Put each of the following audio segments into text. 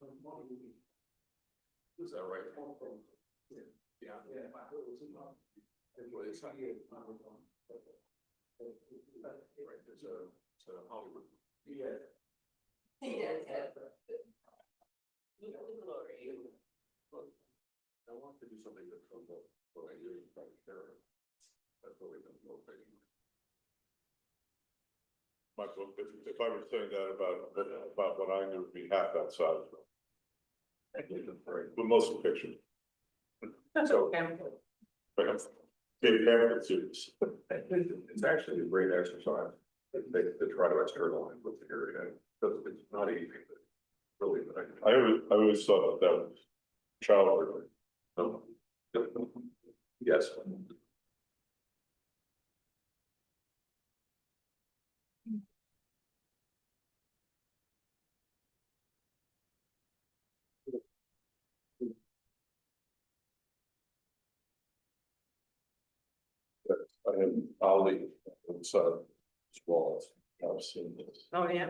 Is that right? Yeah. Well, it's not here. Right, it's a Hollywood. Yeah. I want to do something that comes up, but I usually try to share it. That's what we've been motivating. Michael, if I were saying that about what I knew, it'd be half that size. But most of the picture. So. It's actually a great exercise. They try to externalize with the area, because it's not easy, but really. I always thought that was childhood. Yes. I had Ali inside walls. I've seen this. Oh, yeah.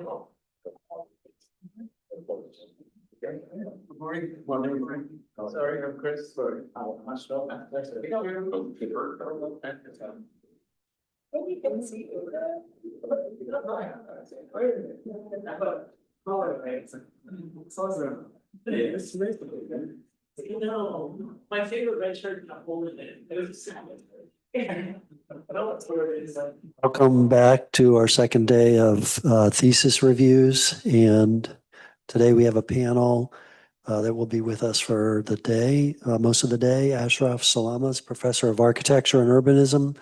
Good morning. Sorry, I'm Chris. Sorry. You know, my favorite red shirt got holding it. It was a salad. Welcome back to our second day of thesis reviews, and today we have a panel that will be with us for the day, most of the day. Ashraf Salama is Professor of Architecture and Urbanism,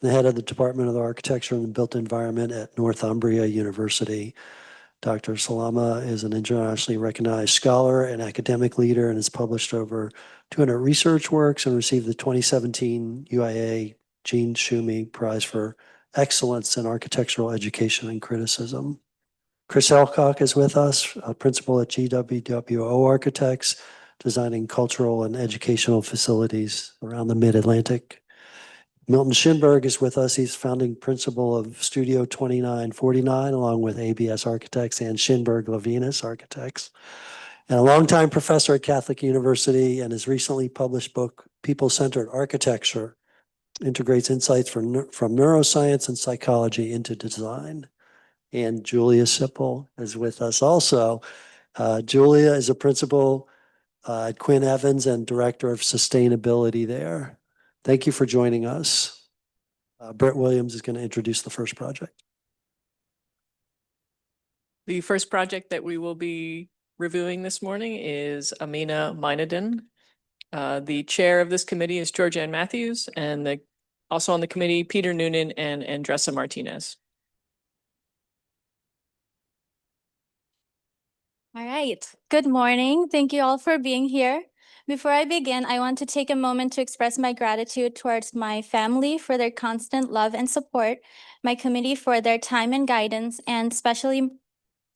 the head of the Department of Architecture and the Built Environment at Northumbria University. Dr. Salama is an internationally recognized scholar and academic leader and has published over 200 research works and received the 2017 UIA Jean Schumi Prize for Excellence in Architectural Education and Criticism. Chris Elcock is with us, a principal at GWWO Architects, designing cultural and educational facilities around the Mid-Atlantic. Milton Schinberg is with us. He's founding principal of Studio 2949, along with ABS Architects and Schinberg Levinas Architects, and a longtime professor at Catholic University, and his recently published book, People-Centered Architecture, integrates insights from neuroscience and psychology into design. And Julia Sipple is with us also. Julia is a principal at Quinn Evans and director of sustainability there. Thank you for joining us. Brett Williams is going to introduce the first project. The first project that we will be reviewing this morning is Amina Minadin. The chair of this committee is Georgianne Matthews, and also on the committee, Peter Noonan and Andressa Martinez. All right. Good morning. Thank you all for being here. Before I begin, I want to take a moment to express my gratitude towards my family for their constant love and support, my committee for their time and guidance, and especially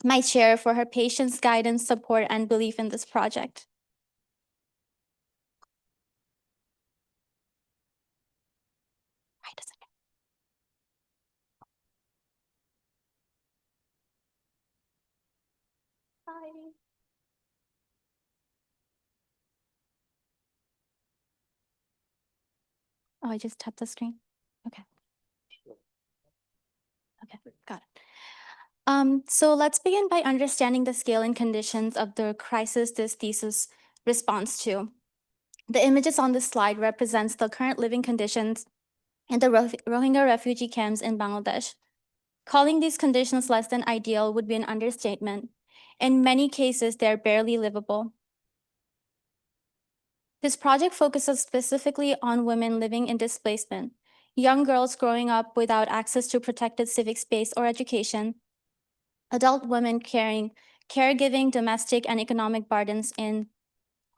my chair for her patience, guidance, support, and belief in this project. Hi. Oh, I just tapped the screen. Okay. Okay, got it. So let's begin by understanding the scale and conditions of the crisis this thesis responds to. The images on this slide represents the current living conditions in the Rohingya refugee camps in Bangladesh. Calling these conditions less than ideal would be an understatement. In many cases, they're barely livable. This project focuses specifically on women living in displacement, young girls growing up without access to protected civic space or education, adult women carrying caregiving, domestic, and economic burdens in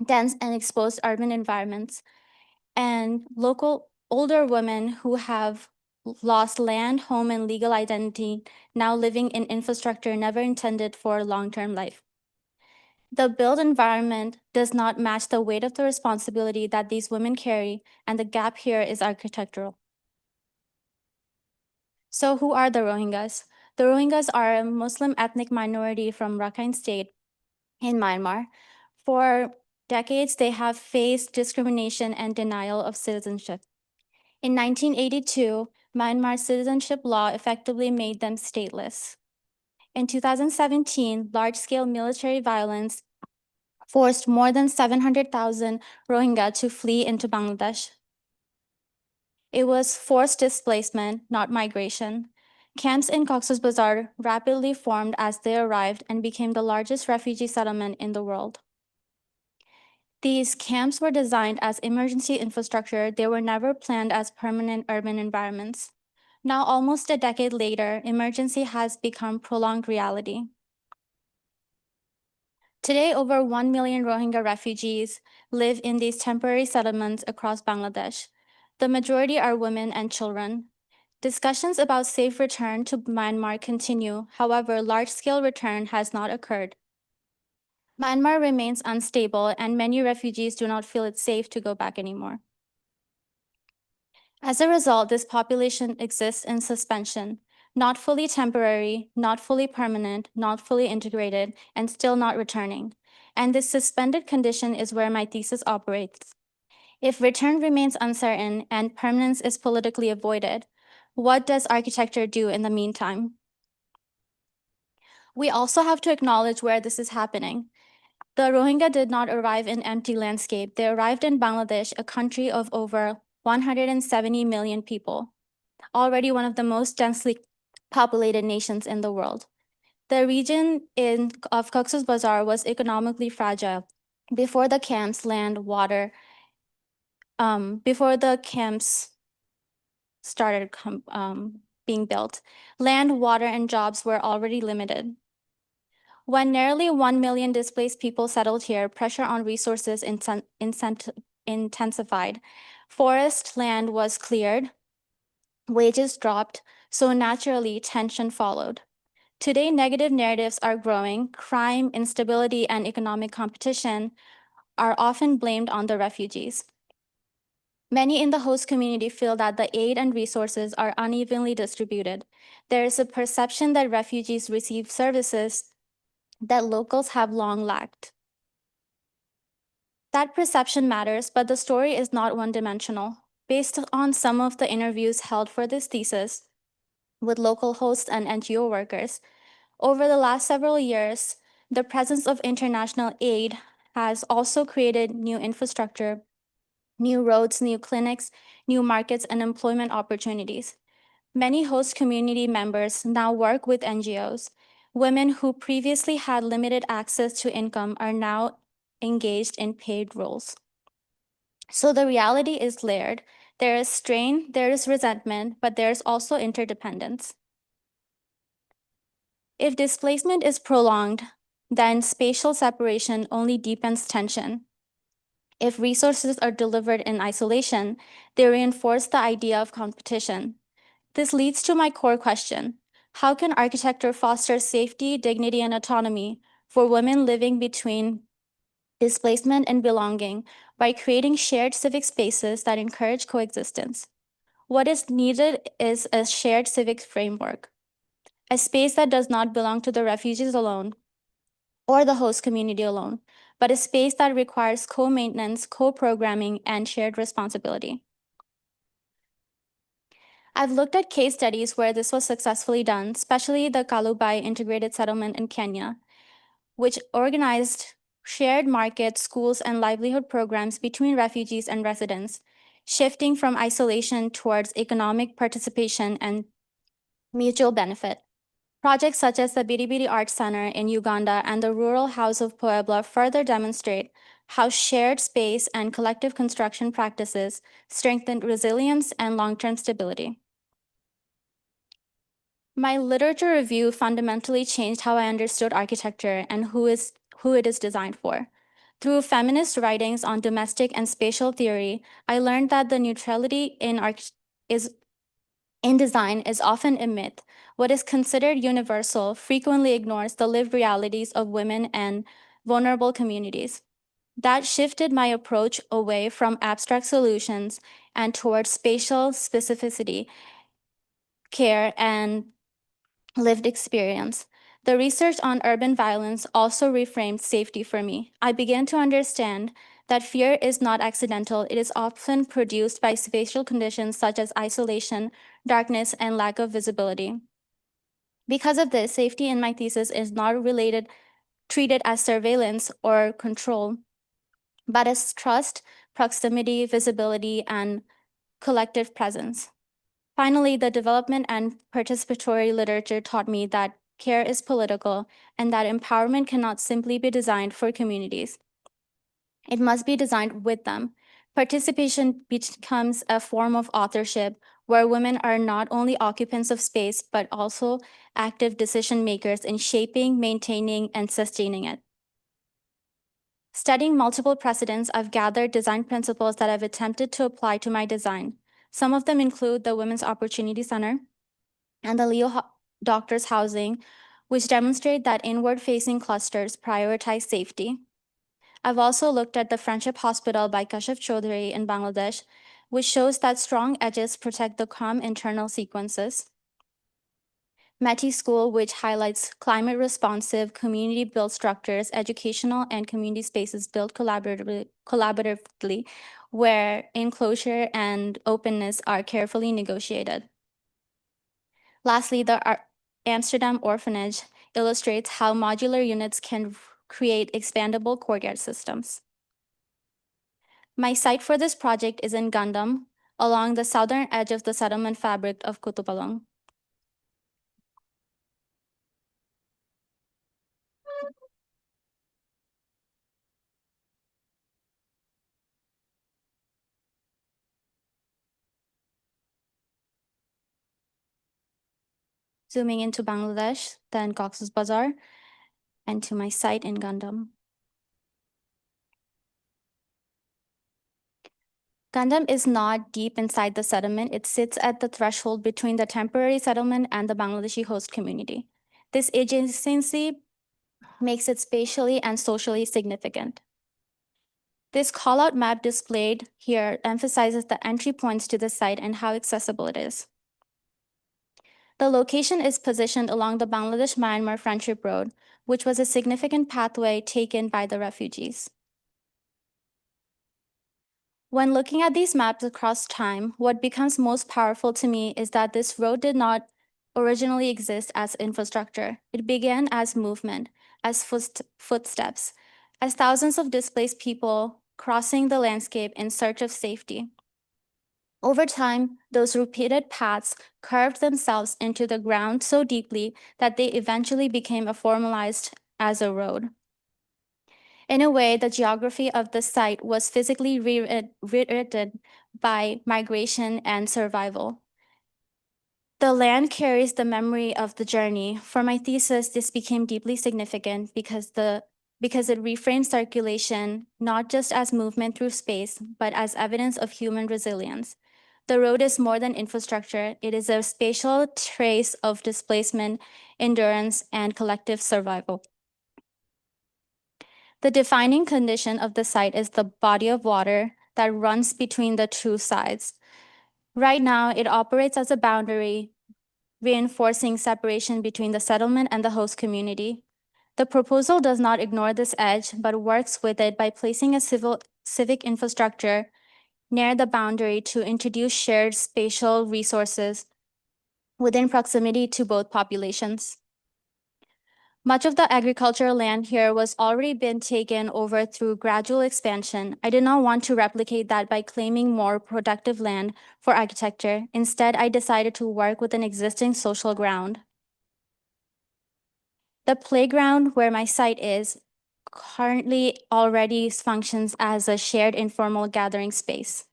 dense and exposed urban environments, and local older women who have lost land, home, and legal identity, now living in infrastructure never intended for long-term life. The built environment does not match the weight of the responsibility that these women carry, and the gap here is architectural. So who are the Rohingyas? The Rohingyas are a Muslim ethnic minority from Rakhine State in Myanmar. For decades, they have faced discrimination and denial of citizenship. In 1982, Myanmar's citizenship law effectively made them stateless. In 2017, large-scale military violence forced more than 700,000 Rohingya to flee into Bangladesh. It was forced displacement, not migration. Camps in Cox's Bazar rapidly formed as they arrived and became the largest refugee settlement in the world. These camps were designed as emergency infrastructure. They were never planned as permanent urban environments. Now, almost a decade later, emergency has become prolonged reality. Today, over 1 million Rohingya refugees live in these temporary settlements across Bangladesh. The majority are women and children. Discussions about safe return to Myanmar continue. However, large-scale return has not occurred. Myanmar remains unstable, and many refugees do not feel it's safe to go back anymore. As a result, this population exists in suspension, not fully temporary, not fully permanent, not fully integrated, and still not returning. And this suspended condition is where my thesis operates. If return remains uncertain and permanence is politically avoided, what does architecture do in the meantime? We also have to acknowledge where this is happening. The Rohingya did not arrive in empty landscape. They arrived in Bangladesh, a country of over 170 million people, already one of the most densely populated nations in the world. The region of Cox's Bazar was economically fragile before the camps, before the camps started being built. Land, water, and jobs were already limited. When nearly 1 million displaced people settled here, pressure on resources intensified. Forest land was cleared, wages dropped, so naturally tension followed. Today, negative narratives are growing. Crime, instability, and economic competition are often blamed on the refugees. Many in the host community feel that the aid and resources are unevenly distributed. There is a perception that refugees receive services that locals have long lacked. That perception matters, but the story is not one-dimensional. Based on some of the interviews held for this thesis with local hosts and NGO workers, over the last several years, the presence of international aid has also created new infrastructure, new roads, new clinics, new markets, and employment opportunities. Many host community members now work with NGOs. Women who previously had limited access to income are now engaged in paid roles. So the reality is layered. There is strain, there is resentment, but there's also interdependence. If displacement is prolonged, then spatial separation only deepens tension. If resources are delivered in isolation, they reinforce the idea of competition. This leads to my core question. How can architecture foster safety, dignity, and autonomy for women living between displacement and belonging by creating shared civic spaces that encourage coexistence? What is needed is a shared civic framework, a space that does not belong to the refugees alone or the host community alone, but a space that requires co-maintenance, co-programming, and shared responsibility. I've looked at case studies where this was successfully done, especially the Kalubai integrated settlement in Kenya, which organized shared markets, schools, and livelihood programs between refugees and residents, shifting from isolation towards economic participation and mutual benefit. Projects such as the Biribiri Arts Center in Uganda and the Rural House of Puebla further demonstrate how shared space and collective construction practices strengthen resilience and long-term stability. My literature review fundamentally changed how I understood architecture and who it is designed for. Through feminist writings on domestic and spatial theory, I learned that the neutrality in design is often a myth. What is considered universal frequently ignores the lived realities of women and vulnerable communities. That shifted my approach away from abstract solutions and towards spatial specificity, care, and lived experience. The research on urban violence also reframed safety for me. I began to understand that fear is not accidental. It is often produced by spatial conditions such as isolation, darkness, and lack of visibility. Because of this, safety in my thesis is not treated as surveillance or control, but as trust, proximity, visibility, and collective presence. Finally, the development and participatory literature taught me that care is political and that empowerment cannot simply be designed for communities. It must be designed with them. Participation becomes a form of authorship where women are not only occupants of space, but also active decision makers in shaping, maintaining, and sustaining it. Studying multiple precedents, I've gathered design principles that I've attempted to apply to my design. Some of them include the Women's Opportunity Center and the Leo Doctors Housing, which demonstrate that inward-facing clusters prioritize safety. I've also looked at the Friendship Hospital by Kashif Chaudhary in Bangladesh, which shows that strong edges protect the calm internal sequences. METI School, which highlights climate-responsive, community-built structures, educational and community spaces built collaboratively, where enclosure and openness are carefully negotiated. Lastly, the Amsterdam Orphanage illustrates how modular units can create expandable courtyard systems. My site for this project is in Gundam, along the southern edge of the settlement fabric of Kutupalong. Zooming into Bangladesh, then Cox's Bazar, and to my site in Gundam. Gundam is not deep inside the settlement. It sits at the threshold between the temporary settlement and the Bangladeshi host community. This adjacency makes it spatially and socially significant. This call-out map displayed here emphasizes the entry points to the site and how accessible it is. The location is positioned along the Bangladesh-Myanmar Friendship Road, which was a significant pathway taken by the refugees. When looking at these maps across time, what becomes most powerful to me is that this road did not originally exist as infrastructure. It began as movement, as footsteps, as thousands of displaced people crossing the landscape in search of safety. Over time, those repeated paths carved themselves into the ground so deeply that they eventually became formalized as a road. In a way, the geography of the site was physically rewritten by migration and survival. The land carries the memory of the journey. For my thesis, this became deeply significant because it reframed circulation not just as movement through space, but as evidence of human resilience. The road is more than infrastructure. It is a spatial trace of displacement, endurance, and collective survival. The defining condition of the site is the body of water that runs between the two sides. Right now, it operates as a boundary, reinforcing separation between the settlement and the host community. The proposal does not ignore this edge, but works with it by placing a civic infrastructure near the boundary to introduce shared spatial resources within proximity to both populations. Much of the agricultural land here was already been taken over through gradual expansion. I did not want to replicate that by claiming more productive land for architecture. Instead, I decided to work with an existing social ground. The playground where my site is currently already functions as a shared informal gathering space.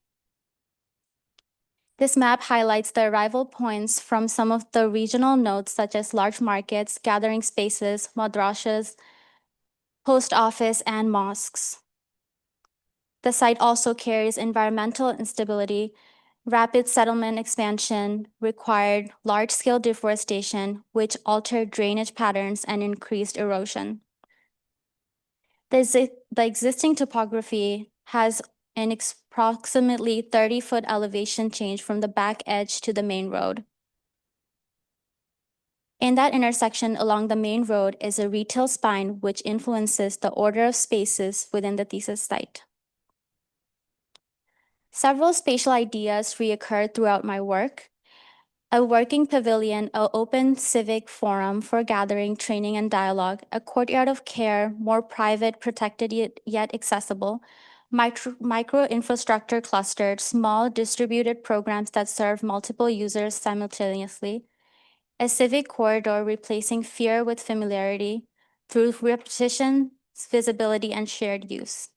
This map highlights the arrival points from some of the regional nodes, such as large markets, gathering spaces, madrasas, post office, and mosques. The site also carries environmental instability. Rapid settlement expansion required large-scale deforestation, which altered drainage patterns and increased erosion. The existing topography has an approximately 30-foot elevation change from the back edge to the main road. In that intersection along the main road is a retail spine which influences the order of spaces within the thesis site. Several spatial ideas reoccurred throughout my work. A working pavilion, an open civic forum for gathering, training, and dialogue, a courtyard of care, more private, protected yet accessible, micro infrastructure clustered, small distributed programs that serve multiple users simultaneously, a civic corridor replacing fear with familiarity through repetition, visibility, and shared use.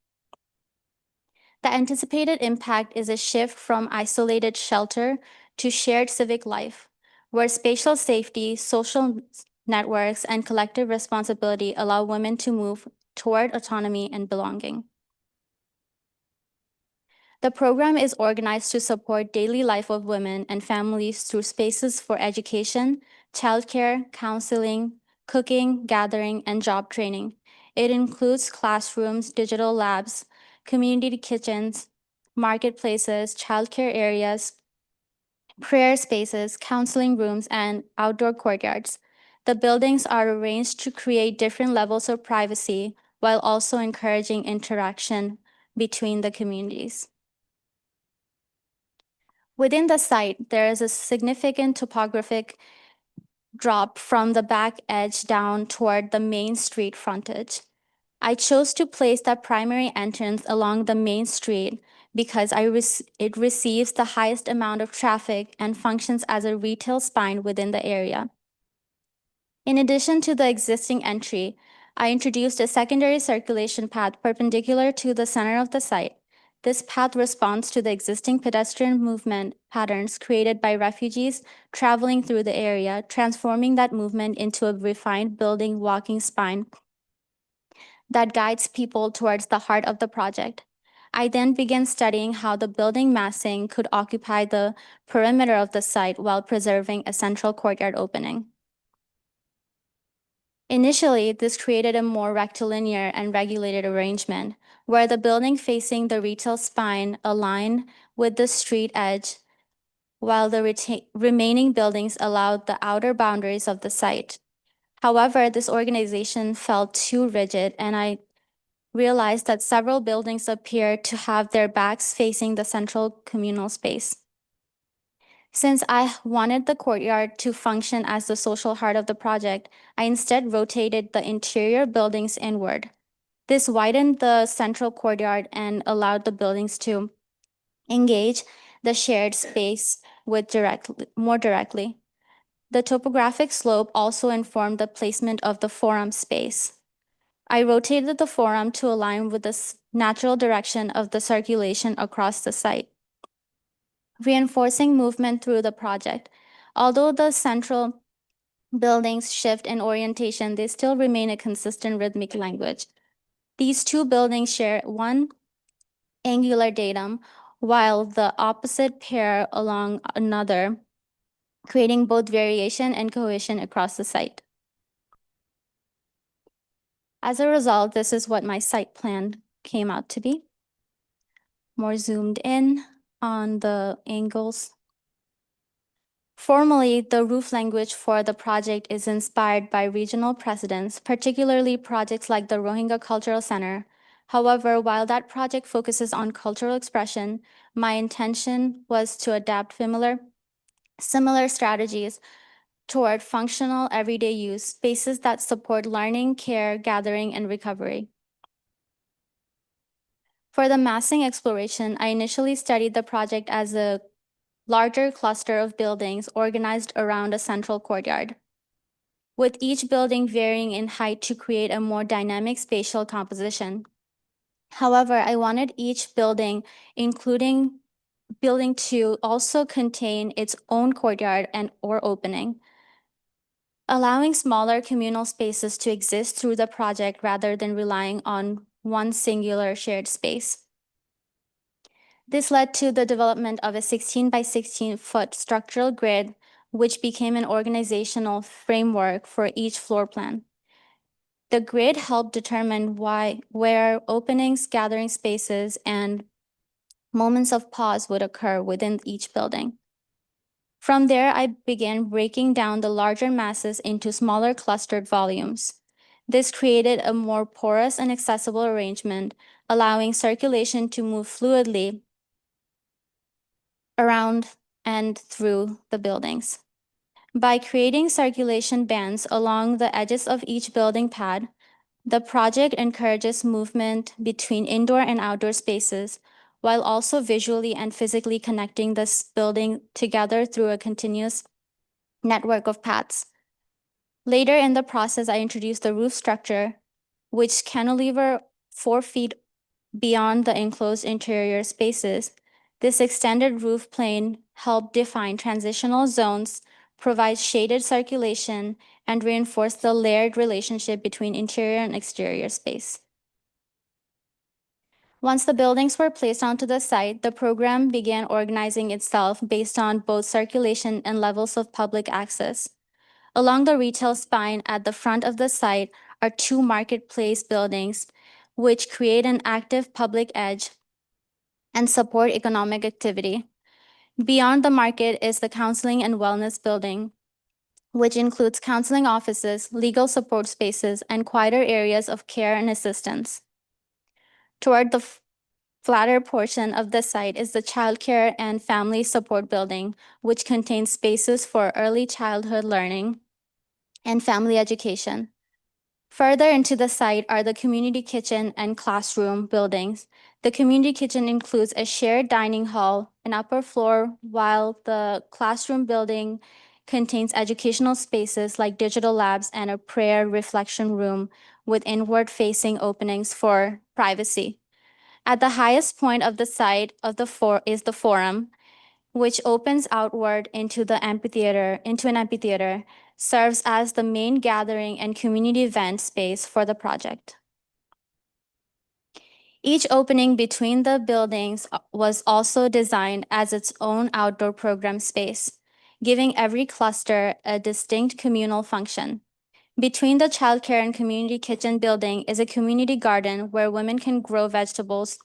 The anticipated impact is a shift from isolated shelter to shared civic life, where spatial safety, social networks, and collective responsibility allow women to move toward autonomy and belonging. The program is organized to support daily life of women and families through spaces for education, childcare, counseling, cooking, gathering, and job training. It includes classrooms, digital labs, community kitchens, marketplaces, childcare areas, prayer spaces, counseling rooms, and outdoor courtyards. The buildings are arranged to create different levels of privacy while also encouraging interaction between the communities. Within the site, there is a significant topographic drop from the back edge down toward the main street frontage. I chose to place the primary entrance along the main street because it receives the highest amount of traffic and functions as a retail spine within the area. In addition to the existing entry, I introduced a secondary circulation path perpendicular to the center of the site. This path responds to the existing pedestrian movement patterns created by refugees traveling through the area, transforming that movement into a refined building walking spine that guides people towards the heart of the project. I then began studying how the building massing could occupy the perimeter of the site while preserving a central courtyard opening. Initially, this created a more rectilinear and regulated arrangement, where the building facing the retail spine aligned with the street edge, while the remaining buildings allowed the outer boundaries of the site. However, this organization felt too rigid, and I realized that several buildings appeared to have their backs facing the central communal space. Since I wanted the courtyard to function as the social heart of the project, I instead rotated the interior buildings inward. This widened the central courtyard and allowed the buildings to engage the shared space more directly. The topographic slope also informed the placement of the forum space. I rotated the forum to align with the natural direction of the circulation across the site, reinforcing movement through the project. Although the central buildings shift in orientation, they still remain a consistent rhythmic language. These two buildings share one angular datum, while the opposite pair along another, creating both variation and cohesion across the site. As a result, this is what my site plan came out to be. More zoomed in on the angles. Formally, the roof language for the project is inspired by regional precedents, particularly projects like the Rohingya Cultural Center. However, while that project focuses on cultural expression, my intention was to adapt similar strategies toward functional everyday use, spaces that support learning, care, gathering, and recovery. For the massing exploration, I initially studied the project as a larger cluster of buildings organized around a central courtyard, with each building varying in height to create a more dynamic spatial composition. However, I wanted each building, including building 2, also contain its own courtyard or opening, allowing smaller communal spaces to exist through the project rather than relying on one singular shared space. This led to the development of a 16 by 16 foot structural grid, which became an organizational framework for each floor plan. The grid helped determine where openings, gathering spaces, and moments of pause would occur within each building. From there, I began breaking down the larger masses into smaller clustered volumes. This created a more porous and accessible arrangement, allowing circulation to move fluidly around and through the buildings. By creating circulation bands along the edges of each building pad, the project encourages movement between indoor and outdoor spaces, while also visually and physically connecting this building together through a continuous network of paths. Later in the process, I introduced the roof structure, which cantilever 4 feet beyond the enclosed interior spaces. This extended roof plane helped define transitional zones, provide shaded circulation, and reinforce the layered relationship between interior and exterior space. Once the buildings were placed onto the site, the program began organizing itself based on both circulation and levels of public access. Along the retail spine at the front of the site are 2 marketplace buildings, which create an active public edge and support economic activity. Beyond the market is the Counseling and Wellness Building, which includes counseling offices, legal support spaces, and quieter areas of care and assistance. Toward the flatter portion of the site is the Childcare and Family Support Building, which contains spaces for early childhood learning and family education. Further into the site are the community kitchen and classroom buildings. The community kitchen includes a shared dining hall, an upper floor, while the classroom building contains educational spaces like digital labs and a prayer reflection room with inward-facing openings for privacy. At the highest point of the site of the is the forum, which opens outward into an amphitheater, serves as the main gathering and community event space for the project. Each opening between the buildings was also designed as its own outdoor program space, giving every cluster a distinct communal function. Between the childcare and community kitchen building is a community garden where women can grow vegetables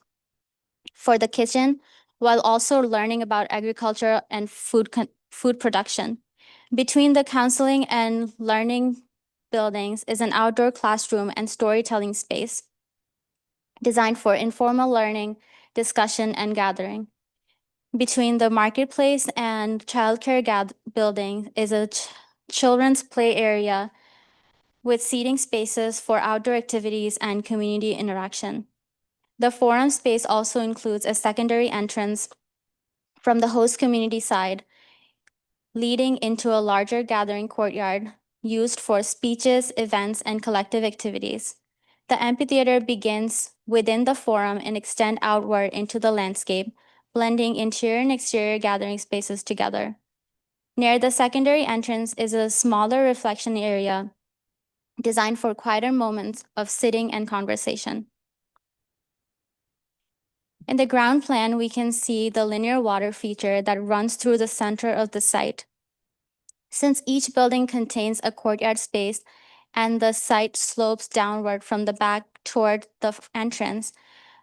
for the kitchen while also learning about agriculture and food production. Between the counseling and learning buildings is an outdoor classroom and storytelling space designed for informal learning, discussion, and gathering. Between the marketplace and childcare building is a children's play area with seating spaces for outdoor activities and community interaction. The forum space also includes a secondary entrance from the host community side, leading into a larger gathering courtyard used for speeches, events, and collective activities. The amphitheater begins within the forum and extends outward into the landscape, blending interior and exterior gathering spaces together. Near the secondary entrance is a smaller reflection area designed for quieter moments of sitting and conversation. In the ground plan, we can see the linear water feature that runs through the center of the site. Since each building contains a courtyard space and the site slopes downward from the back toward the entrance,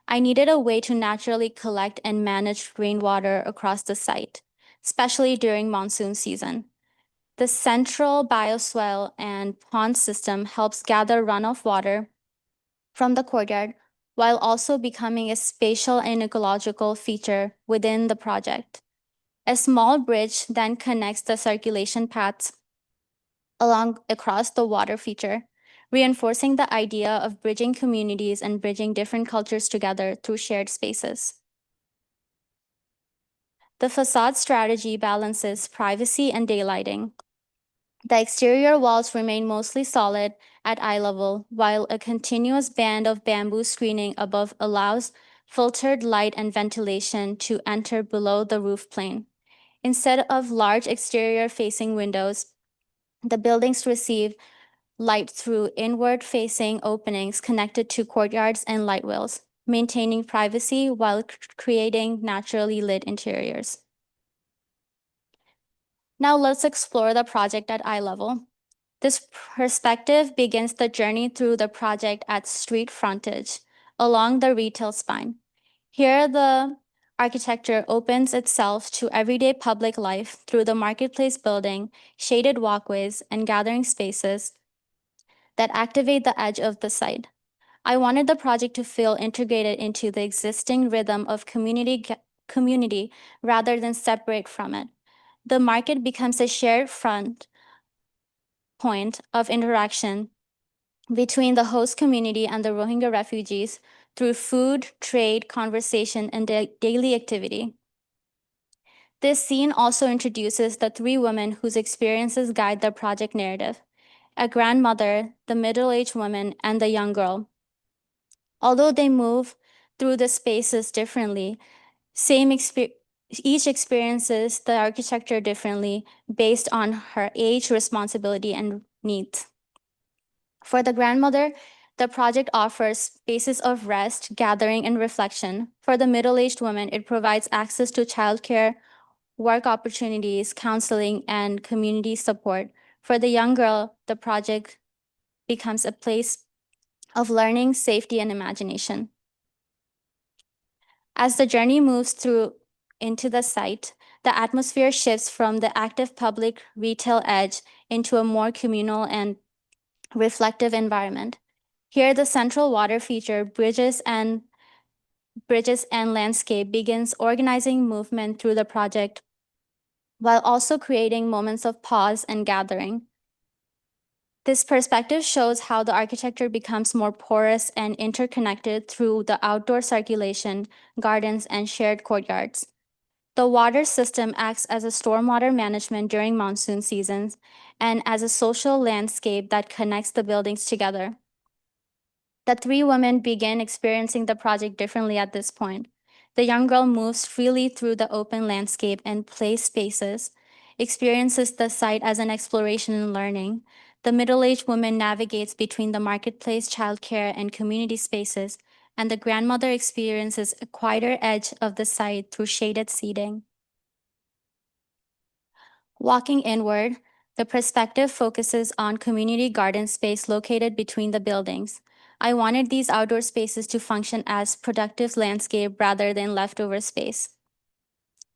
I needed a way to naturally collect and manage rainwater across the site, especially during monsoon season. The central bioswale and pond system helps gather runoff water from the courtyard while also becoming a spatial and ecological feature within the project. A small bridge then connects the circulation paths across the water feature, reinforcing the idea of bridging communities and bridging different cultures together through shared spaces. The facade strategy balances privacy and daylighting. The exterior walls remain mostly solid at eye level, while a continuous band of bamboo screening above allows filtered light and ventilation to enter below the roof plane. Instead of large exterior-facing windows, the buildings receive light through inward-facing openings connected to courtyards and light wheels, maintaining privacy while creating naturally lit interiors. Now let's explore the project at eye level. This perspective begins the journey through the project at street frontage along the retail spine. Here, the architecture opens itself to everyday public life through the marketplace building, shaded walkways, and gathering spaces that activate the edge of the site. I wanted the project to feel integrated into the existing rhythm of community rather than separate from it. The market becomes a shared front point of interaction between the host community and the Rohingya refugees through food, trade, conversation, and daily activity. This scene also introduces the three women whose experiences guide the project narrative: a grandmother, the middle-aged woman, and the young girl. Although they move through the spaces differently, each experiences the architecture differently based on her age, responsibility, and needs. For the grandmother, the project offers spaces of rest, gathering, and reflection. For the middle-aged woman, it provides access to childcare, work opportunities, counseling, and community support. For the young girl, the project becomes a place of learning, safety, and imagination. As the journey moves through into the site, the atmosphere shifts from the active public retail edge into a more communal and reflective environment. Here, the central water feature, bridges and landscape, begins organizing movement through the project, while also creating moments of pause and gathering. This perspective shows how the architecture becomes more porous and interconnected through the outdoor circulation, gardens, and shared courtyards. The water system acts as a stormwater management during monsoon seasons and as a social landscape that connects the buildings together. The three women begin experiencing the project differently at this point. The young girl moves freely through the open landscape and play spaces, experiences the site as an exploration and learning. The middle-aged woman navigates between the marketplace, childcare, and community spaces, and the grandmother experiences a quieter edge of the site through shaded seating. Walking inward, the perspective focuses on community garden space located between the buildings. I wanted these outdoor spaces to function as productive landscape rather than leftover space.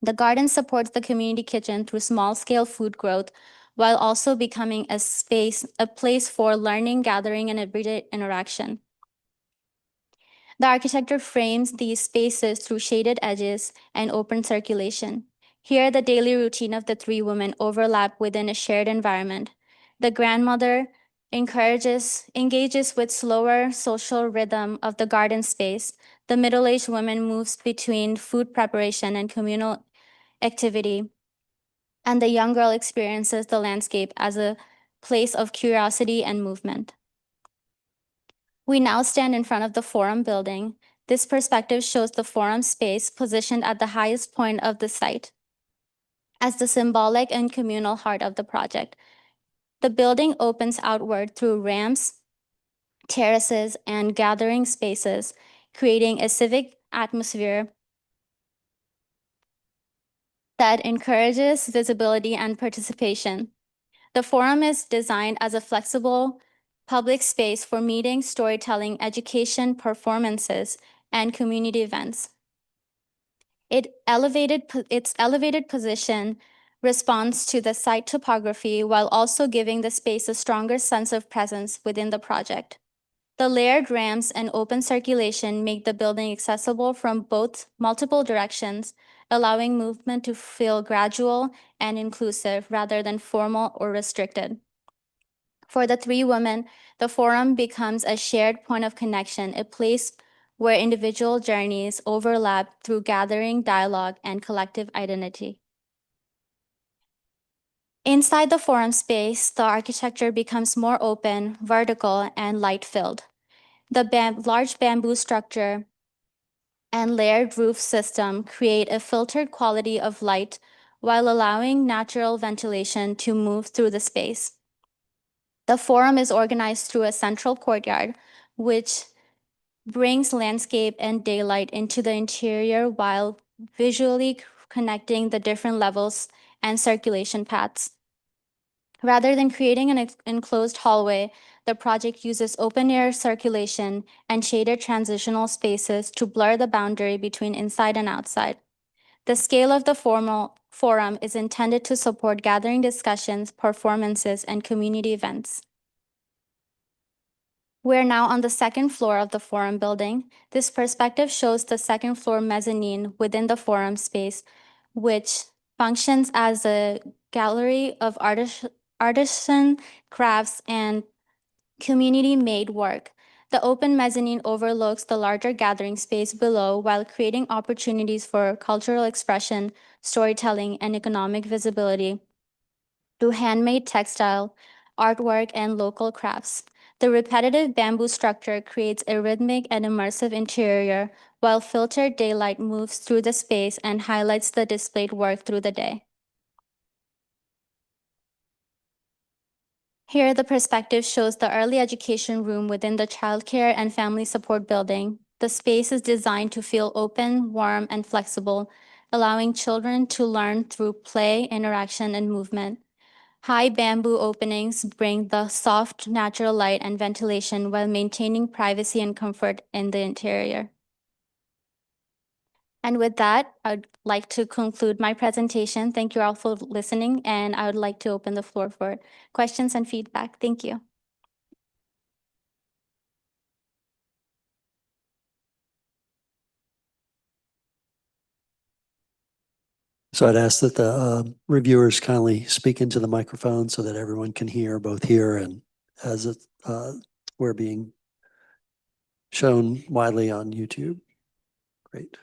The garden supports the community kitchen through small-scale food growth, while also becoming a place for learning, gathering, and everyday interaction. The architecture frames these spaces through shaded edges and open circulation. Here, the daily routine of the three women overlap within a shared environment. The grandmother engages with slower social rhythm of the garden space. The middle-aged woman moves between food preparation and communal activity. And the young girl experiences the landscape as a place of curiosity and movement. We now stand in front of the forum building. This perspective shows the forum space positioned at the highest point of the site as the symbolic and communal heart of the project. The building opens outward through ramps, terraces, and gathering spaces, creating a civic atmosphere that encourages visibility and participation. The forum is designed as a flexible public space for meetings, storytelling, education, performances, and community events. Its elevated position responds to the site topography while also giving the space a stronger sense of presence within the project. The layered ramps and open circulation make the building accessible from multiple directions, allowing movement to feel gradual and inclusive rather than formal or restricted. For the three women, the forum becomes a shared point of connection, a place where individual journeys overlap through gathering, dialogue, and collective identity. Inside the forum space, the architecture becomes more open, vertical, and light-filled. The large bamboo structure and layered roof system create a filtered quality of light while allowing natural ventilation to move through the space. The forum is organized through a central courtyard, which brings landscape and daylight into the interior while visually connecting the different levels and circulation paths. Rather than creating an enclosed hallway, the project uses open-air circulation and shaded transitional spaces to blur the boundary between inside and outside. The scale of the formal forum is intended to support gathering discussions, performances, and community events. We're now on the second floor of the forum building. This perspective shows the second floor mezzanine within the forum space, which functions as a gallery of artisan crafts and community-made work. The open mezzanine overlooks the larger gathering space below while creating opportunities for cultural expression, storytelling, and economic visibility through handmade textile, artwork, and local crafts. The repetitive bamboo structure creates a rhythmic and immersive interior, while filtered daylight moves through the space and highlights the displayed work through the day. Here, the perspective shows the early education room within the childcare and family support building. The space is designed to feel open, warm, and flexible, allowing children to learn through play, interaction, and movement. High bamboo openings bring the soft, natural light and ventilation while maintaining privacy and comfort in the interior. And with that, I'd like to conclude my presentation. Thank you all for listening, and I would like to open the floor for questions and feedback. Thank you. So I'd ask that the reviewers kindly speak into the microphone so that everyone can hear, both here and as we're being shown widely on YouTube. Great.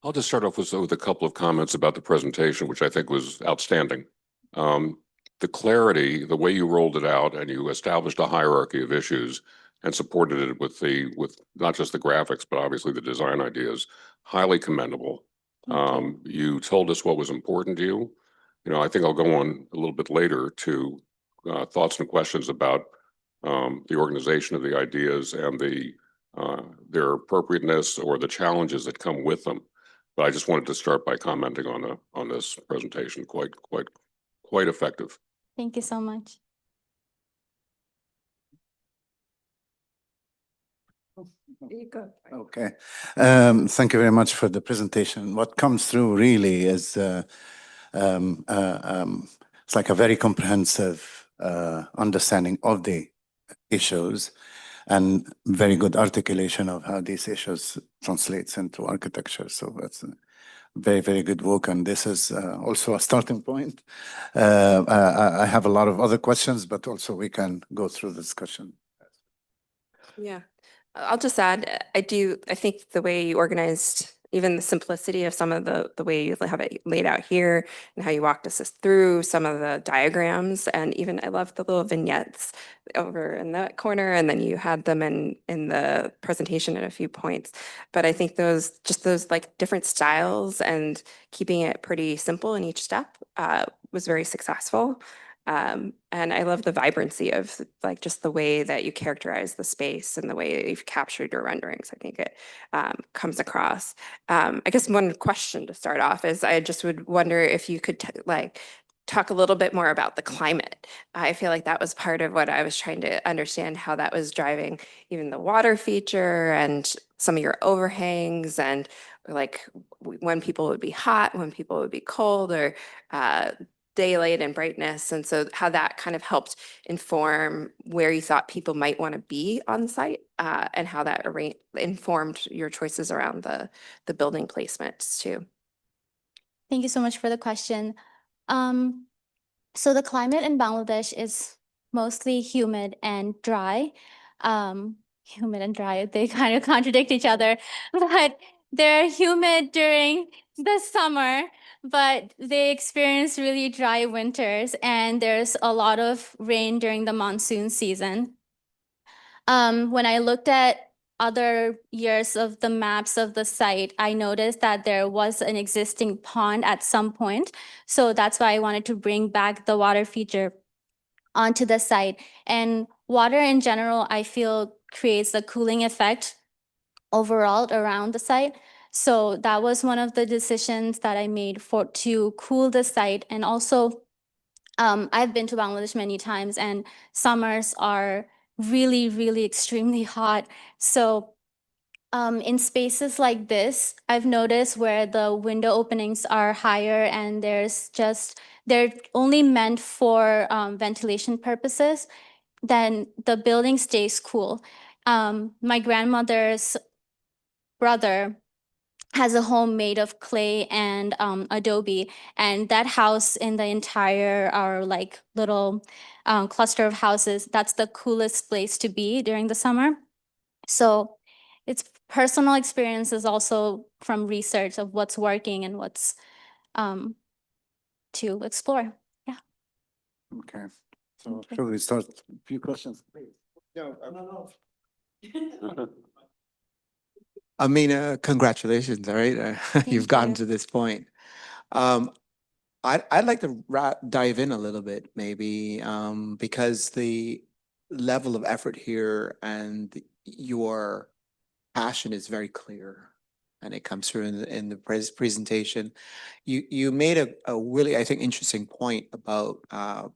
I'll just start off with a couple of comments about the presentation, which I think was outstanding. The clarity, the way you rolled it out, and you established a hierarchy of issues and supported it with not just the graphics, but obviously the design ideas, highly commendable. You told us what was important to you. You know, I think I'll go on a little bit later to thoughts and questions about the organization of the ideas and their appropriateness or the challenges that come with them. But I just wanted to start by commenting on this presentation. Quite effective. Thank you so much. Okay. Thank you very much for the presentation. What comes through really is it's like a very comprehensive understanding of the issues and very good articulation of how these issues translates into architecture. So that's a very, very good work. And this is also a starting point. I have a lot of other questions, but also we can go through the discussion. Yeah, I'll just add, I think the way you organized, even the simplicity of some of the way you have it laid out here and how you walked us through some of the diagrams. And even I love the little vignettes over in that corner. And then you had them in the presentation at a few points. But I think those like different styles and keeping it pretty simple in each step was very successful. And I love the vibrancy of like just the way that you characterize the space and the way that you've captured your renderings. I think it comes across. I guess one question to start off is I just would wonder if you could talk a little bit more about the climate. I feel like that was part of what I was trying to understand, how that was driving even the water feature and some of your overhangs and like when people would be hot, when people would be cold, or daylight and brightness. And so how that kind of helped inform where you thought people might want to be on site and how that informed your choices around the building placements too. Thank you so much for the question. So the climate in Bangladesh is mostly humid and dry. Humid and dry, they kind of contradict each other, but they're humid during the summer, but they experience really dry winters, and there's a lot of rain during the monsoon season. When I looked at other years of the maps of the site, I noticed that there was an existing pond at some point. So that's why I wanted to bring back the water feature onto the site. And water in general, I feel creates a cooling effect overall around the site. So that was one of the decisions that I made to cool the site. And also, I've been to Bangladesh many times, and summers are really, really extremely hot. So In spaces like this, I've noticed where the window openings are higher and they're only meant for ventilation purposes, then the building stays cool. My grandmother's brother has a home made of clay and adobe, and that house in the entire our like little cluster of houses, that's the coolest place to be during the summer. So it's personal experiences also from research of what's working and what's um, to explore. Yeah. Okay, so Okay. shall we start? A few questions? Amina, congratulations, all right? You've gotten you. to this point. Um, I'd like to dive in a little bit, maybe, because the level of effort here and your passion is very clear, and it comes through in the presentation. You made a really, I think, interesting point about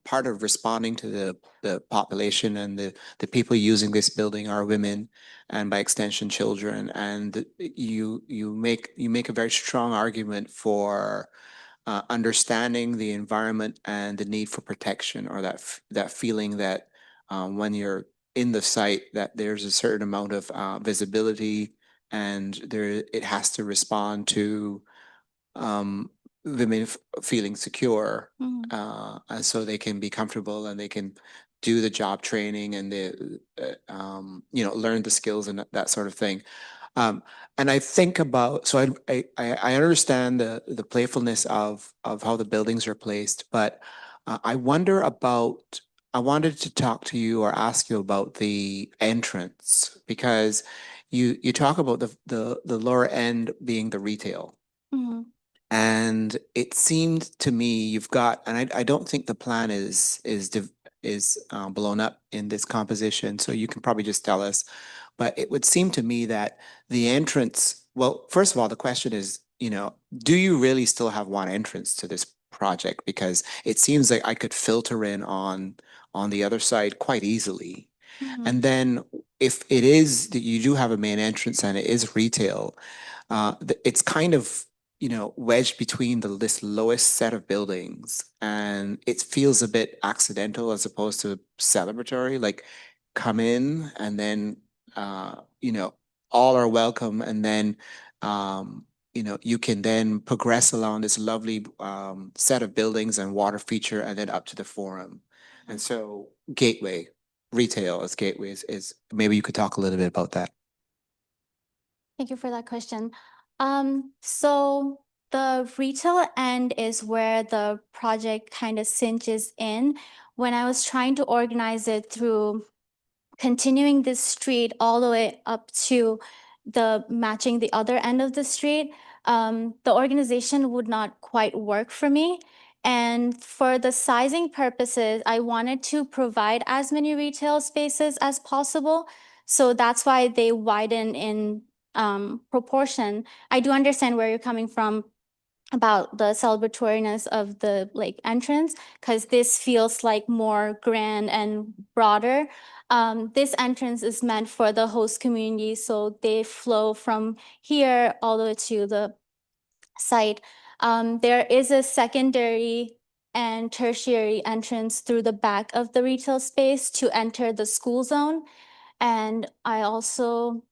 part of responding to the population and the people using this building are women, and by extension children. And you make a very strong argument for understanding the environment and the need for protection, or that feeling that when you're in the site that there's a certain amount of visibility, and there it has to respond to um, women feeling secure, Mhm. and so they can be comfortable and they can do the job training and learn the skills and that sort of thing. Um, and I think about, so I understand the playfulness of how the buildings are placed, but I wonder about, I wanted to talk to you or ask you about the entrance, because you talk about the lower end being the retail. Mhm. And it seemed to me you've got, and I don't think the plan is blown up in this composition, so you can probably just tell us. But it would seem to me that the entrance, well, first of all, the question is, do you really still have one entrance to this project? Because it seems like I could filter in on the other side quite easily. Mhm. And then if it is that you do have a main entrance and it is retail, it's kind of wedged between this lowest set of buildings, and it feels a bit accidental as opposed to celebratory. Like, come in and then all are welcome, and then you can then progress along this lovely set of buildings and water feature, and then up to the forum. And so gateway retail as gateways is, maybe you could talk a little bit about that. Thank you for that question. So the retail end is where the project kind of cinches in. When I was trying to organize it through continuing this street all the way up to the matching the other end of the street, the organization would not quite work for me. And for the sizing purposes, I wanted to provide as many retail spaces as possible. So that's why they widen in proportion. I do understand where you're coming from about the celebratoriness of the like entrance, because this feels like more grand and broader. This entrance is meant for the host community, so they flow from here all the way to the site. There is a secondary and tertiary entrance through the back of the retail space to enter the school zone. And I also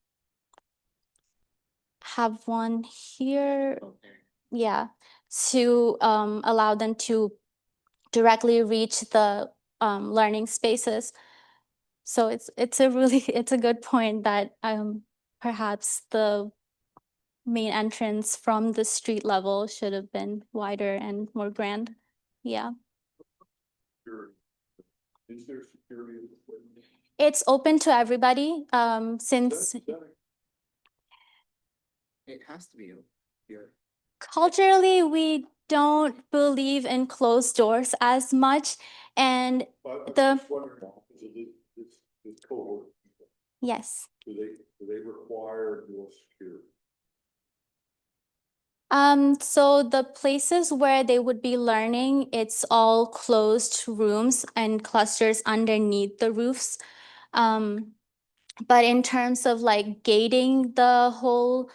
have one here, yeah, to allow them to directly reach the learning spaces. So it's a really it's a good point that perhaps the main entrance from the street level should have been wider and more grand. Yeah. Is there security? at the building? It's open to everybody since It has to be here. culturally we don't believe in closed doors as much. And But I'm the just wondering, because of this cohort, yes. do they require more security? So the places where they would be learning, it's all closed rooms and clusters underneath the roofs. Um, But in terms of like gating the whole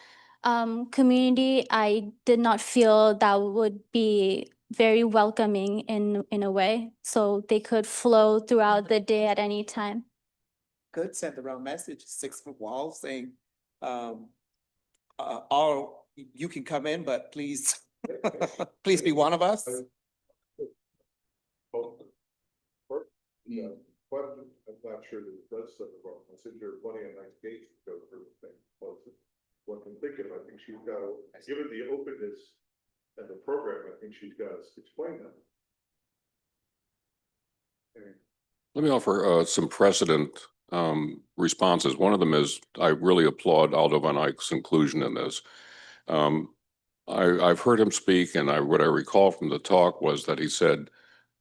community, I did not feel that would be very welcoming in a way. So they could flow throughout the day at any time. Could send the wrong message, 6 foot wall saying, all, you can come in, but please, please be one of us. Yeah, but I'm not sure that it does set the wrong message. There are plenty of nice gates to go through things. One can think of, I think she's got to, given the openness and the program, I think she's got to explain that. Let me offer some precedent responses. One of them is I really applaud Aldo van Eyck's inclusion in this. I've heard him speak, and what I recall from the talk was that he said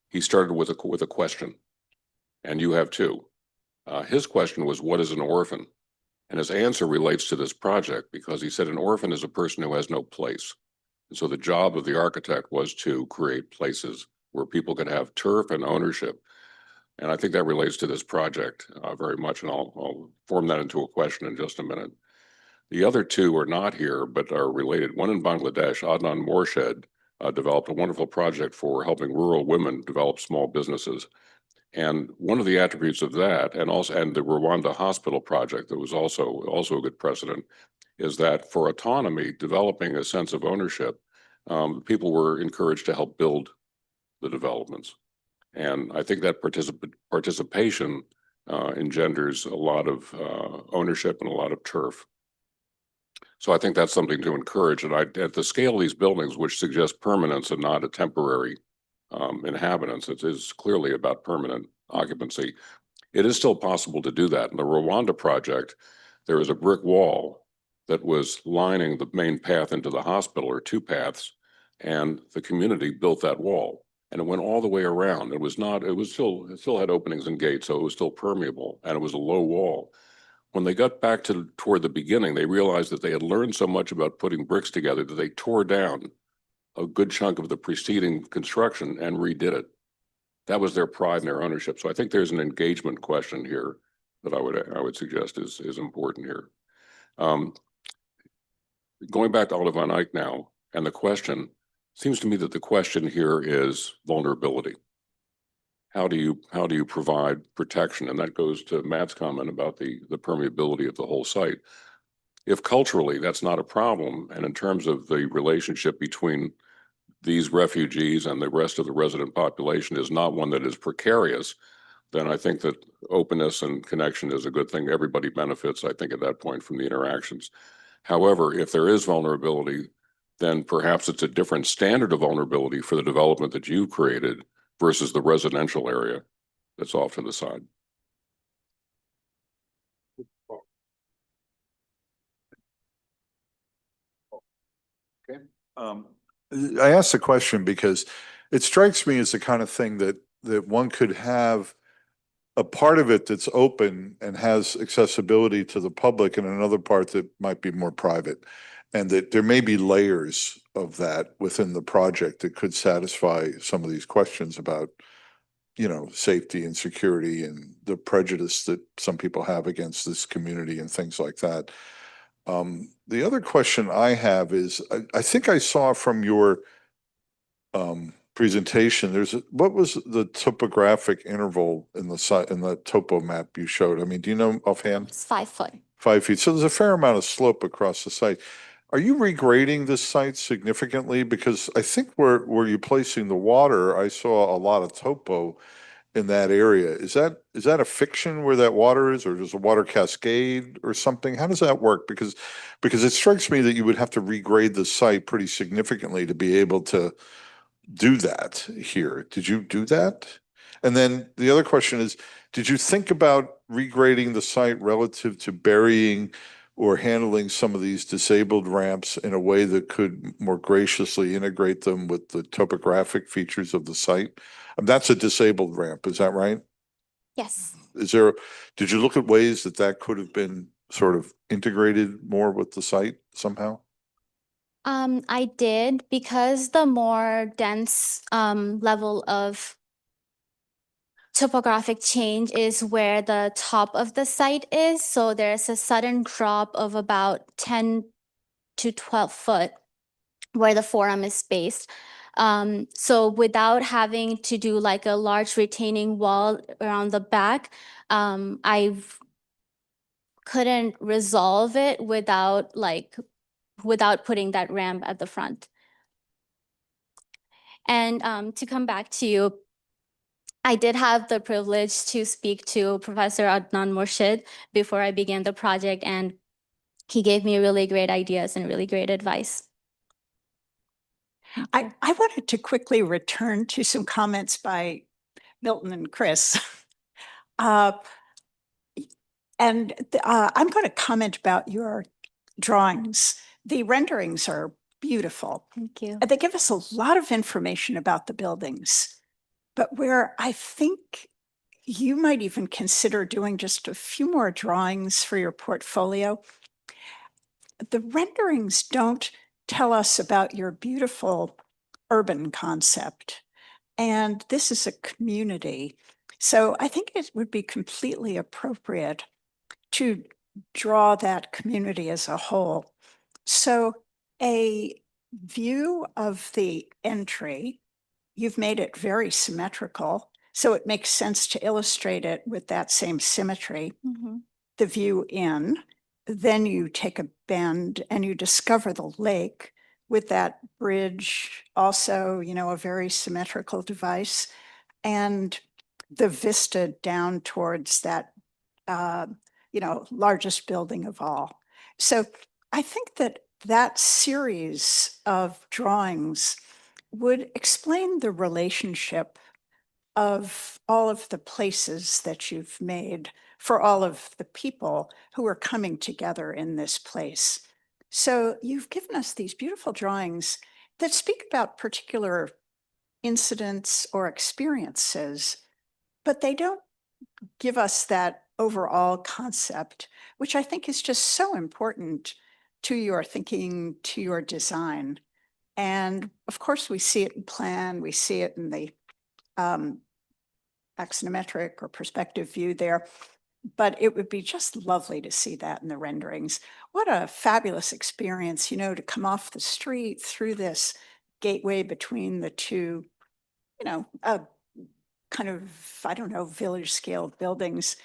he started with a question, and you have too. His question was, what is an orphan? And his answer relates to this project because he said an orphan is a person who has no place. And so the job of the architect was to create places where people could have turf and ownership. And I think that relates to this project very much, and I'll form that into a question in just a minute. The other two are not here, but are related. One in Bangladesh, Adnan Morshed developed a wonderful project for helping rural women develop small businesses. And one of the attributes of that, and the Rwanda hospital project that was also a good precedent, is that for autonomy, developing a sense of ownership, people were encouraged to help build the developments. And I think that participation engenders a lot of ownership and a lot of turf. So I think that's something to encourage. And at the scale of these buildings, which suggest permanence and not a temporary inhabitants, it is clearly about permanent occupancy. It is still possible to do that. In the Rwanda project, there was a brick wall that was lining the main path into the hospital, or two paths, and the community built that wall. And it went all the way around. It still had openings and gates, so it was still permeable, and it was a low wall. When they got back toward the beginning, they realized that they had learned so much about putting bricks together that they tore down a good chunk of the preceding construction and redid it. That was their pride and their ownership. So I think there's an engagement question here that I would suggest is important here. Going back to Aldo van Eyck now, and the question, seems to me that the question here is vulnerability. How do you provide protection? And that goes to Matt's comment about the permeability of the whole site. If culturally that's not a problem, and in terms of the relationship between these refugees and the rest of the resident population is not one that is precarious, then I think that openness and connection is a good thing. Everybody benefits, I think, at that point from the interactions. However, if there is vulnerability, then perhaps it's a different standard of vulnerability for the development that you created versus the residential area that's off to the side. I asked the question because it strikes me as the kind of thing that one could have a part of it that's open and has accessibility to the public, and another part that might be more private. And that there may be layers of that within the project that could satisfy some of these questions about, safety and security and the prejudice that some people have against this community and things like that. The other question I have is, I think I saw from your presentation, what was the topographic interval in the topo map you showed? I mean, do you know offhand? It's 5 foot. 5 feet. So there's a fair amount of slope across the site. Are you regrading this site significantly? Because I think where you're placing the water, I saw a lot of topo in that area. Is that a fiction where that water is, or does the water cascade or something? How does that work? Because it strikes me that you would have to regrade the site pretty significantly to be able to do that here. Did you do that? And then the other question is, did you think about regrading the site relative to burying or handling some of these disabled ramps in a way that could more graciously integrate them with the topographic features of the site? That's a disabled ramp, is that right? Yes. Did you look at ways that could have been sort of integrated more with the site somehow? I did, because the more dense level of topographic change is where the top of the site is. So there's a sudden drop of about 10 to 12 foot where the forum is spaced. So without having to do like a large retaining wall around the back, I couldn't resolve it without putting that ramp at the front. And to come back to you, I did have the privilege to speak to Professor Adnan Murshid before I began the project, and he gave me really great ideas and really great advice. I wanted to quickly return to some comments by Milton and Chris. I'm going to comment about your drawings. The renderings are beautiful. Thank you. They give us a lot of information about the buildings, but where I think you might even consider doing just a few more drawings for your portfolio, the renderings don't tell us about your beautiful urban concept. And this is a community. So I think it would be completely appropriate to draw that community as a whole. So a view of the entry, you've made it very symmetrical. So it makes sense to illustrate it with that same symmetry. Mhm. The view in, then you take a bend and you discover the lake with that bridge, also, a very symmetrical device, and the vista down towards that, largest building of all. So I think that series of drawings would explain the relationship of all of the places that you've made for all of the people who are coming together in this place. So you've given us these beautiful drawings that speak about particular incidents or experiences, but they don't give us that overall concept, which I think is just so important to your thinking, to your design. And of course, we see it in plan, we see it in the axonometric or perspective view there, but it would be just lovely to see that in the renderings. What a fabulous experience, to come off the street through this gateway between the two, kind of, I don't know, village scale buildings.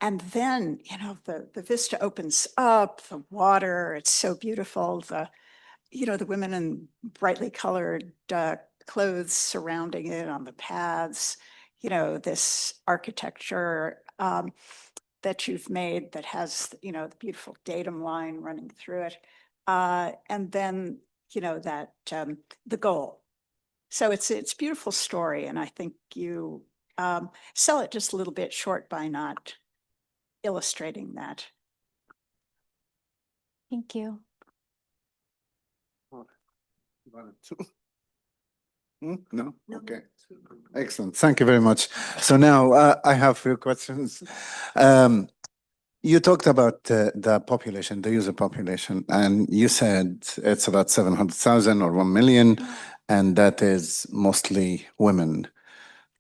And then, the vista opens up, the water, it's so beautiful. The women in brightly colored clothes surrounding it on the paths, this architecture that you've made that has, the beautiful datum line running through it. And then, that the goal. So it's a beautiful story. And I think you sell it just a little bit short by not illustrating that. Thank you. No? Okay. Excellent. Thank you very much. So now I have a few questions. You talked about the population, the user population, and you said it's about 700,000 or 1 million, and that is mostly women.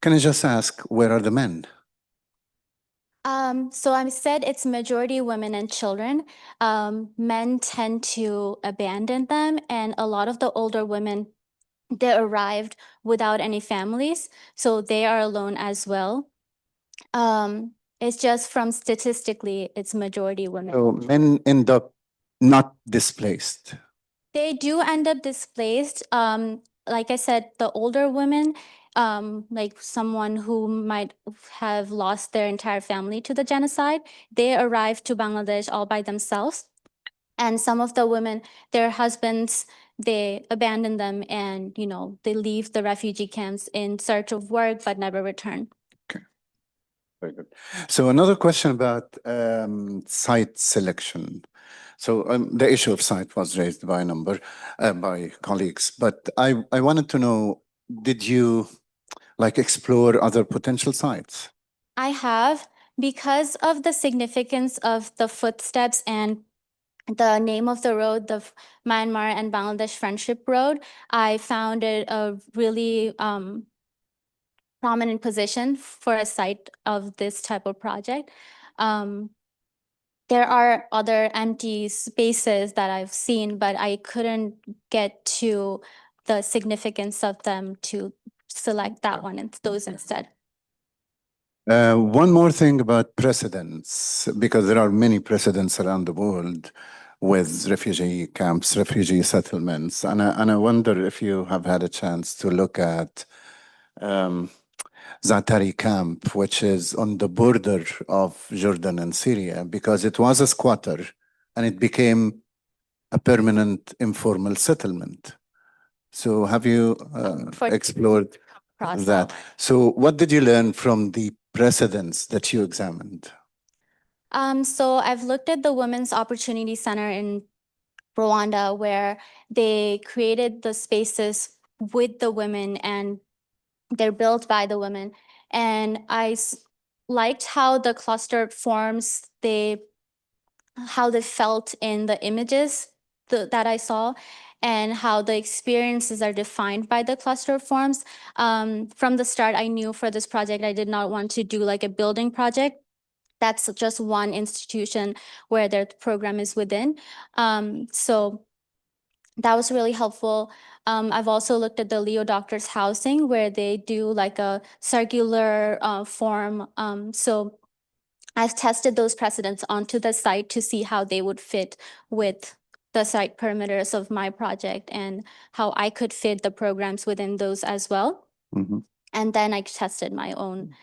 Can I just ask, where are the men? So I said it's majority women and children. Men tend to abandon them, and a lot of the older women, they arrived without any families, so they are alone as well. It's just from statistically, it's majority women. So men end up not displaced. They do end up displaced. Like I said, the older women, like someone who might have lost their entire family to the genocide, they arrived to Bangladesh all by themselves. And some of the women, their husbands, they abandon them and, they leave the refugee camps in search of work, but never return. Very good. So another question about site selection. So the issue of site was raised by a number by colleagues, but I wanted to know, did you explore other potential sites? I have, because of the significance of the footsteps and the name of the road, the Myanmar and Bangladesh Friendship Road, I found it a really prominent position for a site of this type of project. There are other empty spaces that I've seen, but I couldn't get to the significance of them to select that one and those instead. One more thing about precedents, because there are many precedents around the world with refugee camps, refugee settlements, and I wonder if you have had a chance to look at Zaatari camp, which is on the border of Jordan and Syria, because it was a squatter and it became a permanent informal settlement. So have you For- explored Process. that? So what did you learn from the precedents that you examined? So I've looked at the Women's Opportunity Center in Rwanda, where they created the spaces with the women and they're built by the women. And liked how the clustered forms, how they felt in the images that I saw, and how the experiences are defined by the cluster forms. From the start, I knew for this project, I did not want to do like a building project. That's just one institution where their program is within. So that was really helpful. I've also looked at the Leo Doctors housing where they do like a circular form. So I've tested those precedents onto the site to see how they would fit with the site perimeters of my project and how I could fit the programs within those as well. Mhm. And then I tested my own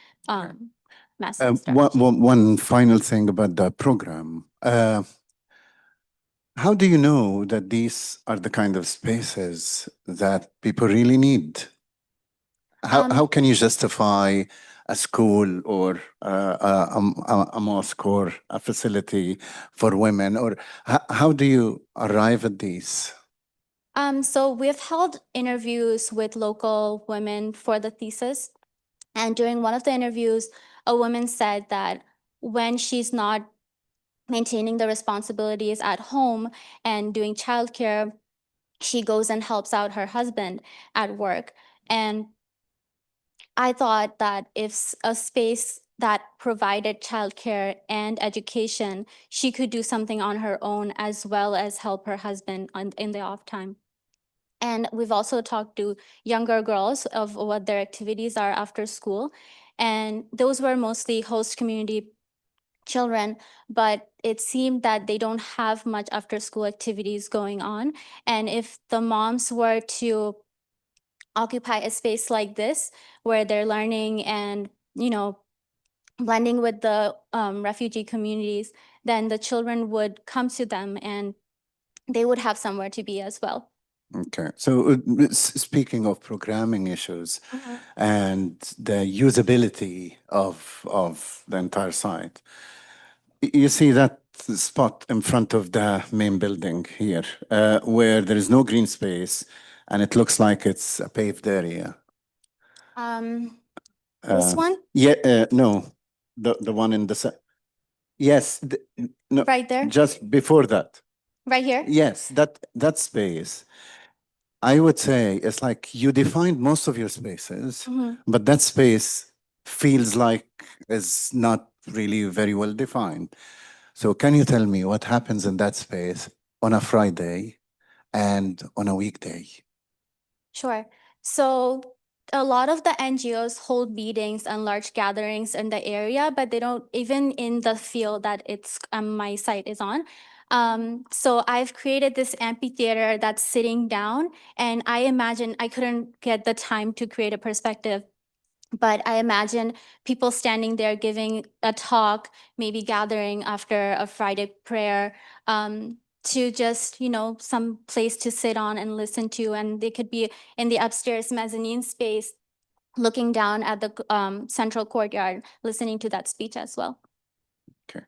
massing strategy. One final thing about the program. How do you know that these are the kind of spaces that people really need? How can you justify a school or a mosque or a facility for women? Or how do you arrive at these? So we've held interviews with local women for the thesis. And during one of the interviews, a woman said that when she's not maintaining the responsibilities at home and doing childcare, she goes and helps out her husband at work. And I thought that if a space that provided childcare and education, she could do something on her own as well as help her husband in the off time. And we've also talked to younger girls of what their activities are after school. And those were mostly host community children, but it seemed that they don't have much after school activities going on. And if the moms were to occupy a space like this, where they're learning and, blending with the refugee communities, then the children would come to them and they would have somewhere to be as well. Okay, so speaking of programming issues and the usability of the entire site, you see that spot in front of the main building here, where there is no green space and it looks like it's a paved area. This one? Yeah, no, the one in the yes, no, Right there? just before that. Right here? Yes, that space. I would say it's like you defined most of your spaces, but that space feels like is not really very well defined. So can you tell me what happens in that space on a Friday and on a weekday? Sure. So a lot of the NGOs hold meetings and large gatherings in the area, but they don't, even in the field that it's my site is on. So I've created this amphitheater that's sitting down, and I imagine I couldn't get the time to create a perspective, but I imagine people standing there giving a talk, maybe gathering after a Friday prayer, to just, some place to sit on and listen to. And they could be in the upstairs mezzanine space, looking down at the central courtyard, listening to that speech as well. Okay.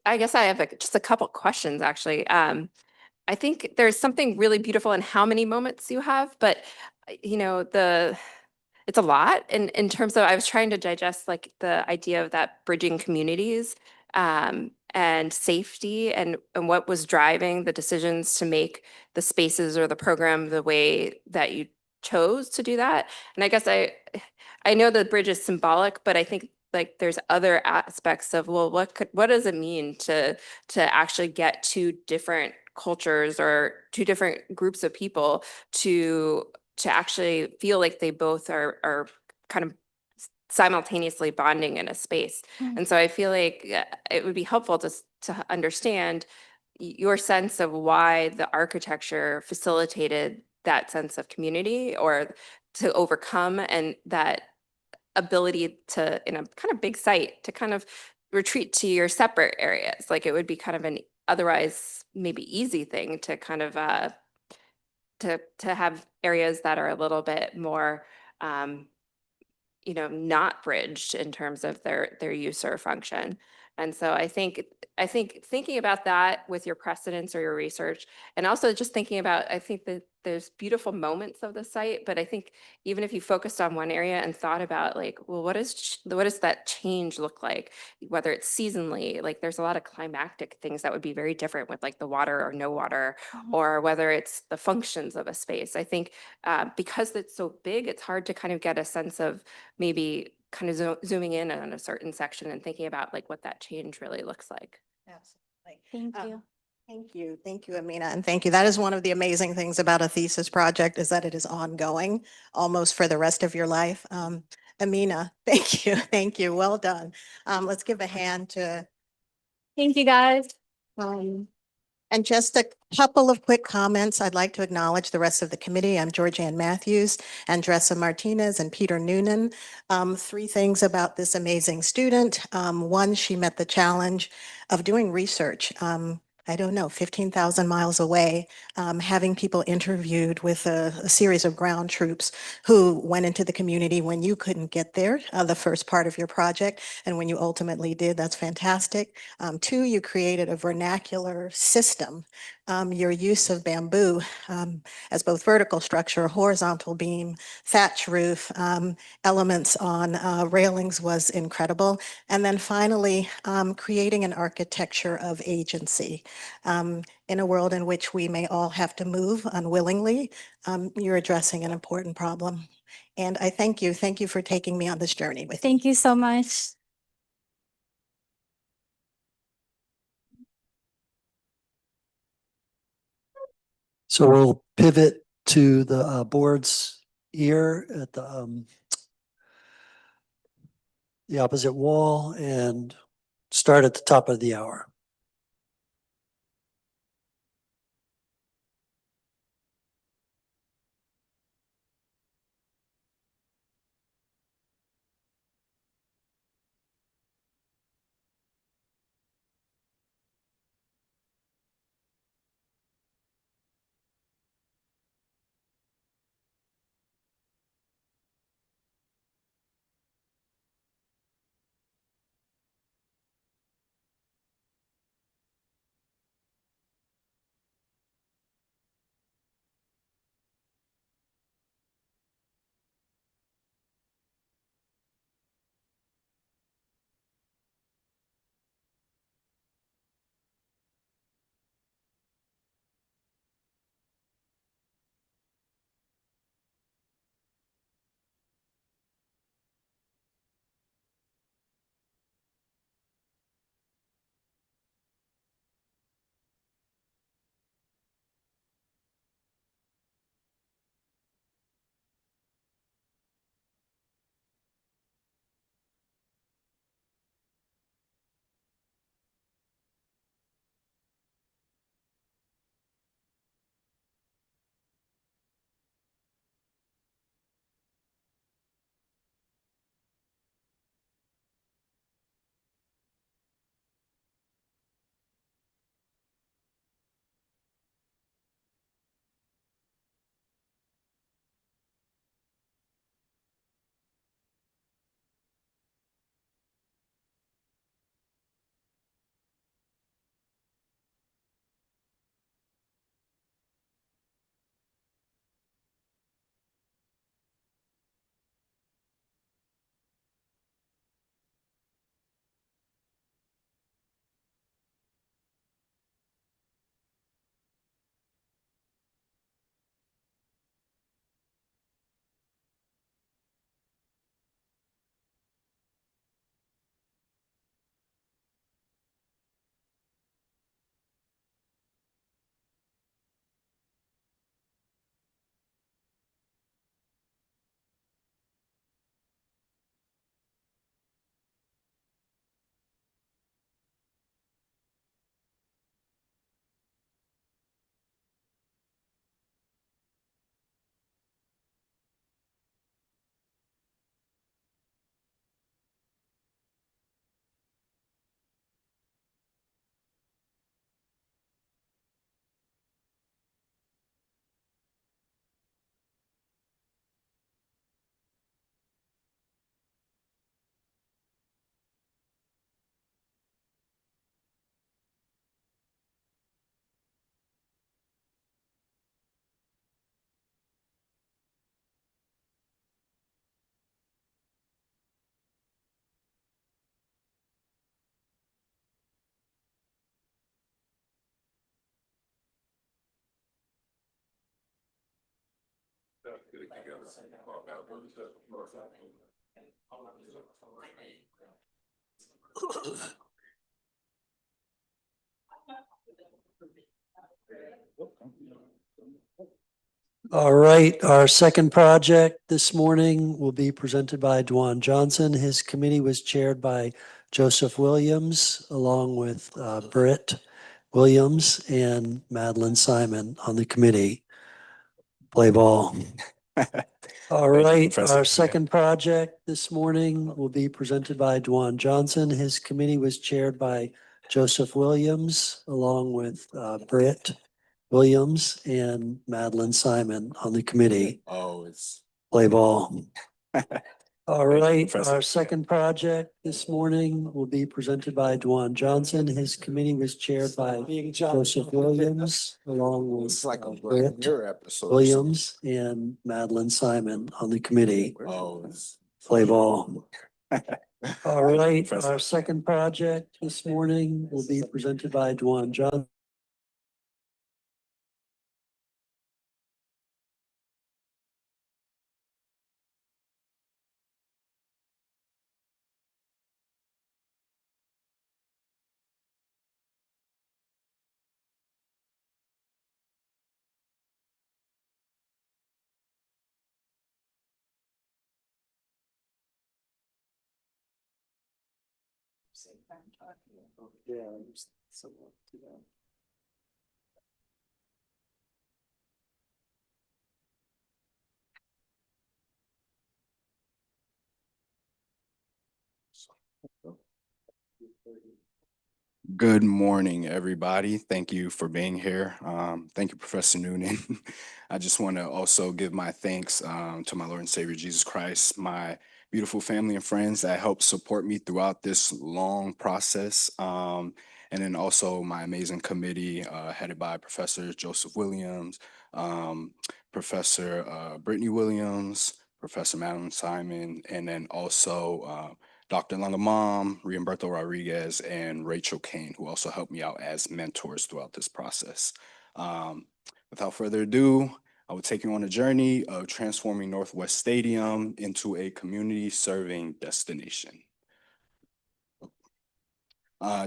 I guess I have just a couple questions, actually. I think there's something really beautiful in how many moments you have, but it's a lot in terms of, I was trying to digest like the idea of that bridging communities. and safety and what was driving the decisions to make the spaces or the program the way that you chose to do that. And I guess I know the bridge is symbolic, but I think like there's other aspects of, well, what does it mean to actually get two different cultures or two different groups of people to actually feel like they both are kind of simultaneously bonding in a space. And so I feel like it would be helpful to understand your sense of why the architecture facilitated that sense of community or to overcome, and that ability to, in a kind of big site, to kind of retreat to your separate areas. Like it would be kind of an otherwise maybe easy thing to kind of to have areas that are a little bit more not bridged in terms of their use or function. And so I think thinking about that with your precedents or your research, and also just thinking about, I think that there's beautiful moments of the site, but I think even if you focused on one area and thought about like, well, what does that change look like? Whether it's seasonally, like there's a lot of climactic things that would be very different with like the water or no water, or whether it's the functions of a space. I think because it's so big, it's hard to kind of get a sense of maybe kind of zooming in on a certain section and thinking about like what that change really looks like. Absolutely. Thank you. Thank you, Amina, and thank you. That is one of the amazing things about a thesis project, is that it is ongoing almost for the rest of your life. Amina, thank you, well done. Let's give a hand to, Thank you, guys. um, and just a couple of quick comments. I'd like to acknowledge the rest of the committee. I'm Georgianne Matthews, Andressa Martinez, and Peter Noonan. Three things about this amazing student. One, she met the challenge of doing research. I don't know, 15,000 miles away, having people interviewed with a series of ground troops who went into the community when you couldn't get there, the first part of your project, and when you ultimately did, that's fantastic. Two, you created a vernacular system. Your use of bamboo as both vertical structure, horizontal beam, thatch roof, elements on railings was incredible. And then finally, creating an architecture of agency. In a world in which we may all have to move unwillingly, you're addressing an important problem. And I thank you. Thank you for taking me on this journey with you. Thank you so much. So we'll pivot to the boards here at the opposite wall and start at the top of the hour. All right, our second project this morning will be presented by Dwan Johnson. His committee was chaired by Joseph Williams, along with Britt Williams and Madeline Simon on the committee. Play ball. All right, our second project this morning will be presented by Dwan Johnson. His committee was chaired by Joseph Williams, along with Britt Williams and Madeline Simon on the committee. Oh, it's Play ball. All right, Professor. our second project this morning will be presented by Dwan Johnson. His committee was chaired by Joseph Williams, along with it's like a Black Britt Mirror episode. Williams and Madeline Simon on the committee. Oh, it's Play ball. All right, Professor. our second project this morning will be presented by Dwan Johnson. Good morning, everybody. Thank you for being here. Thank you, Professor Noonan. I just want to also give my thanks to my Lord and Savior Jesus Christ, my beautiful family and friends that helped support me throughout this long process. And then also my amazing committee headed by Professor Joseph Williams, Professor Brittany Williams, Professor Madeline Simon, and then also Dr. Langamam, Riamberto Rodriguez, and Rachel Kane, who also helped me out as mentors throughout this process. Without further ado, I will take you on a journey of transforming Northwest Stadium into a community serving destination.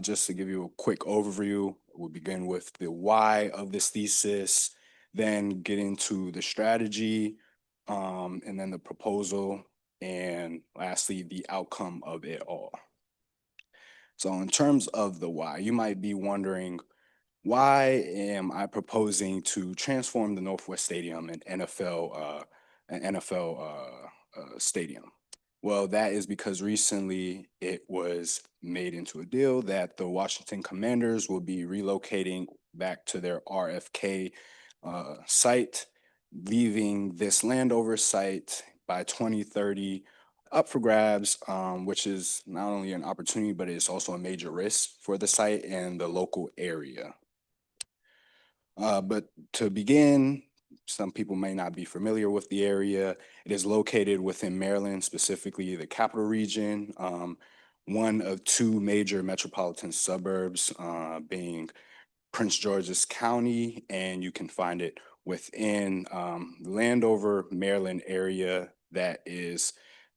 Just to give you a quick overview, we'll begin with the why of this thesis, then get into the strategy, and then the proposal, and lastly, the outcome of it all. So in terms of the why, you might be wondering, why am I proposing to transform the Northwest Stadium an NFL stadium? Well, that is because recently it was made into a deal that the Washington Commanders will be relocating back to their RFK site, leaving this Landover site by 2030 up for grabs, which is not only an opportunity, but it's also a major risk for the site and the local area. But to begin, some people may not be familiar with the area. It is located within Maryland, specifically the capital region, one of two major metropolitan suburbs, being Prince George's County, and you can find it within Landover, Maryland area that is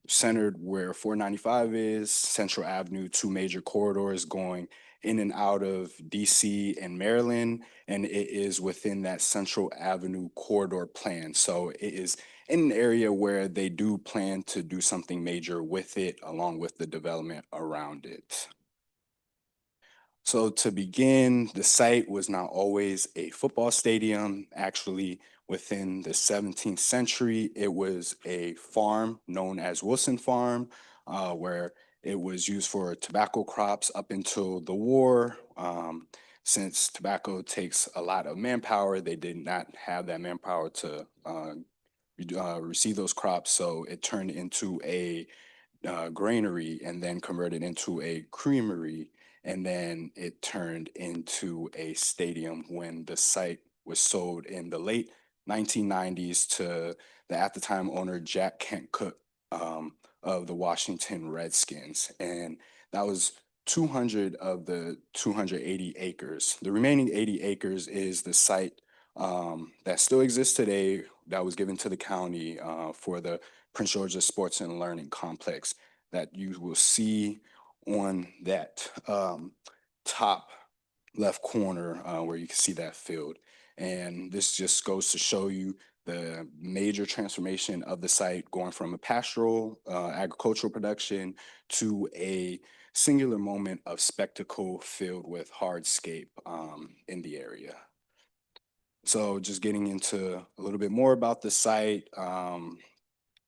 centered where 495 is, Central Avenue, two major corridors going in and out of DC and Maryland, and it is within that Central Avenue corridor plan. So it is in an area where they do plan to do something major with it, along with the development around it. So to begin, the site was not always a football stadium. Actually, within the 17th century, it was a farm known as Wilson Farm, where it was used for tobacco crops up until the war. Since tobacco takes a lot of manpower, they did not have that manpower to receive those crops, so it turned into a granary and then converted into a creamery, and then it turned into a stadium when the site was sold in the late 1990s to the at the time owner Jack Kent Cooke of the Washington Redskins, and that was 200 of the 280 acres. The remaining 80 acres is the site that still exists today, that was given to the county for the Prince George's Sports and Learning Complex that you will see on that top left corner where you can see that field. And this just goes to show you the major transformation of the site going from a pastoral agricultural production to a singular moment of spectacle filled with hardscape in the area. So just getting into a little bit more about the site,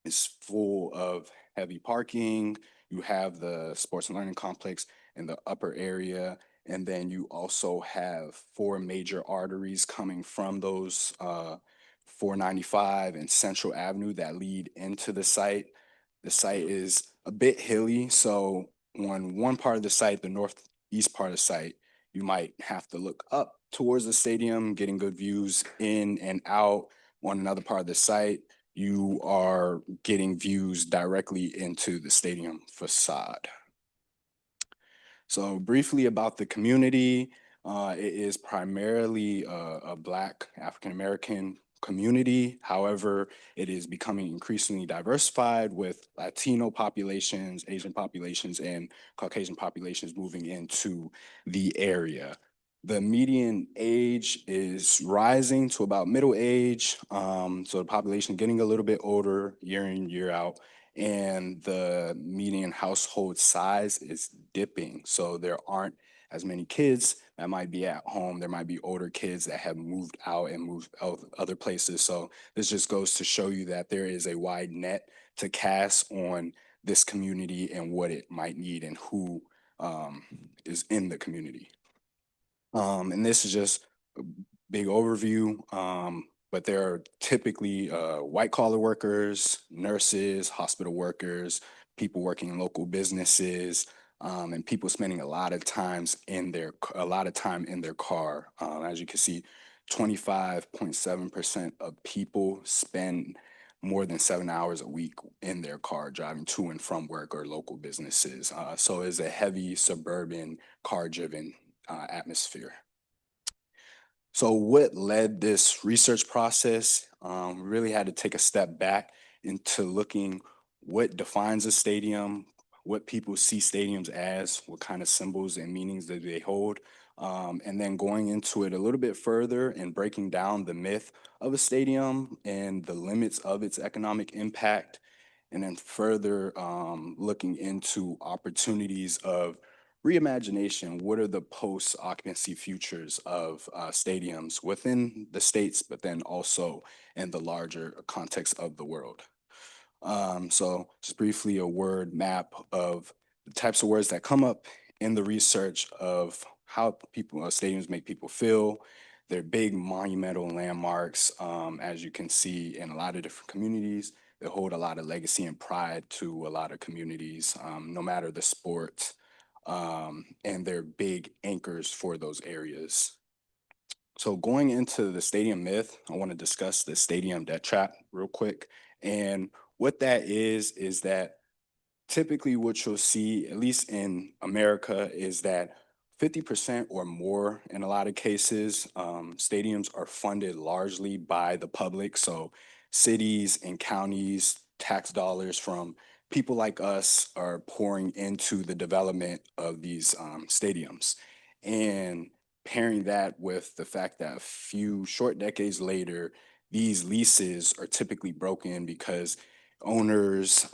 it's full of heavy parking. You have the sports and learning complex in the upper area. And then you also have 4 major arteries coming from those 495 and Central Avenue that lead into the site. The site is a bit hilly. So on one part of the site, the northeast part of the site, you might have to look up towards the stadium, getting good views in and out. On another part of the site, you are getting views directly into the stadium facade. So briefly about the community, it is primarily a Black African-American community. However, it is becoming increasingly diversified with Latino populations, Asian populations, and Caucasian populations moving into the area. The median age is rising to about middle age. So the population getting a little bit older year in, year out, and the median household size is dipping. So there aren't as many kids that might be at home. There might be older kids that have moved out and moved out other places. So this just goes to show you that there is a wide net to cast on this community and what it might need and who is in the community. And this is just a big overview, but there are typically white collar workers, nurses, hospital workers, people working in local businesses, and people spending a lot of time in their car. As you can see, 25.7% of people spend more than 7 hours a week in their car driving to and from work or local businesses. So it's a heavy suburban car-driven atmosphere. So what led this research process? Really had to take a step back into looking what defines a stadium, what people see stadiums as, what kind of symbols and meanings that they hold, and then going into it a little bit further and breaking down the myth of a stadium and the limits of its economic impact, and then further looking into opportunities of reimagination. What are the post-occupancy futures of stadiums within the states, but then also in the larger context of the world? So just briefly, a word map of the types of words that come up in the research of how people stadiums make people feel. They're big monumental landmarks, as you can see in a lot of different communities. They hold a lot of legacy and pride to a lot of communities, no matter the sport, and they're big anchors for those areas. So going into the stadium myth, I want to discuss the stadium debt trap real quick. And what that is that typically what you'll see, at least in America, is that 50% or more in a lot of cases, stadiums are funded largely by the public. So cities and counties, tax dollars from people like us are pouring into the development of these stadiums. And pairing that with the fact that a few short decades later, these leases are typically broken because owners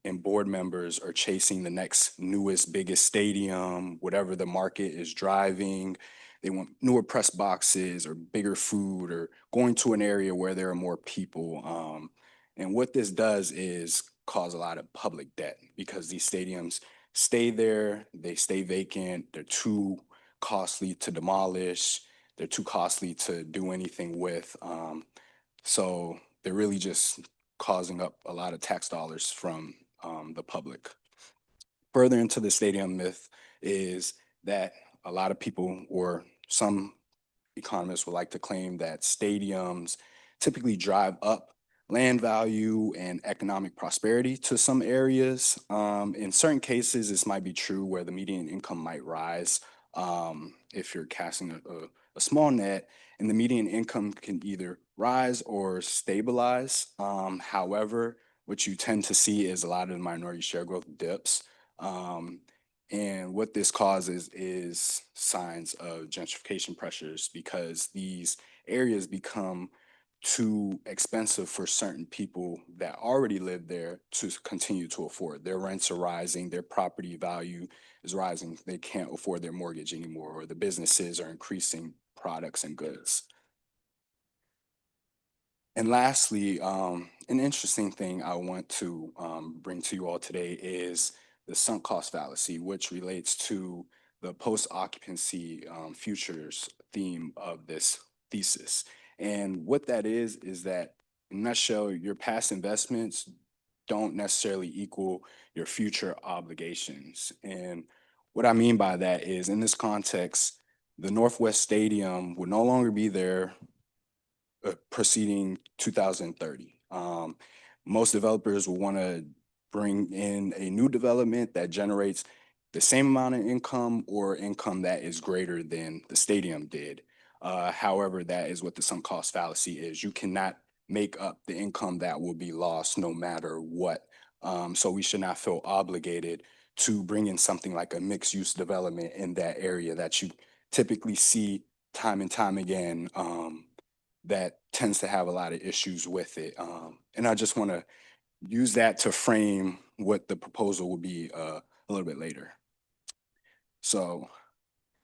and board members are chasing the next newest, biggest stadium, whatever the market is driving. They want newer press boxes or bigger food or going to an area where there are more people. And what this does is cause a lot of public debt because these stadiums stay there, they stay vacant, they're too costly to demolish, they're too costly to do anything with. So they're really just causing up a lot of tax dollars from the public. Further into the stadium myth is that a lot of people, or some economists, would like to claim that stadiums typically drive up land value and economic prosperity to some areas. In certain cases, this might be true where the median income might rise if you're casting a small net, and the median income can either rise or stabilize. However, what you tend to see is a lot of the minority share growth dips. And what this causes is signs of gentrification pressures because these areas become too expensive for certain people that already live there to continue to afford. Their rents are rising, their property value is rising. They can't afford their mortgage anymore, or the businesses are increasing products and goods. And lastly, an interesting thing I want to bring to you all today is the sunk cost fallacy, which relates to the post-occupancy futures theme of this thesis. And what that is that in a nutshell, your past investments don't necessarily equal your future obligations. And what I mean by that is, in this context, the Northwest Stadium would no longer be there preceding 2030. Most developers will want to bring in a new development that generates the same amount of income or income that is greater than the stadium did. However, that is what the sunk cost fallacy is. You cannot make up the income that will be lost no matter what. So we should not feel obligated to bring in something like a mixed use development in that area that you typically see time and time again. That tends to have a lot of issues with it. And I just want to use that to frame what the proposal will be a little bit later. So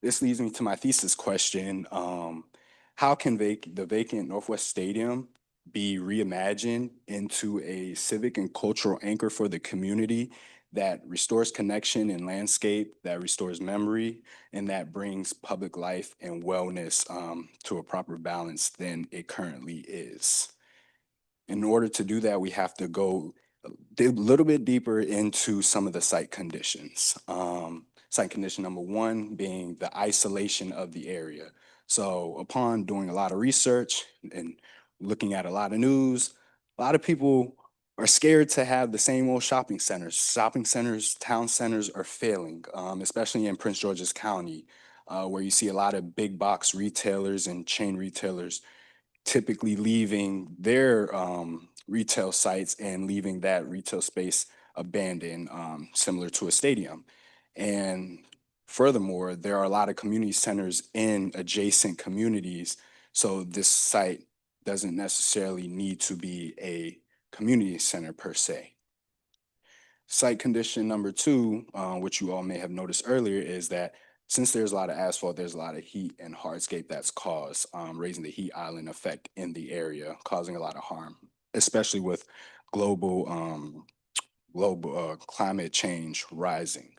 this leads me to my thesis question. How can the vacant Northwest Stadium be reimagined into a civic and cultural anchor for the community that restores connection and landscape, that restores memory, and that brings public life and wellness to a proper balance than it currently is? In order to do that, we have to go a little bit deeper into some of the site conditions. Site condition number one being the isolation of the area. So upon doing a lot of research and looking at a lot of news, a lot of people are scared to have the same old shopping centers. Shopping centers, town centers are failing, especially in Prince George's County, where you see a lot of big box retailers and chain retailers typically leaving their retail sites and leaving that retail space abandoned, similar to a stadium. And furthermore, there are a lot of community centers in adjacent communities. So this site doesn't necessarily need to be a community center per se. Site condition number two, which you all may have noticed earlier, is that since there's a lot of asphalt, there's a lot of heat and hardscape that's caused, raising the heat island effect in the area, causing a lot of harm, especially with global climate change rising.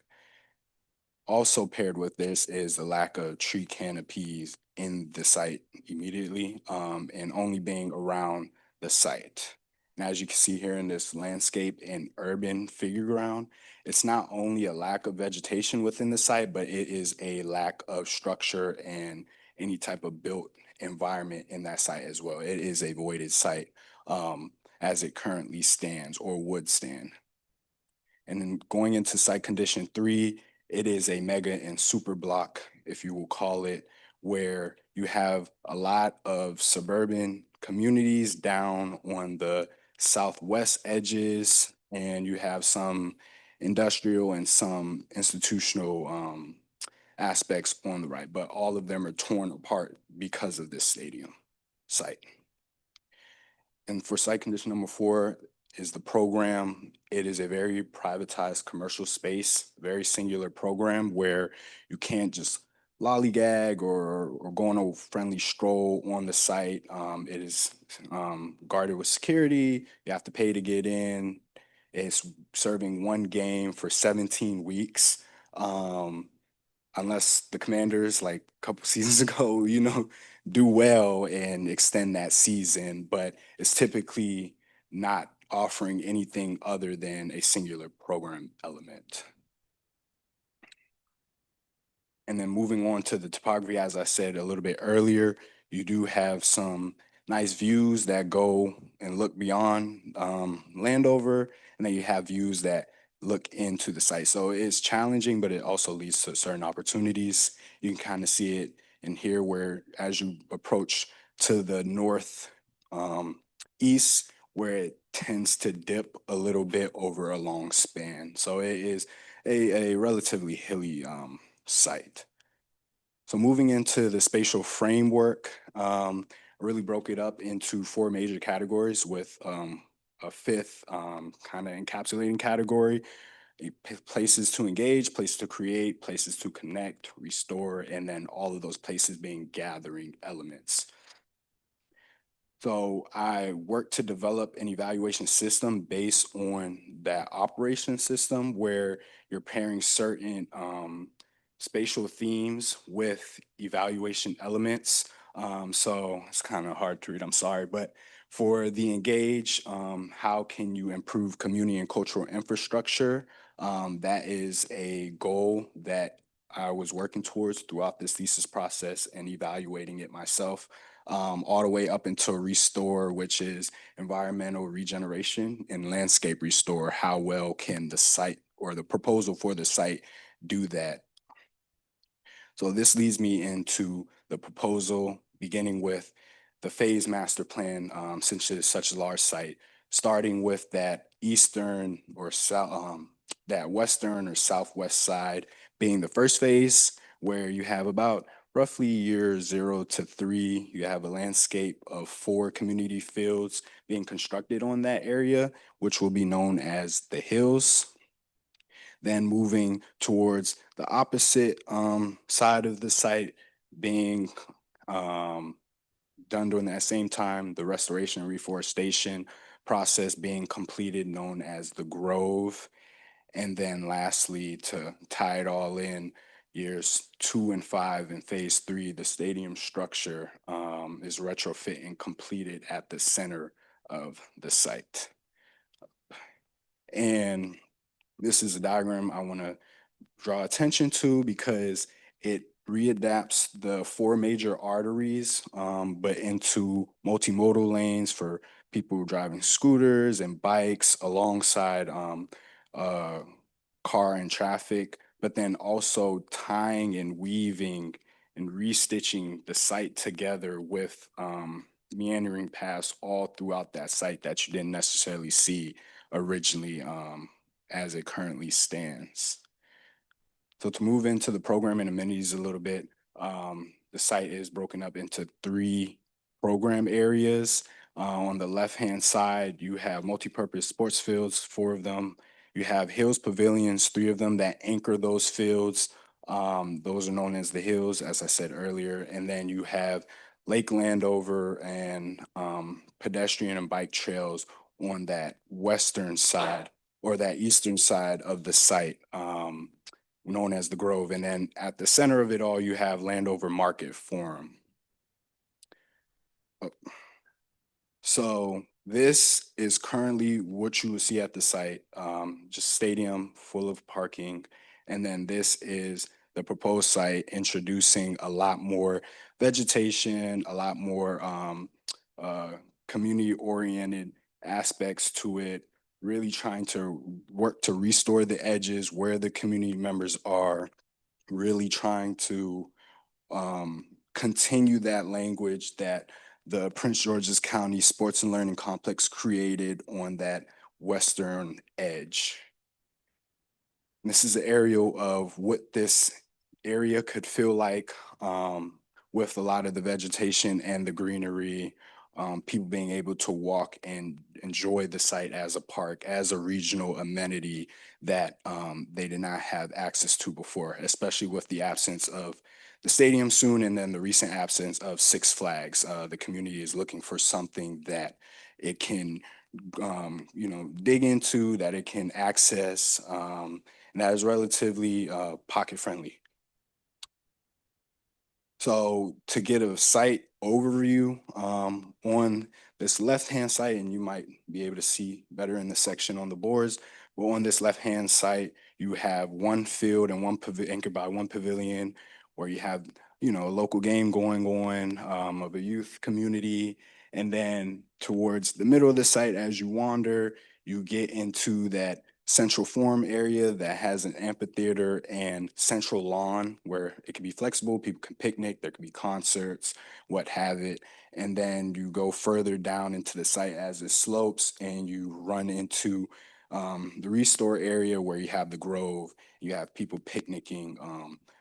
Also paired with this is the lack of tree canopies in the site immediately, and only being around the site. And as you can see here in this landscape and urban figure ground, it's not only a lack of vegetation within the site, but it is a lack of structure and any type of built environment in that site as well. It is a voided site as it currently stands or would stand. And then going into site condition three, it is a mega and super block, if you will call it, where you have a lot of suburban communities down on the southwest edges, and you have some industrial and some institutional aspects on the right, but all of them are torn apart because of this stadium site. And for site condition number four is the program. It is a very privatized commercial space, very singular program where you can't just lollygag or go on a friendly stroll on the site. It is guarded with security. You have to pay to get in. It's serving one game for 17 weeks. Unless the Commanders, like a couple seasons ago, do well and extend that season, but it's typically not offering anything other than a singular program element. And then moving on to the topography, as I said a little bit earlier, you do have some nice views that go and look beyond Landover, and then you have views that look into the site. So it's challenging, but it also leads to certain opportunities. You can kind of see it in here where as you approach to the north east, where it tends to dip a little bit over a long span. So it is a relatively hilly site. So moving into the spatial framework, I really broke it up into 4 major categories with a 5th kind of encapsulating category: places to engage, places to create, places to connect, restore, and then all of those places being gathering elements. So I worked to develop an evaluation system based on that operation system where you're pairing certain spatial themes with evaluation elements. So it's kind of hard to read, I'm sorry, but for the engage, how can you improve community and cultural infrastructure? That is a goal that I was working towards throughout this thesis process and evaluating it myself, all the way up until restore, which is environmental regeneration, and landscape restore. How well can the site or the proposal for the site do that? So this leads me into the proposal, beginning with the phase master plan, since it's such a large site, starting with that eastern or south, that western or southwest side being the first phase, where you have about roughly year 0 to 3, you have a landscape of 4 community fields being constructed on that area, which will be known as the hills. Then moving towards the opposite side of the site being done during that same time, the restoration and reforestation process being completed, known as the grove. And then lastly, to tie it all in, years 2 and 5 in phase 3, the stadium structure is retrofit and completed at the center of the site. And this is a diagram I want to draw attention to because it readapts the 4 major arteries, but into multimodal lanes for people driving scooters and bikes alongside car and traffic, but then also tying and weaving and restitching the site together with meandering paths all throughout that site that you didn't necessarily see originally as it currently stands. So to move into the program and amenities a little bit, the site is broken up into 3 program areas. On the left-hand side, you have multipurpose sports fields, 4 of them. You have Hills Pavilions, 3 of them that anchor those fields. Those are known as the Hills, as I said earlier. And then you have Lake Landover and pedestrian and bike trails on that western side or that eastern side of the site, known as the Grove. And then at the center of it all, you have Landover Market Forum. So this is currently what you will see at the site, just stadium full of parking. And then this is the proposed site, introducing a lot more vegetation, a lot more community-oriented aspects to it, really trying to work to restore the edges where the community members are, really trying to continue that language that the Prince George's County Sports and Learning Complex created on that western edge. And this is an aerial of what this area could feel like with a lot of the vegetation and the greenery, people being able to walk and enjoy the site as a park, as a regional amenity that they did not have access to before, especially with the absence of the stadium soon and then the recent absence of Six Flags. The community is looking for something that it can dig into, that it can access, and that is relatively pocket friendly. So to get a site overview on this left-hand side, and you might be able to see better in the section on the boards, but on this left-hand side, you have 1 field and anchored by 1 pavilion where you have, a local game going on of a youth community. And then towards the middle of the site, as you wander, you get into that central forum area that has an amphitheater and central lawn where it can be flexible. People can picnic, there can be concerts, what have it. And then you go further down into the site as it slopes and you run into the restore area where you have the grove, you have people picnicking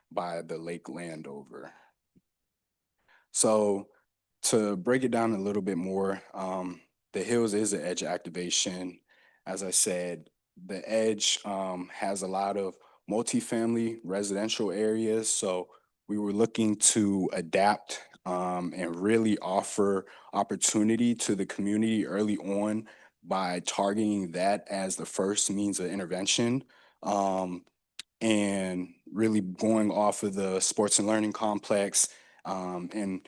by the Lake Landover. So to break it down a little bit more, the Hills is an edge activation. As I said, the edge has a lot of multifamily residential areas. So we were looking to adapt and really offer opportunity to the community early on by targeting that as the first means of intervention. And really going off of the sports and learning complex and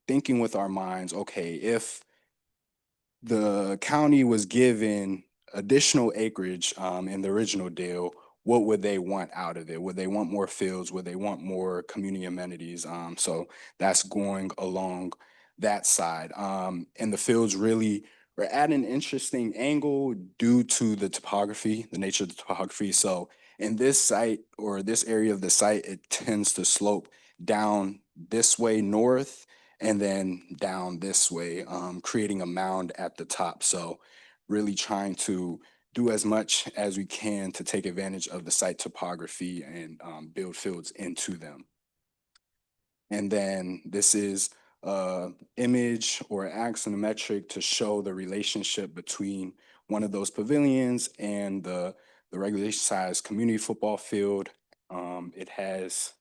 thinking with our minds, okay, if the county was given additional acreage in the original deal, what would they want out of it? Would they want more fields? Would they want more community amenities? So that's going along that side. And the fields really are at an interesting angle due to the topography, the nature of the topography. So in this site or this area of the site, it tends to slope down this way north and then down this way, creating a mound at the top. So really trying to do as much as we can to take advantage of the site topography and build fields into them. And then this is image or axonometric to show the relationship between one of those pavilions and the regulation size community football field. It has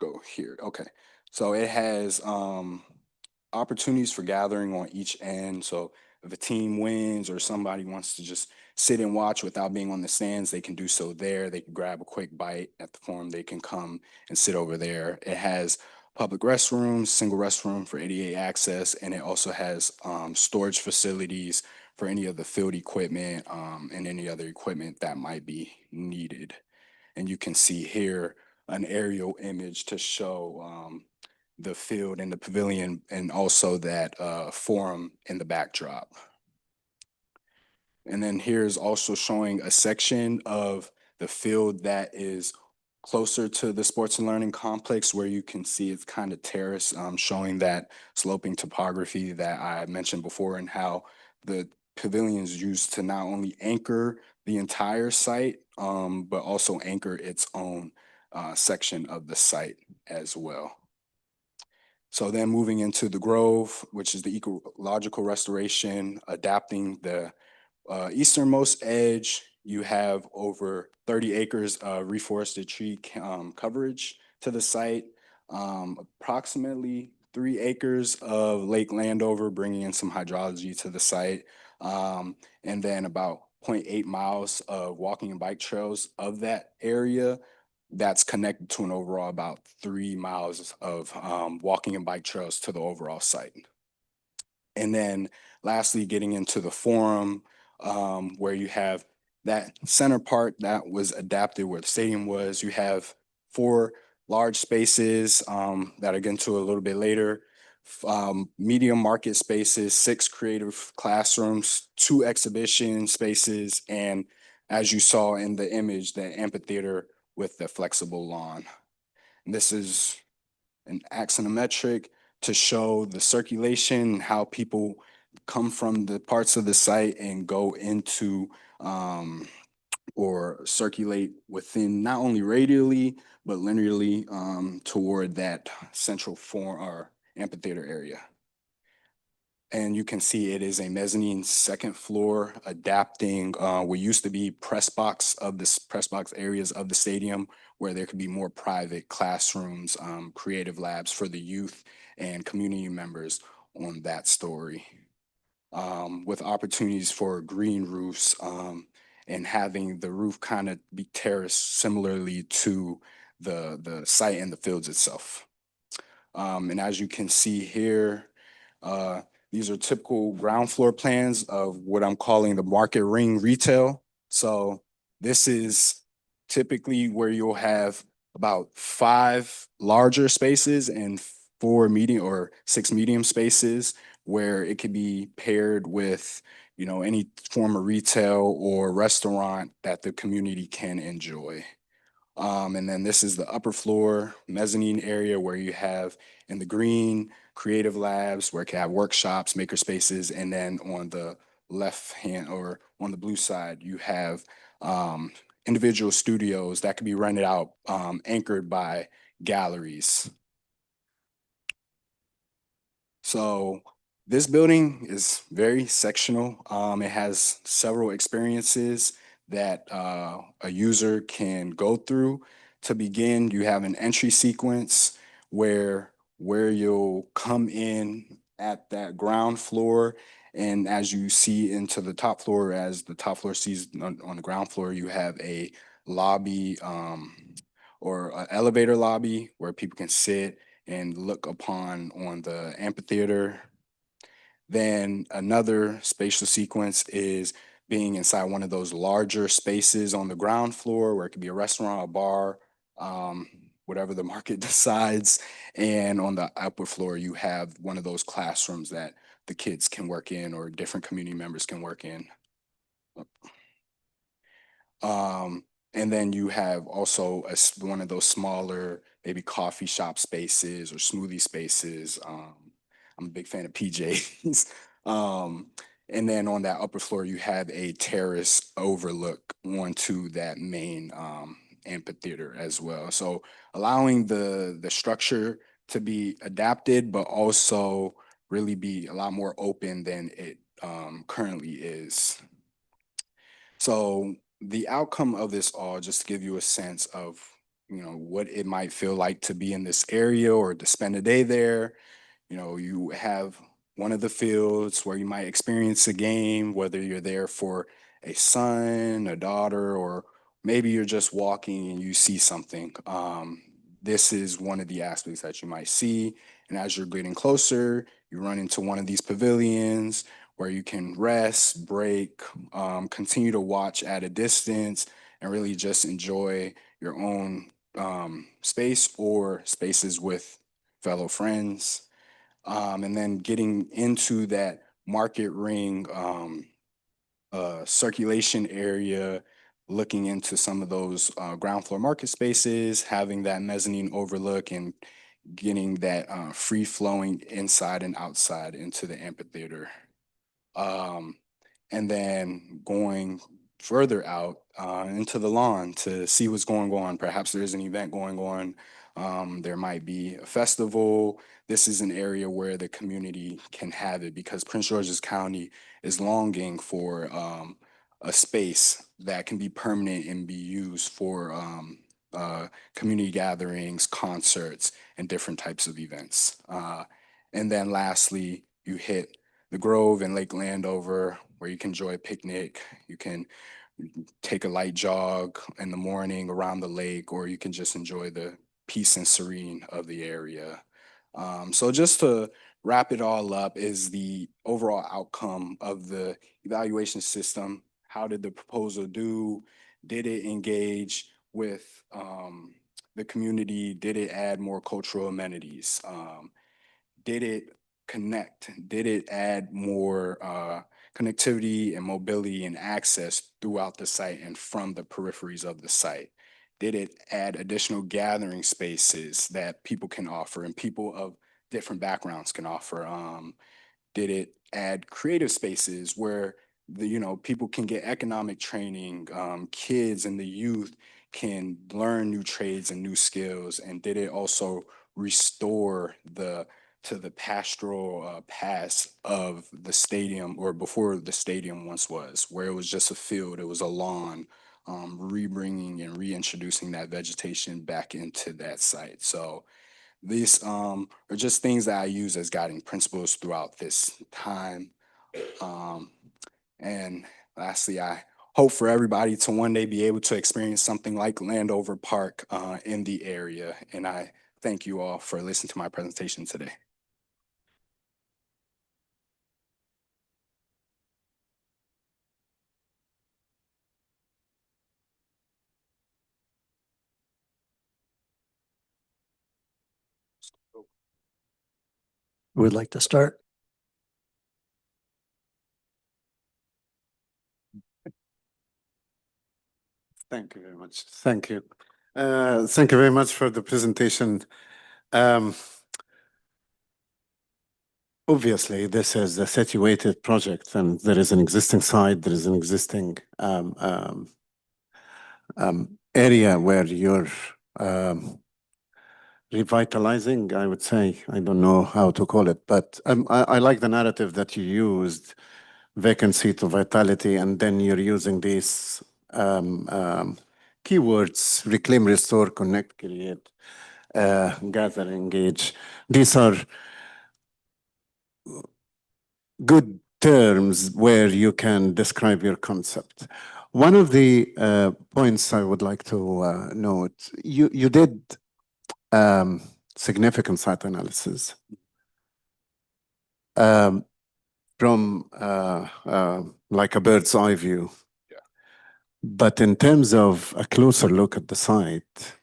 go here. Okay. So it has opportunities for gathering on each end. So if a team wins or somebody wants to just sit and watch without being on the stands, they can do so there. They can grab a quick bite at the forum. They can come and sit over there. It has public restrooms, single restroom for ADA access, and it also has storage facilities for any of the field equipment and any other equipment that might be needed. And you can see here an aerial image to show the field and the pavilion and also that forum in the backdrop. And then here's also showing a section of the field that is closer to the sports and learning complex where you can see it's kind of terrace, showing that sloping topography that I mentioned before and how the pavilions used to not only anchor the entire site, but also anchor its own section of the site as well. So then moving into the Grove, which is the ecological restoration, adapting the easternmost edge, you have over 30 acres of reforested tree coverage to the site, approximately 3 acres of Lake Landover, bringing in some hydrology to the site, and then about 0.8 miles of walking and bike trails of that area that's connected to an overall about 3 miles of walking and bike trails to the overall site. And then lastly, getting into the forum, where you have that center part that was adapted where the stadium was. You have 4 large spaces that I'll get into a little bit later, medium market spaces, 6 creative classrooms, 2 exhibition spaces, and as you saw in the image, the amphitheater with the flexible lawn. And this is an axonometric to show the circulation, how people come from the parts of the site and go into or circulate within not only radially, but linearly toward that central forum or amphitheater area. And you can see it is a mezzanine second floor adapting what used to be press box areas of the stadium where there could be more private classrooms, creative labs for the youth and community members on that story. With opportunities for green roofs and having the roof kind of be terraced similarly to the site and the fields itself. And as you can see here, these are typical ground floor plans of what I'm calling the market ring retail. So this is typically where you'll have about 5 larger spaces and 4 medium or 6 medium spaces where it could be paired with, you know, any form of retail or restaurant that the community can enjoy. And then this is the upper floor mezzanine area where you have in the green creative labs where it can have workshops, maker spaces, and then on the left hand or on the blue side, you have individual studios that could be rented out, anchored by galleries. So this building is very sectional. It has several experiences that a user can go through. To begin, you have an entry sequence where you'll come in at that ground floor, and as you see into the top floor, as the top floor sees on the ground floor, you have a lobby or an elevator lobby where people can sit and look upon on the amphitheater. Then another spatial sequence is being inside one of those larger spaces on the ground floor where it could be a restaurant, a bar, whatever the market decides. And on the upper floor, you have one of those classrooms that the kids can work in or different community members can work in. And then you have also one of those smaller, maybe coffee shop spaces or smoothie spaces. I'm a big fan of PJs. And then on that upper floor, you have a terrace overlook onto that main amphitheater as well. So allowing the structure to be adapted, but also really be a lot more open than it currently is. So the outcome of this all, just to give you a sense of, you know, what it might feel like to be in this area or to spend a day there. You know, you have one of the fields where you might experience a game, whether you're there for a son, a daughter, or maybe you're just walking and you see something. This is one of the aspects that you might see. And as you're getting closer, you run into one of these pavilions where you can rest, break, continue to watch at a distance, and really just enjoy your own space or spaces with fellow friends. And then getting into that market ring circulation area, looking into some of those ground floor market spaces, having that mezzanine overlook, and getting that free flowing inside and outside into the amphitheater. And then going further out into the lawn to see what's going on. Perhaps there's an event going on. There might be a festival. This is an area where the community can have it because Prince George's County is longing for a space that can be permanent and be used for community gatherings, concerts, and different types of events. And then lastly, you hit the Grove and Lake Landover, where you can enjoy a picnic. You can take a light jog in the morning around the lake, or you can just enjoy the peace and serene of the area. So just to wrap it all up is the overall outcome of the evaluation system. How did the proposal do? Did it engage with the community? Did it add more cultural amenities? Did it connect? Did it add more connectivity and mobility and access throughout the site and from the peripheries of the site? Did it add additional gathering spaces that people can offer and people of different backgrounds can offer? Did it add creative spaces where people can get economic training, kids and the youth can learn new trades and new skills? And did it also restore to the pastoral past of the stadium, or before the stadium once was, where it was just a field, it was a lawn, rebringing and reintroducing that vegetation back into that site? So these are just things that I use as guiding principles throughout this time. And lastly, I hope for everybody to one day be able to experience something like Landover Park in the area. And I thank you all for listening to my presentation today. Who would like to start? Thank you very much. Thank you. Thank you very much for the presentation. Obviously, this is a situated project, and there is an existing site, there is an existing area where you're revitalizing, I would say. I don't know how to call it, but I like the narrative that you used, vacancy to vitality, and then you're using these keywords: reclaim, restore, connect, create, gather, engage. These are good terms where you can describe your concept. One of the points I would like to note, you did significant site analysis from like a bird's eye view. Yeah. But in terms of a closer look at the site,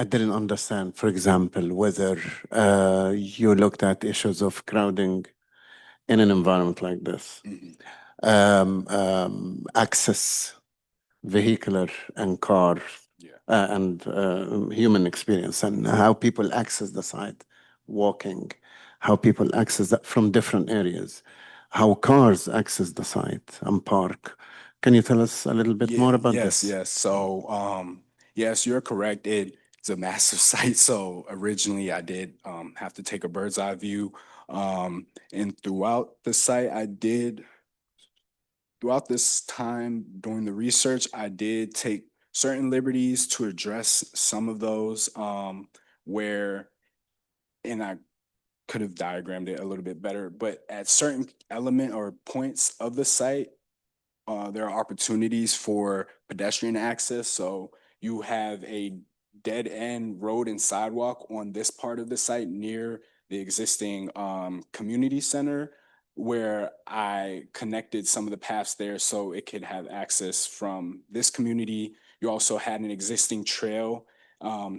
I didn't understand, for example, whether you looked at issues of crowding in an environment like this, access, vehicular and car, and human experience, and how people access the site, walking, how people access that from different areas, how cars access the site and park. Can you tell us a little bit more about this? Yes. So, yes, you're correct. It's a massive site. So originally I did have to take a bird's eye view. And throughout the site, throughout this time during the research, I did take certain liberties to address some of those and I could have diagrammed it a little bit better, but at certain element or points of the site, there are opportunities for pedestrian access. So you have a dead end road and sidewalk on this part of the site near the existing community center, where I connected some of the paths there so it could have access from this community. You also had an existing trail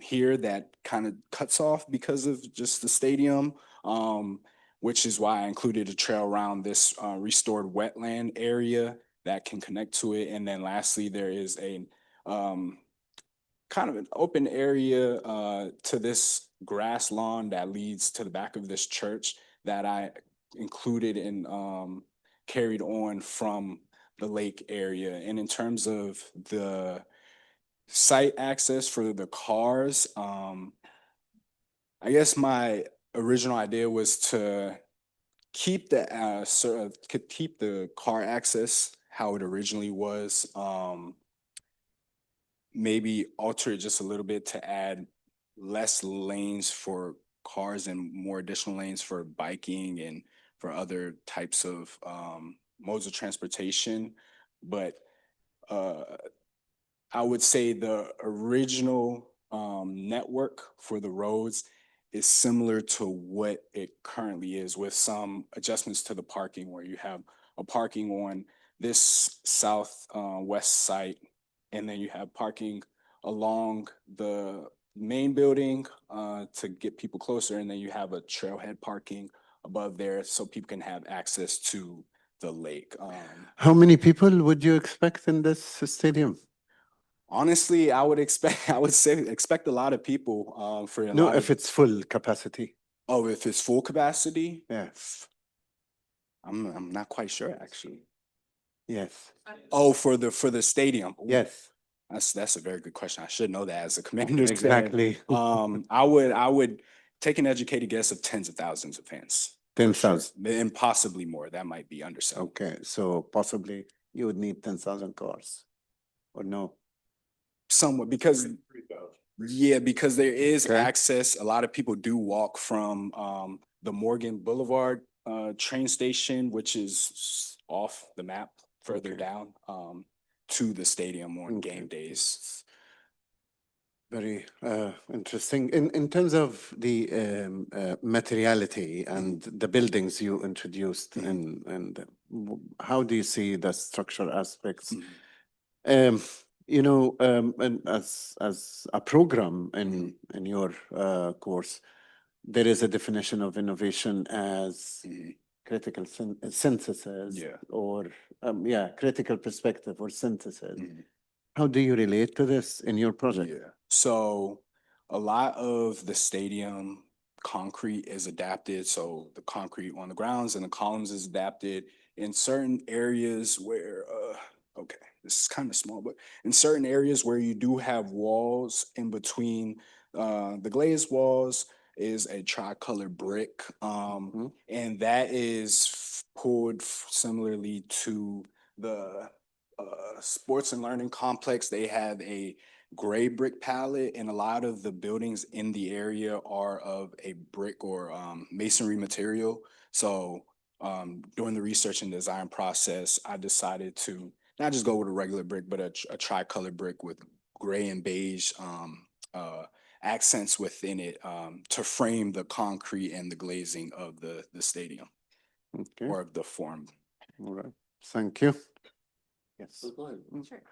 here that kind of cuts off because of just the stadium, which is why I included a trail around this restored wetland area that can connect to it. And then lastly, there is a kind of an open area to this grass lawn that leads to the back of this church that I included and carried on from the lake area. And in terms of the site access for the cars, I guess my original idea was to keep keep the car access how it originally was. Maybe alter it just a little bit to add less lanes for cars and more additional lanes for biking and for other types of modes of transportation. But I would say the original network for the roads is similar to what it currently is, with some adjustments to the parking, where you have a parking on this west site, and then you have parking along the main building to get people closer, and then you have a trailhead parking above there so people can have access to the lake. How many people would you expect in this stadium? Honestly, I would expect a lot of people for a No, lot if of. it's full capacity. Oh, if it's full capacity, Yeah. I'm not quite sure actually. Yes. Oh, for the stadium. Ooh, Yes. that's a very good question. I should know that as a commander's Exactly. I would take an educated guess of tens of thousands of fans. for 10,000. sure. And possibly more. That might be underselling. Okay, so possibly you would need 10,000 cars, or no? Somewhat because because there is Okay. access. A lot of people do walk from the Morgan Boulevard train station, which is off the map further Okay. down to the stadium on Okay. game days. Very interesting. In terms of the materiality and the buildings you introduced, and how do you see the structural aspects? And as a program in your course, there is a definition of innovation as critical synthesis Yeah. or, critical perspective or synthesis. Mhm. How do you relate to this in your project? Yeah. So a lot of the stadium concrete is adapted. So the concrete on the grounds and the columns is adapted in certain areas where, okay, this is kind of small, but in certain areas where you do have walls in between, the glazed walls is a tricolor brick. And that is pulled similarly to the sports and learning complex. They have a gray brick palette, and a lot of the buildings in the area are of a brick or masonry material. So during the research and design process, I decided to not just go with a regular brick, but a tricolor brick with gray and beige accents within it to frame the concrete and the glazing of the stadium Okay, or of the form. all right. Thank you. Yes. Sure.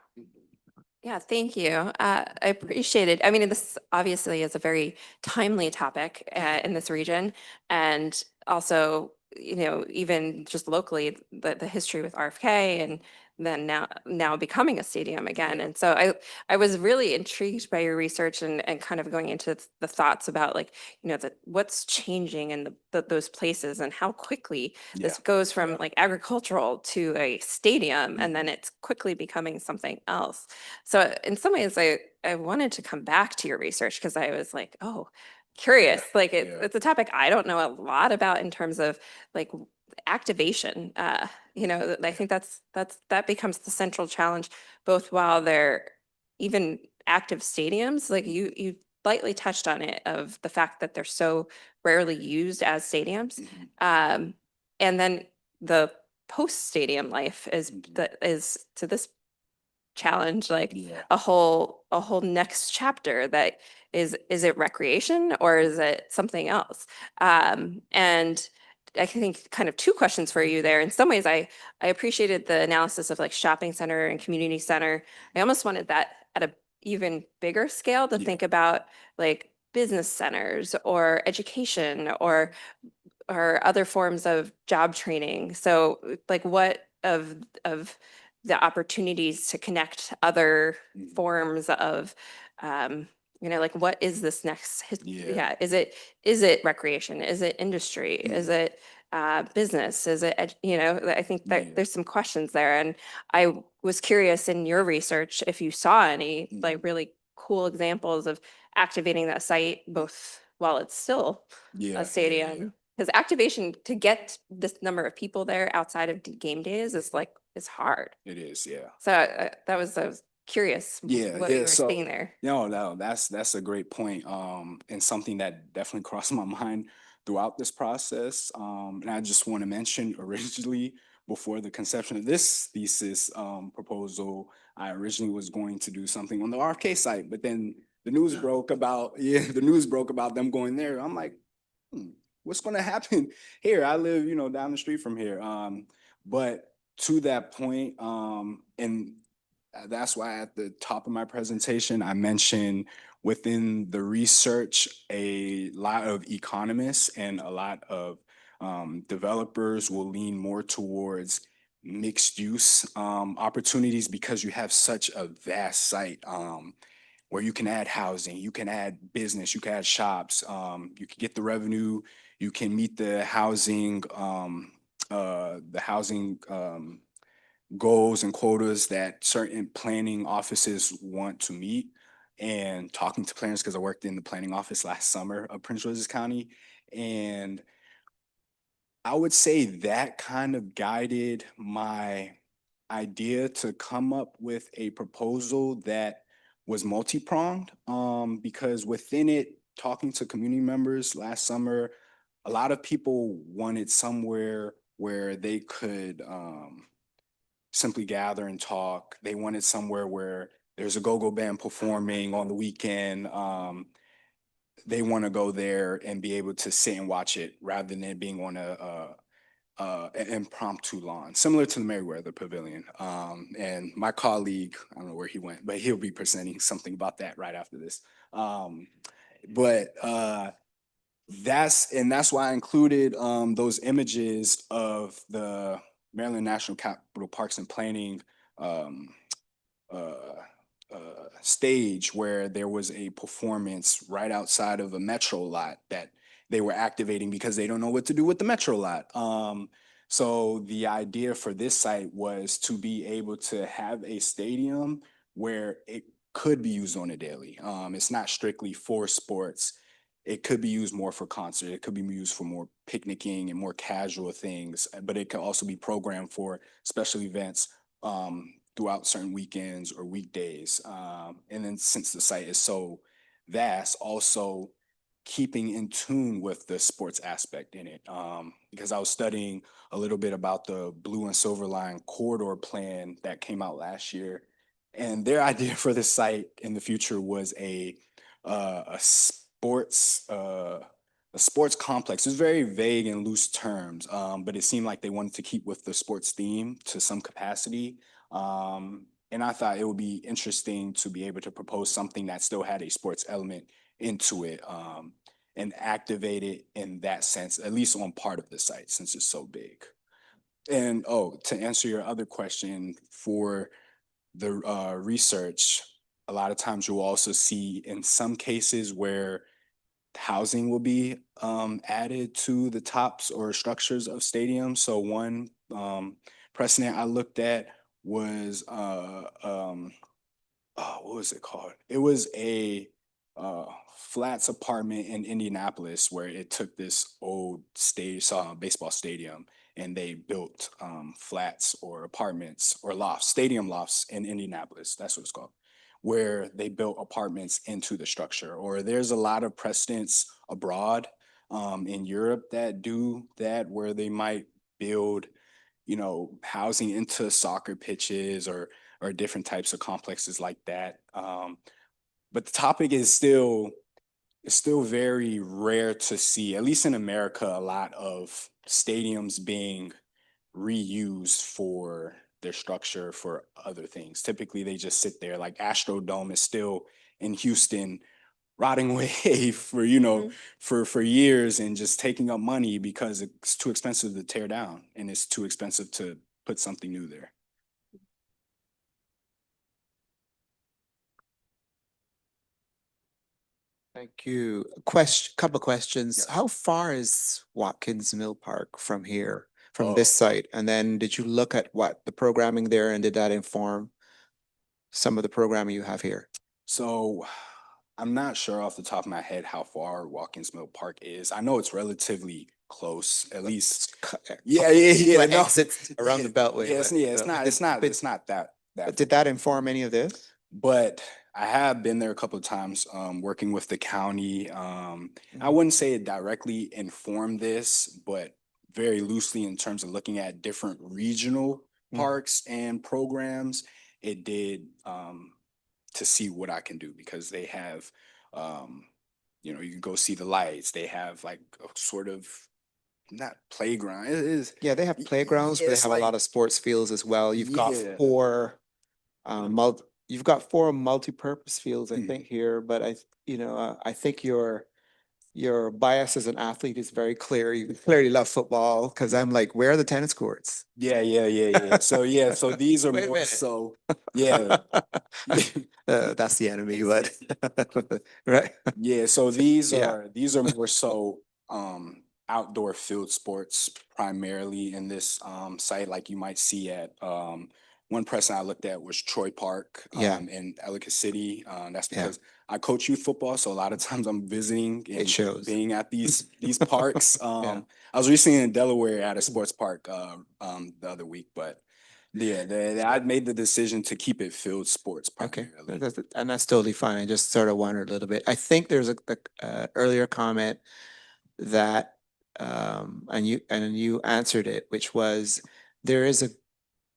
Yeah, thank you. I appreciate it. I mean, this obviously is a very timely topic in this region. And also, even just locally, the history with RFK and then now becoming a stadium again. And so I was really intrigued by your research and kind of going into the thoughts about like, what's changing in those places and how quickly this goes from like agricultural to a stadium and then it's quickly becoming something else. So in some ways, I wanted to come back to your research because I was like, oh, curious. Like it's a topic I don't know a lot about in terms of like activation. I think that becomes the central challenge, both while they're even active stadiums, like you lightly touched on it, of the fact that they're so rarely used as stadiums. And then the post-stadium life is to this challenge like a whole next chapter that is it recreation or is it something else? And I think kind of two questions for you there. In some ways, I appreciated the analysis of like shopping center and community center. I almost wanted that at a even bigger scale to think about like business centers or education or other forms of job training. So like what of the opportunities to connect other forms of like what is this next is it recreation, is it industry, is it business, is it I think that there's some questions there, and I was curious in your research if you saw any like really cool examples of activating that site both while it's still a stadium. Because activation to get this number of people there outside of game days is hard. It is, yeah. So I was curious what you were seeing there. No, that's a great point. And something that definitely crossed my mind throughout this process. And I just want to mention originally, before the conception of this thesis proposal, I originally was going to do something on the RFK site, but then the news broke about them going there. I'm like, what's going to happen here? I live, down the street from here. But to that point, and that's why at the top of my presentation, I mentioned within the research, a lot of economists and a lot of developers will lean more towards mixed use opportunities because you have such a vast site where you can add housing, you can add business, you can add shops, you can get the revenue, you can meet the housing goals and quotas that certain planning offices want to meet. And talking to planners, because I worked in the planning office last summer of Prince George's County, and I would say that kind of guided my idea to come up with a proposal that was multi-pronged, because within it, talking to community members last summer, a lot of people wanted somewhere where they could simply gather and talk. They wanted somewhere where there's a go-go band performing on the weekend. They want to go there and be able to sit and watch it rather than it being on an impromptu lawn, similar to the Merriweather Pavilion. And my colleague, I don't know where he went, but he'll be presenting something about that right after this. But That's why I included those images of the Maryland National Capital Parks and Planning um, uh, stage where there was a performance right outside of a metro lot that they were activating because they don't know what to do with the metro lot. So the idea for this site was to be able to have a stadium where it could be used on a daily. It's not strictly for sports. It could be used more for concert. It could be used for more picnicking and more casual things, but it could also be programmed for special events throughout certain weekends or weekdays. And then since the site is so vast, also keeping in tune with the sports aspect in it. Because I was studying a little bit about the Blue and Silver Line corridor plan that came out last year. And their idea for the site in the future was a sports complex. It's very vague and loose terms, but it seemed like they wanted to keep with the sports theme to some capacity. And I thought it would be interesting to be able to propose something that still had a sports element into it, and activate it in that sense, at least on part of the site since it's so big. And to answer your other question, for the research, a lot of times you'll also see in some cases where housing will be added to the tops or structures of stadiums. So one precedent I looked at was what was it called? It was a flats apartment in Indianapolis where it took this old baseball stadium and they built flats or apartments or lofts, stadium lofts in Indianapolis. That's what it's called, where they built apartments into the structure. Or there's a lot of precedents abroad in Europe that do that, where they might build, housing into soccer pitches or different types of complexes like that. But the topic is still it's still very rare to see, at least in America, a lot of stadiums being reused for their structure for other things. Typically, they just sit there. Like Astrodome is still in Houston, rotting away for for years and just taking up money because it's too expensive to tear down and it's too expensive to put something new there. Thank you. Couple of questions. Yes. How far is Watkins Mill Park from here, from this site? And then did you look at what the programming there and did that inform some of the programming you have here? So I'm not sure off the top of my head how far Watkins Mill Park is. I know it's relatively close, at least. Yeah. No. Exits around the Beltway. It's not that. But did that inform any of this? But I have been there a couple of times, working with the county. I wouldn't say it directly informed this, but very loosely in terms of looking at different regional parks and programs, it did to see what I can do because they have, you can go see the lights. They have like a sort of not playground. It is. Yeah, they have playgrounds, but they it's have a lot of sports fields as well. You've got Yeah. four you've got four multi-purpose fields, I think here, but I think your bias as an athlete is very clear. You clearly love football because I'm like, where are the tennis courts? Yeah. So these are Wait a more minute. so, yeah. That's the enemy, but right. Yeah, so these Yeah. are more so outdoor field sports primarily in this site, like you might see at one precedent I looked at was Troy Park Yeah. in Ellicott City. That's Yeah. because I coach youth football, so a lot of times I'm visiting It and shows. being at these parks. Yeah. I was recently in Delaware at a sports park the other week, but yeah, I made the decision to keep it field sports Okay, primarily. and that's totally fine. I just sort of wondered a little bit. I think there's a earlier comment that and you answered it, which was there is a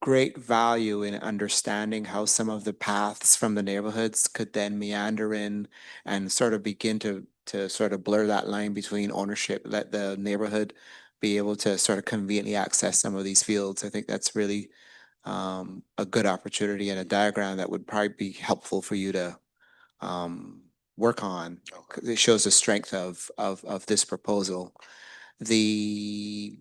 great value in understanding how some of the paths from the neighborhoods could then meander in and sort of begin to sort of blur that line between ownership, let the neighborhood be able to sort of conveniently access some of these fields. I think that's really a good opportunity and a diagram that would probably be helpful for you to work on. 'Cause it shows the strength of this proposal. The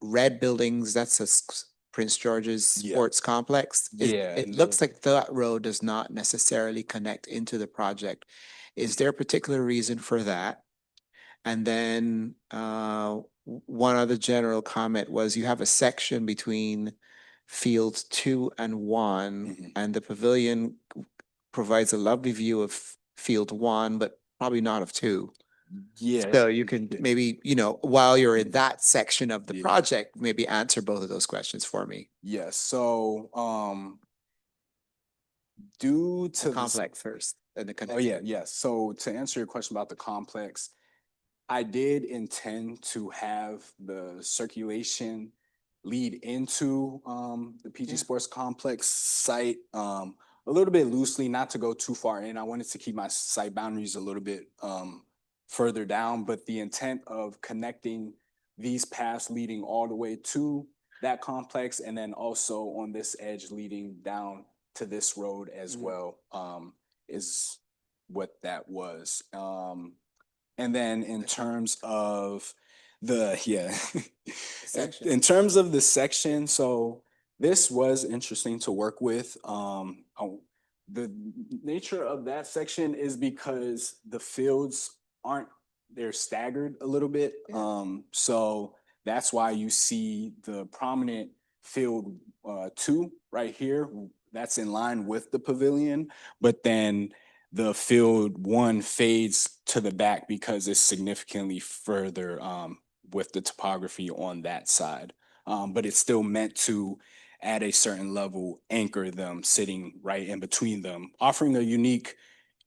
red buildings, that's Prince George's Yeah. Sports Complex. Yeah, It and looks then- like that road does not necessarily connect into the project. Is there a particular reason for that? And then one other general comment was you have a section between fields 2 and 1, Mhm. and the pavilion provides a lovely view of field 1, but probably not of 2. Yeah. So you can maybe, while you're in that section of the Yeah. project, maybe answer both of those questions for me. Yes, so due to The the complex first and the Oh, connection. yeah, yes. So to answer your question about the complex, I did intend to have the circulation lead into the PG Yeah. Sports Complex site a little bit loosely, not to go too far in. I wanted to keep my site boundaries a little bit further down, but the intent of connecting these paths leading all the way to that complex and then also on this edge leading down to this road as well is what that was. And then in terms of Section. in terms of the section, so this was interesting to work with. The nature of that section is because the fields they're staggered a little bit. So that's why you see the prominent field 2 right here. That's in line with the pavilion, but then the field 1 fades to the back because it's significantly further with the topography on that side. But it's still meant to, at a certain level, anchor them sitting right in between them, offering a unique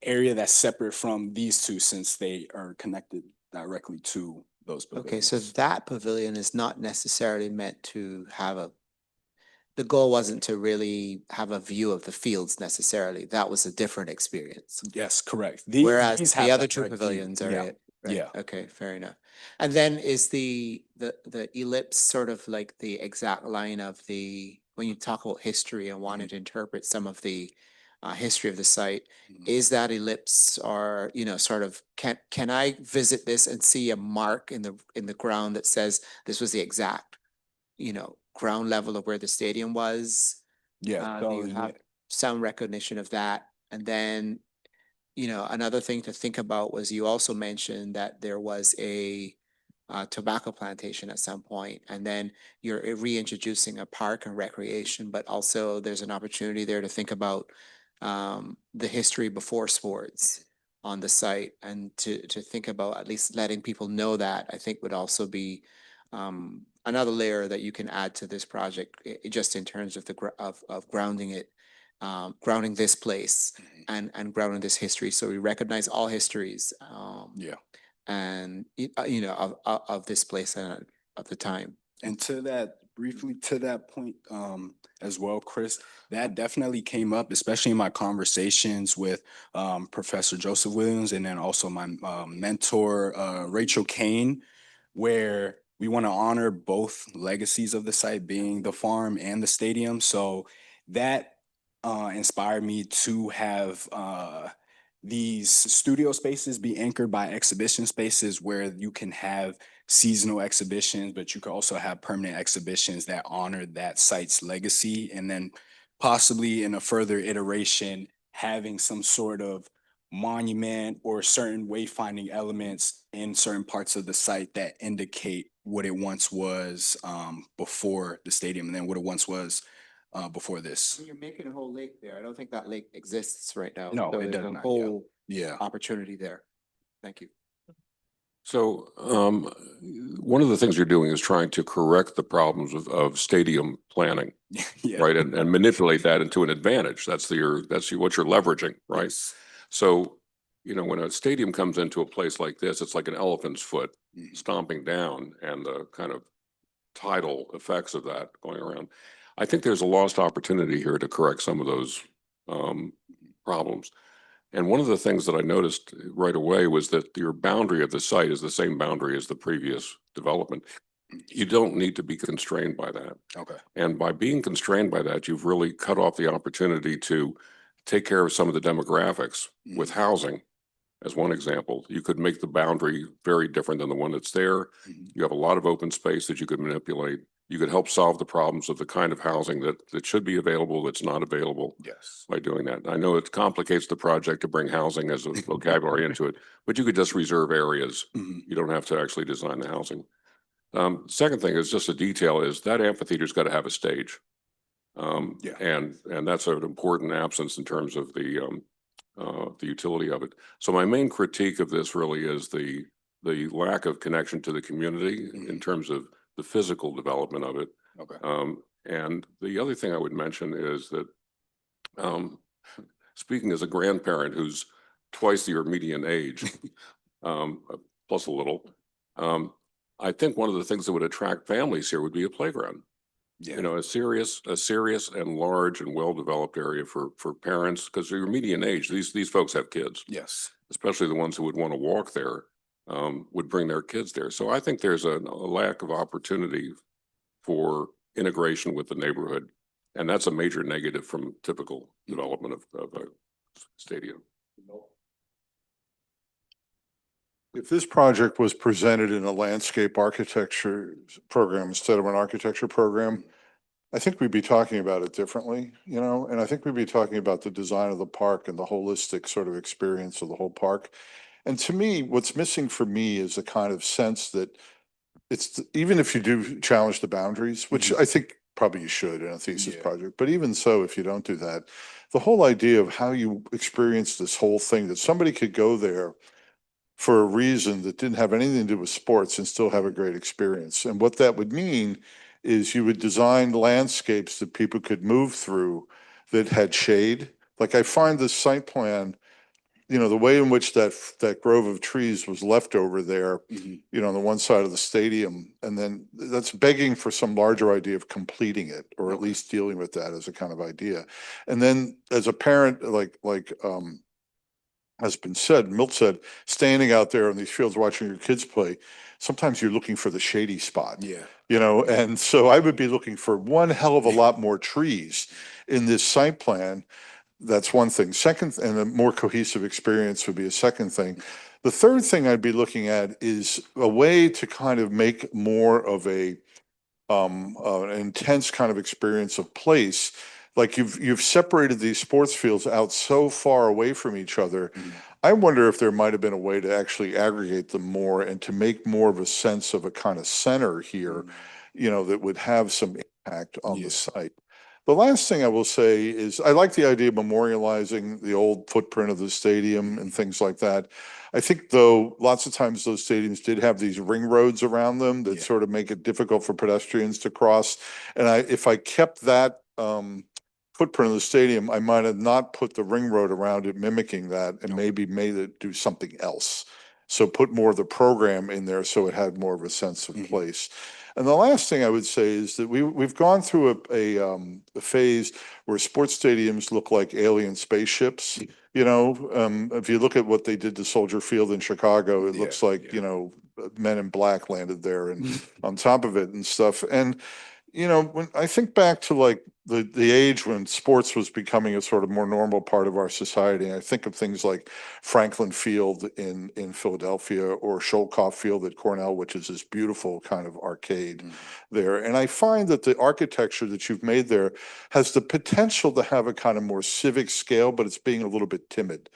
area that's separate from these two since they are connected directly to those Okay, pavilions. so that pavilion is not necessarily meant to the goal wasn't to really have a view of the fields necessarily. That was a different experience. Yes, correct. Whereas These the have other that 2 direct view. pavilions are Yeah. it. Right? Yeah. Okay, fair enough. And then is the ellipse sort of like the exact line of when you talk about history and wanting to interpret some of the history of the site, is that ellipse or, sort of, can I visit this and see a mark in the ground that says this was the exact, ground level of where the stadium was? Yeah. Do you have some recognition of that? And then, another thing to think about was you also mentioned that there was a tobacco plantation at some point, and then you're reintroducing a park and recreation, but also there's an opportunity there to think about the history before sports on the site, and to think about at least letting people know that, I think would also be another layer that you can add to this project, just in terms of of grounding it, grounding this place and grounding this history. So we recognize all histories. Yeah. And of this place and of the time. And briefly to that point as well, Chris, that definitely came up, especially in my conversations with Professor Joseph Williams and then also my mentor, Rachel Kane, where we want to honor both legacies of the site, being the farm and the stadium. So that inspired me to have these studio spaces be anchored by exhibition spaces where you can have seasonal exhibitions, but you could also have permanent exhibitions that honor that site's legacy. And then possibly in a further iteration, having some sort of monument or certain wayfinding elements in certain parts of the site that indicate what it once was before the stadium and then what it once was before this. You're making a whole lake there. I don't think that lake exists right now. No, So it there's does a not, yeah. whole Yeah. opportunity there. Thank you. So one of the things you're doing is trying to correct the problems of stadium planning, Yeah. right? And manipulate that into an advantage. That's what you're leveraging, right? Yes. So, when a stadium comes into a place like this, it's like an elephant's foot Mhm. stomping down and the kind of tidal effects of that going around. I think there's a lost opportunity here to correct some of those problems. And one of the things that I noticed right away was that your boundary of the site is the same boundary as the previous development. You don't need to be constrained by that. Okay. And by being constrained by that, you've really cut off the opportunity to take care of some of the demographics with housing as one example. You could make the boundary very different than the one that's there. You have a lot of open space that you could manipulate. You could help solve the problems of the kind of housing that should be available that's not available Yes. by doing that. I know it complicates the project to bring housing as a vocabulary into it, but you could just reserve areas. You don't have to actually design the housing. Second thing is just a detail is that amphitheater's got to have a stage. Yeah. And that's an important absence in terms of the utility of it. So my main critique of this really is the lack of connection to the community in terms of the physical development of it. Okay. And the other thing I would mention is that speaking as a grandparent who's twice your median age, plus a little, I think one of the things that would attract families here would be a playground. Yeah. You know, a serious and large and well-developed area for parents, because your median age, these folks have kids, Yes. especially the ones who would want to walk there, would bring their kids there. So I think there's a lack of opportunity for integration with the neighborhood. And that's a major negative from typical development of a stadium. If this project was presented in a landscape architecture program instead of an architecture program, I think we'd be talking about it differently, you know, and I think we'd be talking about the design of the park and the holistic sort of experience of the whole park. And to me, what's missing for me is a kind of sense that even if you do challenge the boundaries, which I think probably you should in a thesis project, but even so, if you don't do that, the whole idea of how you experience this whole thing, that somebody could go there for a reason that didn't have anything to do with sports and still have a great experience. And what that would mean is you would design landscapes that people could move through that had shade. Like I find this site plan, you know, the way in which that grove of trees was left over there, you know, on the one side of the stadium, and then that's begging for some larger idea of completing it, or at least dealing with that as a kind of idea. And then as a parent, has been said, Milt said, standing out there in these fields watching your kids play, sometimes you're looking for the shady spot. Yeah. You know, and so I would be looking for one hell of a lot more trees in this site plan. That's one thing. Second, and a more cohesive experience would be a second thing. The third thing I'd be looking at is a way to kind of make more of an intense kind of experience of place. Like you've separated these sports fields out so far away from each other. I wonder if there might have been a way to actually aggregate them more and to make more of a sense of a kind of center here, you know, that would have some impact on the site. The last thing I will say is I like the idea of memorializing the old footprint of the stadium and things like that. I think, though, lots of times those stadiums did have these ring roads around them that sort of make it difficult for pedestrians to cross. And if I kept that footprint of the stadium, I might have not put the ring road around it mimicking that, and maybe made it do something else. So put more of the program in there so it had more of a sense of place. And the last thing I would say is that we've gone through a phase where sports stadiums look like alien spaceships. You know, if you look at what they did to Soldier Field in Chicago, it looks like, you know, Men in Black landed there and on top of it and stuff. And, you know, when I think back to like the age when sports was becoming a sort of more normal part of our society, I think of things like Franklin Field in Philadelphia, or Sholkoff Field at Cornell, which is this beautiful kind of arcade there. And I find that the architecture that you've made there has the potential to have a kind of more civic scale, but it's being a little bit timid.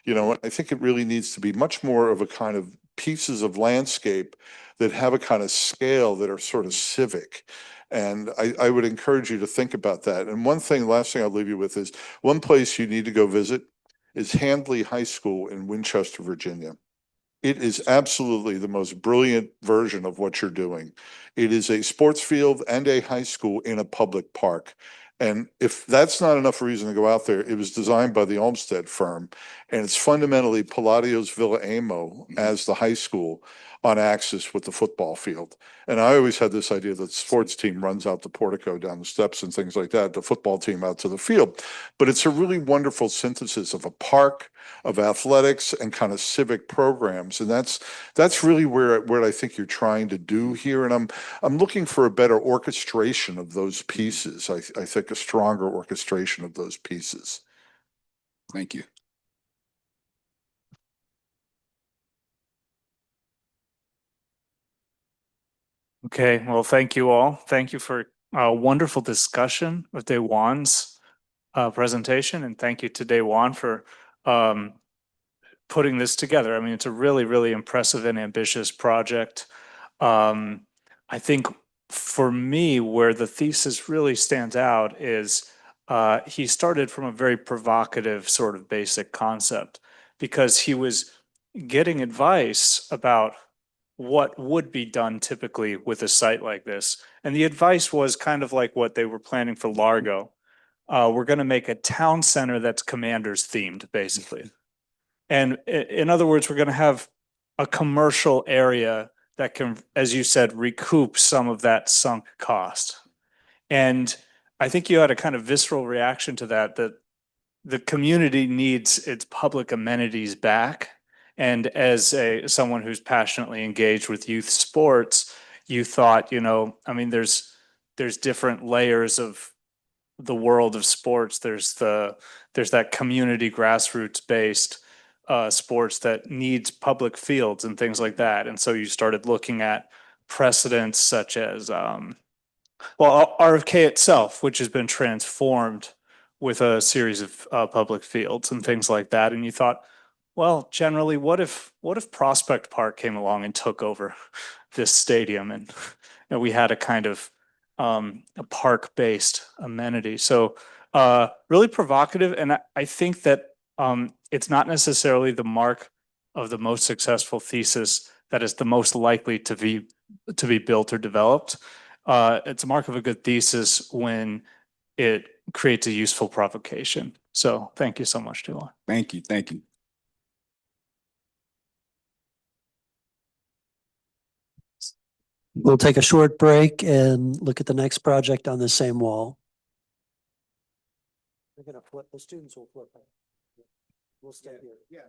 You know, I think it really needs to be much more of a kind of pieces of landscape that have a kind of scale that are sort of civic. And I would encourage you to think about that. And last thing I'll leave you with is one place you need to go visit is Handley High School in Winchester, Virginia. It is absolutely the most brilliant version of what you're doing. It is a sports field and a high school in a public park. And if that's not enough reason to go out there, it was designed by the Olmsted firm, and it's fundamentally Palladio's Villa Amo as the high school on axis with the football field. And I always had this idea that the sports team runs out the portico down the steps and things like that, the football team out to the field. But it's a really wonderful synthesis of a park, of athletics, and kind of civic programs. And that's really where I think you're trying to do here. And I'm looking for a better orchestration of those pieces. I think a stronger orchestration of those pieces. Thank you. Okay, well, thank you all. Thank you for a wonderful discussion of Day Wan's presentation, and thank you to Day Wan for um, putting this together. I mean, it's a really, really impressive and ambitious project. I think for me, where the thesis really stands out is he started from a very provocative sort of basic concept because he was getting advice about what would be done typically with a site like this. And the advice was kind of like what they were planning for Largo. We're going to make a town center that's commanders themed, basically. And in other words, we're going to have a commercial area that can, as you said, recoup some of that sunk cost. And I think you had a kind of visceral reaction to that, that the community needs its public amenities back. And as someone who's passionately engaged with youth sports, you thought, I mean, there's different layers of the world of sports. There's that community grassroots based sports that needs public fields and things like that. And so you started looking at precedents such as RFK itself, which has been transformed with a series of public fields and things like that. And you thought, well, generally, what if Prospect Park came along and took over this stadium, and we had a kind of a park-based amenity? So really provocative, and I think that it's not necessarily the mark of the most successful thesis that is the most likely to be built or developed. It's a mark of a good thesis when it creates a useful provocation. So thank you so much, Dylan. Thank you. Thank you. We'll take a short break and look at the next project on the same wall. They're going to flip, the students will flip it. We'll stay here. Yeah.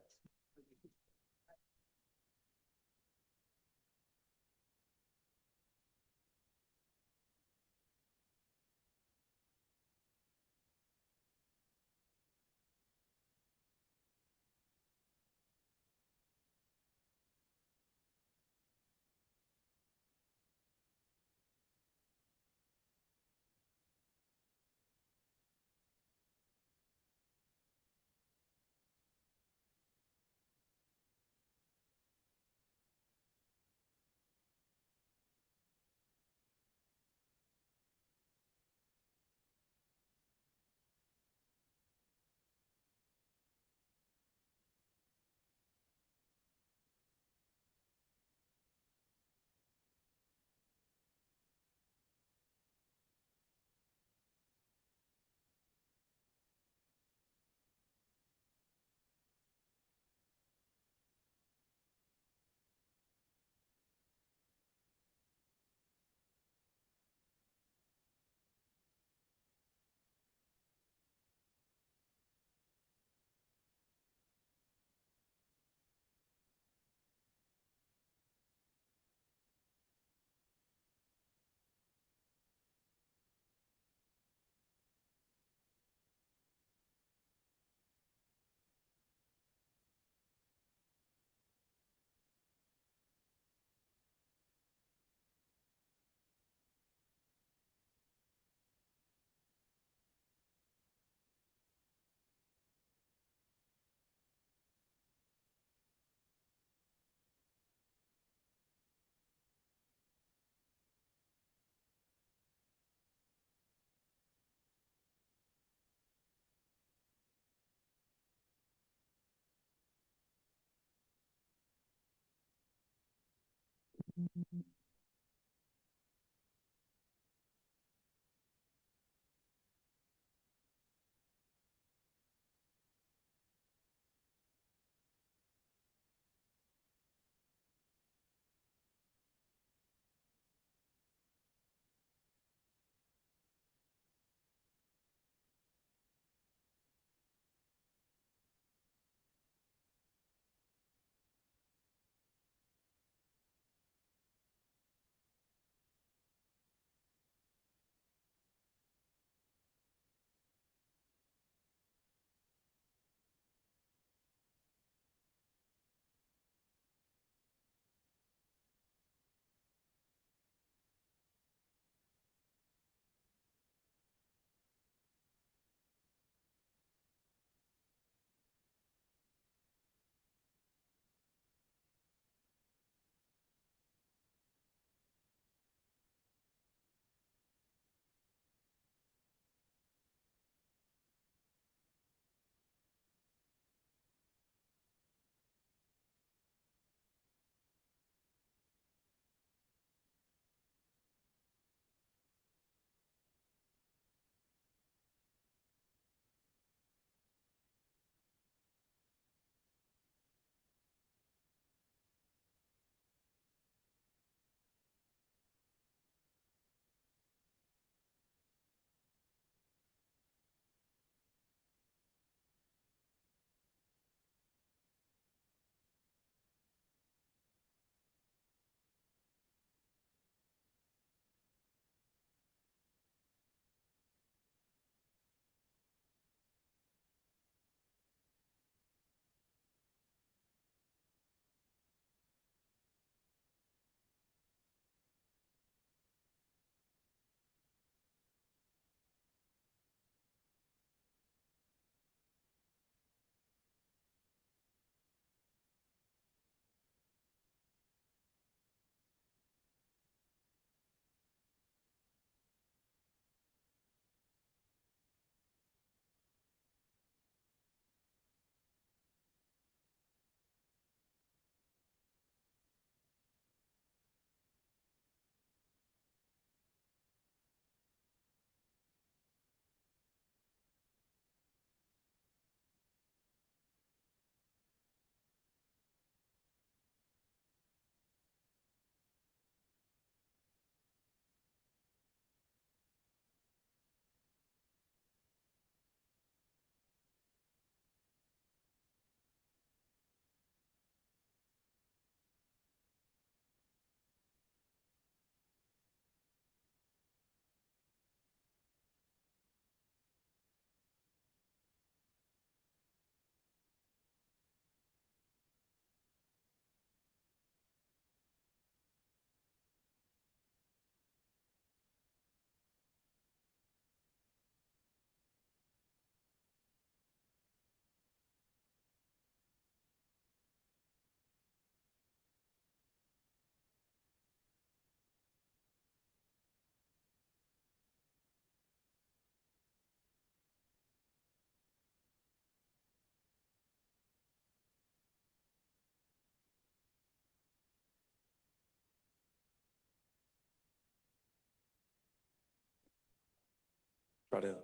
Try to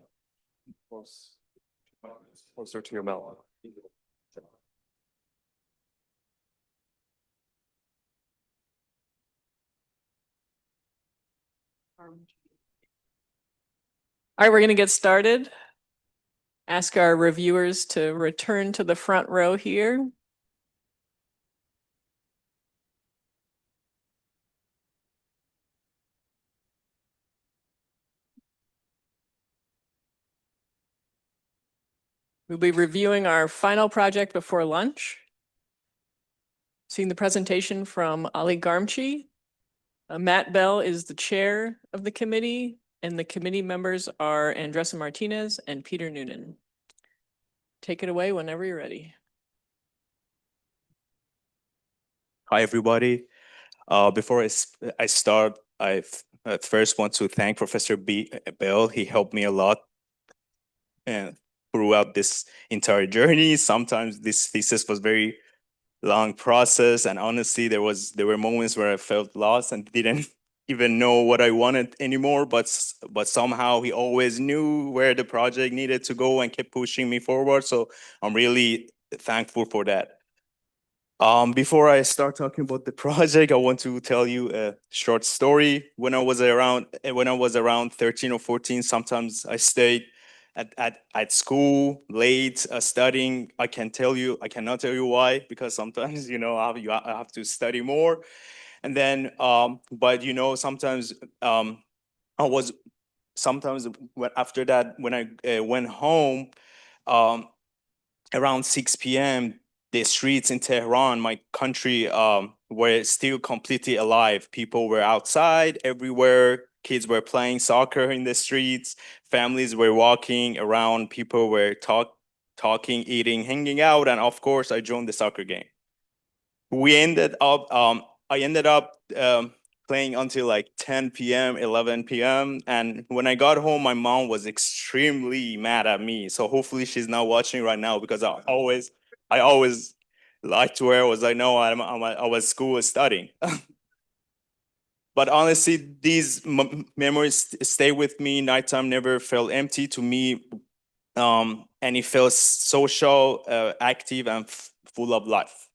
closer to your mouth. All right, we're going to get started. Ask our reviewers to return to the front row here. We'll be reviewing our final project before lunch. Seeing the presentation from Ali Garmchi. Matt Bell is the chair of the committee, and the committee members are Andressa Martinez and Peter Noonan. Take it away whenever you're ready. Hi, everybody. Before I start, I first want to thank Professor Bell. He helped me a lot and throughout this entire journey. Sometimes this thesis was very long process, and honestly, there were moments where I felt lost and didn't even know what I wanted anymore. But somehow he always knew where the project needed to go and kept pushing me forward. So I'm really thankful for that. Before I start talking about the project, I want to tell you a short story. When I was around 13 or 14, sometimes I stayed at school late studying. I cannot tell you why, because sometimes I have to study more. And then but sometimes I was after that when I went home around 6 p.m., the streets in Tehran, my country, were still completely alive. People were outside everywhere. Kids were playing soccer in the streets. Families were walking around. People were talking, eating, hanging out. And of course, I joined the soccer game. I ended up playing until like 10 p.m., 11 p.m. And when I got home, my mom was extremely mad at me. So hopefully she's not watching right now, because I always lied to her. Was like, no, I was school studying. But honestly, these memories stay with me. Nighttime never felt empty to me. And it felt social, active, and full of life.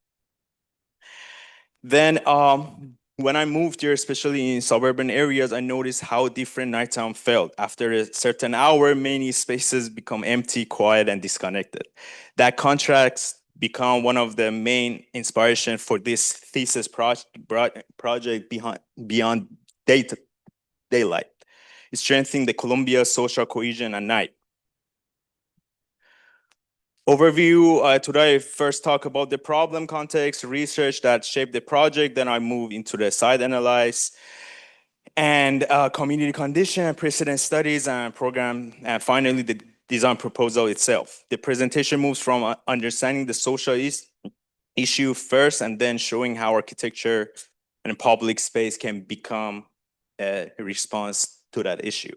Then when I moved here, especially in suburban areas, I noticed how different nighttime felt. After a certain hour, many spaces become empty, quiet, and disconnected. That contrast become one of the main inspiration for this thesis project beyond daylight. It's strengthening the Colombia social cohesion at night. Overview, today I first talk about the problem context, research that shaped the project, then I move into the site analysis, and community condition, precedent studies, and program, and finally the design proposal itself. The presentation moves from understanding the social issue first, and then showing how architecture and public space can become a response to that issue.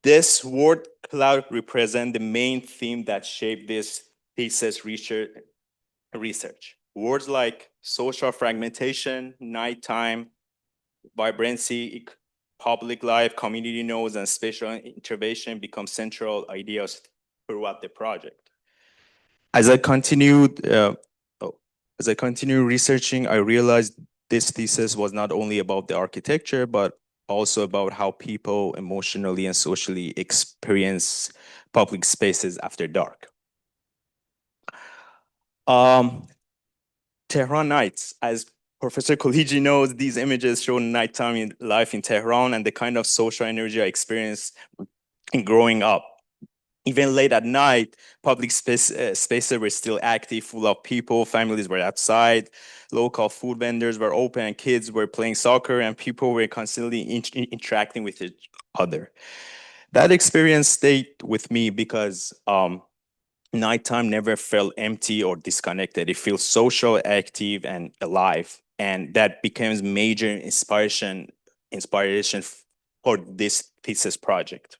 This word cloud represents the main theme that shaped this thesis research. Words like social fragmentation, nighttime, vibrancy, public life, community nodes, and spatial intervention become central ideas throughout the project. As I continued researching, I realized this thesis was not only about the architecture, but also about how people emotionally and socially experience public spaces after dark. Tehran nights, as Professor Khaliji knows, these images show nighttime in life in Tehran and the kind of social energy I experienced in growing up. Even late at night, public spaces were still active, full of people, families were outside, local food vendors were open, and kids were playing soccer, and people were constantly interacting with each other. That experience stayed with me because nighttime never felt empty or disconnected. It feels social, active, and alive. And that becomes major inspiration for this thesis project.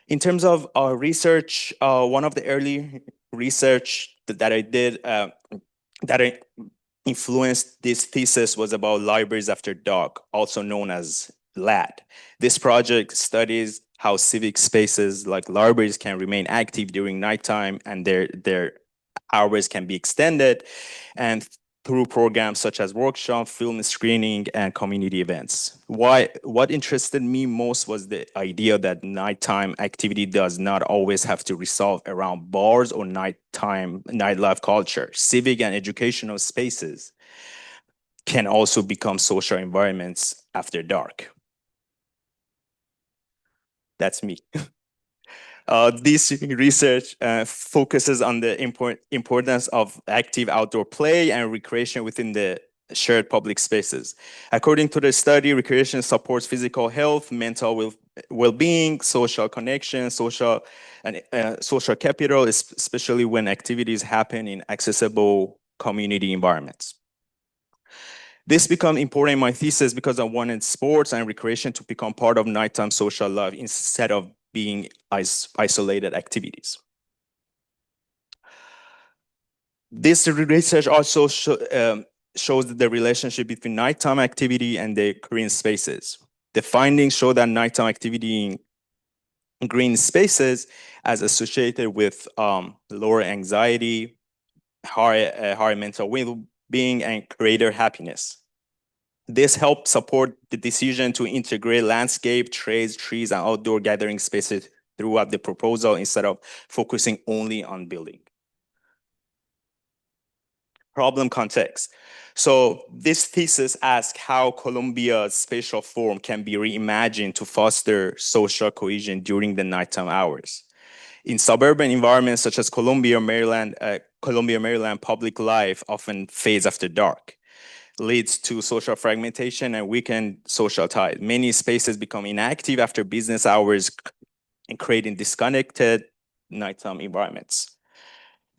In terms of research, one of the early research that I did, influenced this thesis was about libraries after dark, also known as LAD. This project studies how civic spaces like libraries can remain active during nighttime and their hours can be extended, and through programs such as workshop, film screening, and community events. What interested me most was the idea that nighttime activity does not always have to resolve around bars or nightlife culture. Civic and educational spaces can also become social environments after dark. That's me. This research focuses on the importance of active outdoor play and recreation within the shared public spaces. According to the study, recreation supports physical health, mental well-being, social connection, social capital, especially when activities happen in accessible community environments. This became important in my thesis because I wanted sports and recreation to become part of nighttime social life instead of being isolated activities. This research also shows the relationship between nighttime activity and the green spaces. The findings show that nighttime activity in green spaces is associated with lower anxiety, higher mental well-being, and greater happiness. This helps support the decision to integrate landscape, trees, and outdoor gathering spaces throughout the proposal instead of focusing only on building. Problem context. So this thesis asks how Colombia's spatial form can be reimagined to foster social cohesion during the nighttime hours. In suburban environments such as Columbia, Maryland, public life often fades after dark, leads to social fragmentation and weakened social ties. Many spaces become inactive after business hours and creating disconnected nighttime environments.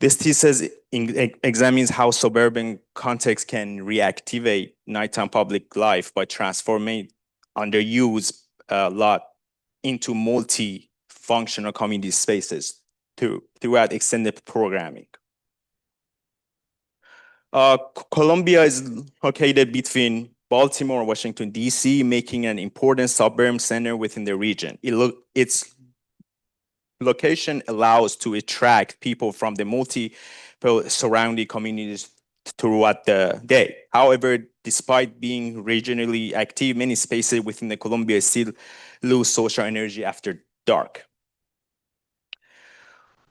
This thesis examines how suburban context can reactivate nighttime public life by transforming underused lot into multi-functional community spaces throughout extended programming. Columbia is located between Baltimore and Washington, D.C., making an important suburban center within the region. Its location allows to attract people from the surrounding communities throughout the day. However, despite being regionally active, many spaces within the Columbia still lose social energy after dark.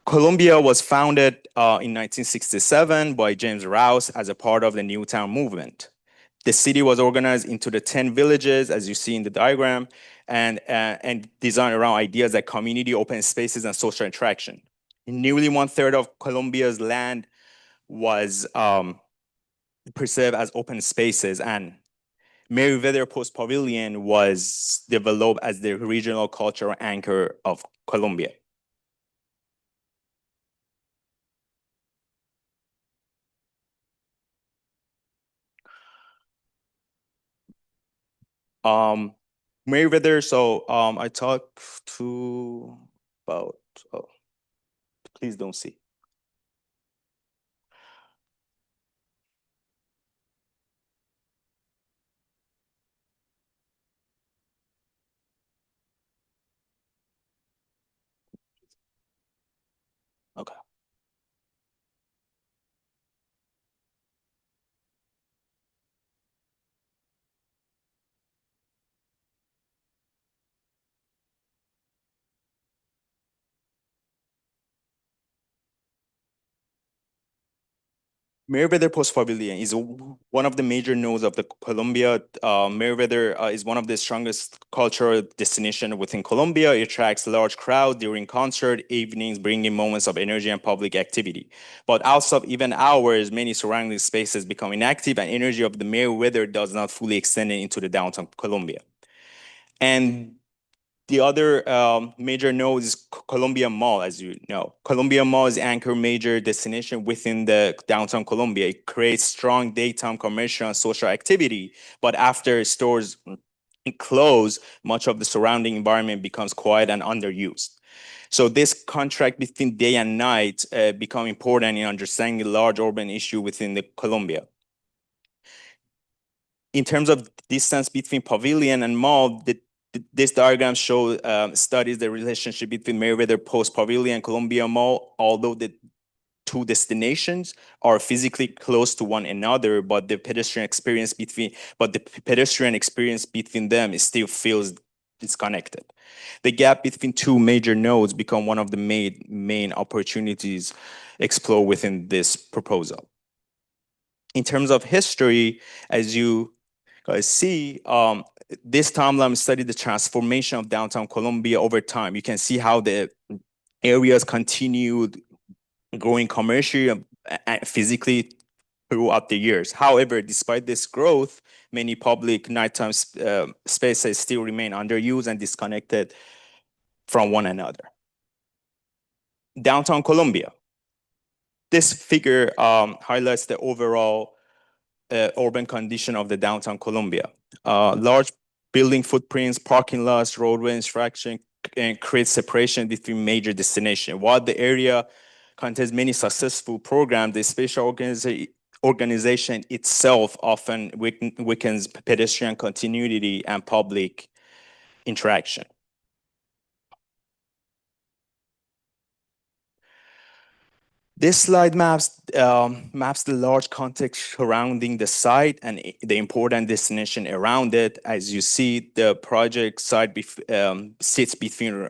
Columbia was founded in 1967 by James Rouse as a part of the Newtown movement. The city was organized into the 10 villages, as you see in the diagram, and designed around ideas like community, open spaces, and social interaction. Nearly 1/3 of Columbia's land was preserved as open spaces, and Meriwether Post Pavilion was developed as the regional cultural anchor of Columbia. Meriwether, so I talked to about, oh, please don't see. Okay. Meriwether Post Pavilion is one of the major nodes of the Columbia. Meriwether is one of the strongest cultural destinations within Columbia. It attracts large crowds during concert evenings, bringing moments of energy and public activity. But outside of even hours, many surrounding spaces become inactive, and energy of the Meriwether does not fully extend into the downtown Columbia. And the other major node is Columbia Mall, as you know. Columbia Mall is anchor major destination within the downtown Columbia. It creates strong daytime commercial and social activity, but after stores close, much of the surrounding environment becomes quiet and underused. So this contract between day and night become important in understanding the large urban issue within the Columbia. in terms of distance between pavilion and mall, this diagram shows studies the relationship between Meriwether Post Pavilion and Columbia Mall, although the two destinations are physically close to one another, but the pedestrian experience between them still feels disconnected. The gap between two major nodes become one of the main opportunities explored within this proposal. In terms of history, as you guys see, this timeline studied the transformation of downtown Columbia over time. You can see how the areas continued growing commercially and physically throughout the years. However, despite this growth, many public nighttime spaces still remain underused and disconnected from one another. Downtown Columbia. This figure highlights the overall urban condition of the downtown Columbia. Large building footprints, parking lots, roadway infraction, and create separation between major destinations. While the area contains many successful programs, the spatial organization itself often weakens pedestrian continuity and public interaction. This slide maps the large context surrounding the site and the important destination around it. As you see, the project site sits between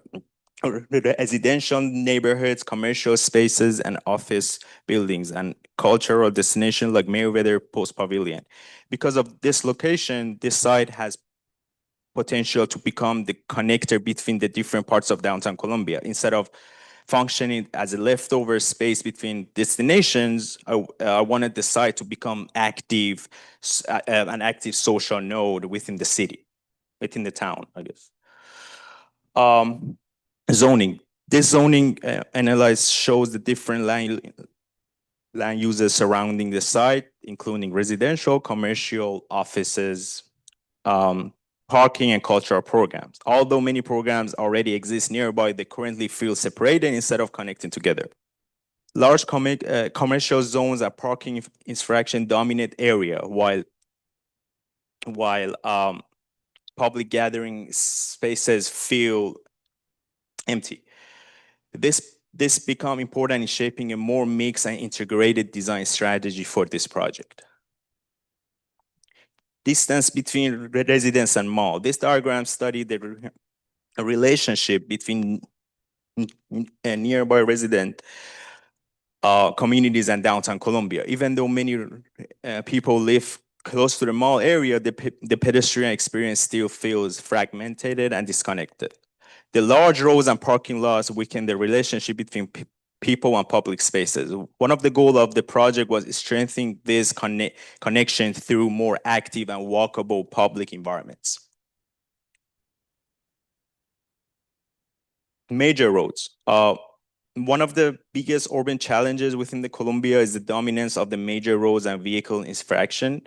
residential neighborhoods, commercial spaces, and office buildings, and cultural destinations like Meriwether Post Pavilion. Because of this location, this site has potential to become the connector between the different parts of downtown Columbia. Instead of functioning as a leftover space between destinations, I wanted the site to become active, an active social node within the city, within the town, I guess. Zoning. This zoning analysis shows the different land uses surrounding the site, including residential, commercial, offices, parking, and cultural programs. Although many programs already exist nearby, they currently feel separated instead of connecting together. Large commercial zones and parking infraction dominate area, while public gathering spaces feel empty. This become important in shaping a more mixed and integrated design strategy for this project. Distance between residence and mall. This diagram studied the relationship between nearby resident communities and downtown Columbia. Even though many people live close to the mall area, the pedestrian experience still feels fragmented and disconnected. The large roads and parking lots weaken the relationship between people and public spaces. One of the goals of the project was strengthening this connection through more active and walkable public environments. Major roads. One of the biggest urban challenges within the Columbia is the dominance of the major roads and vehicle infraction.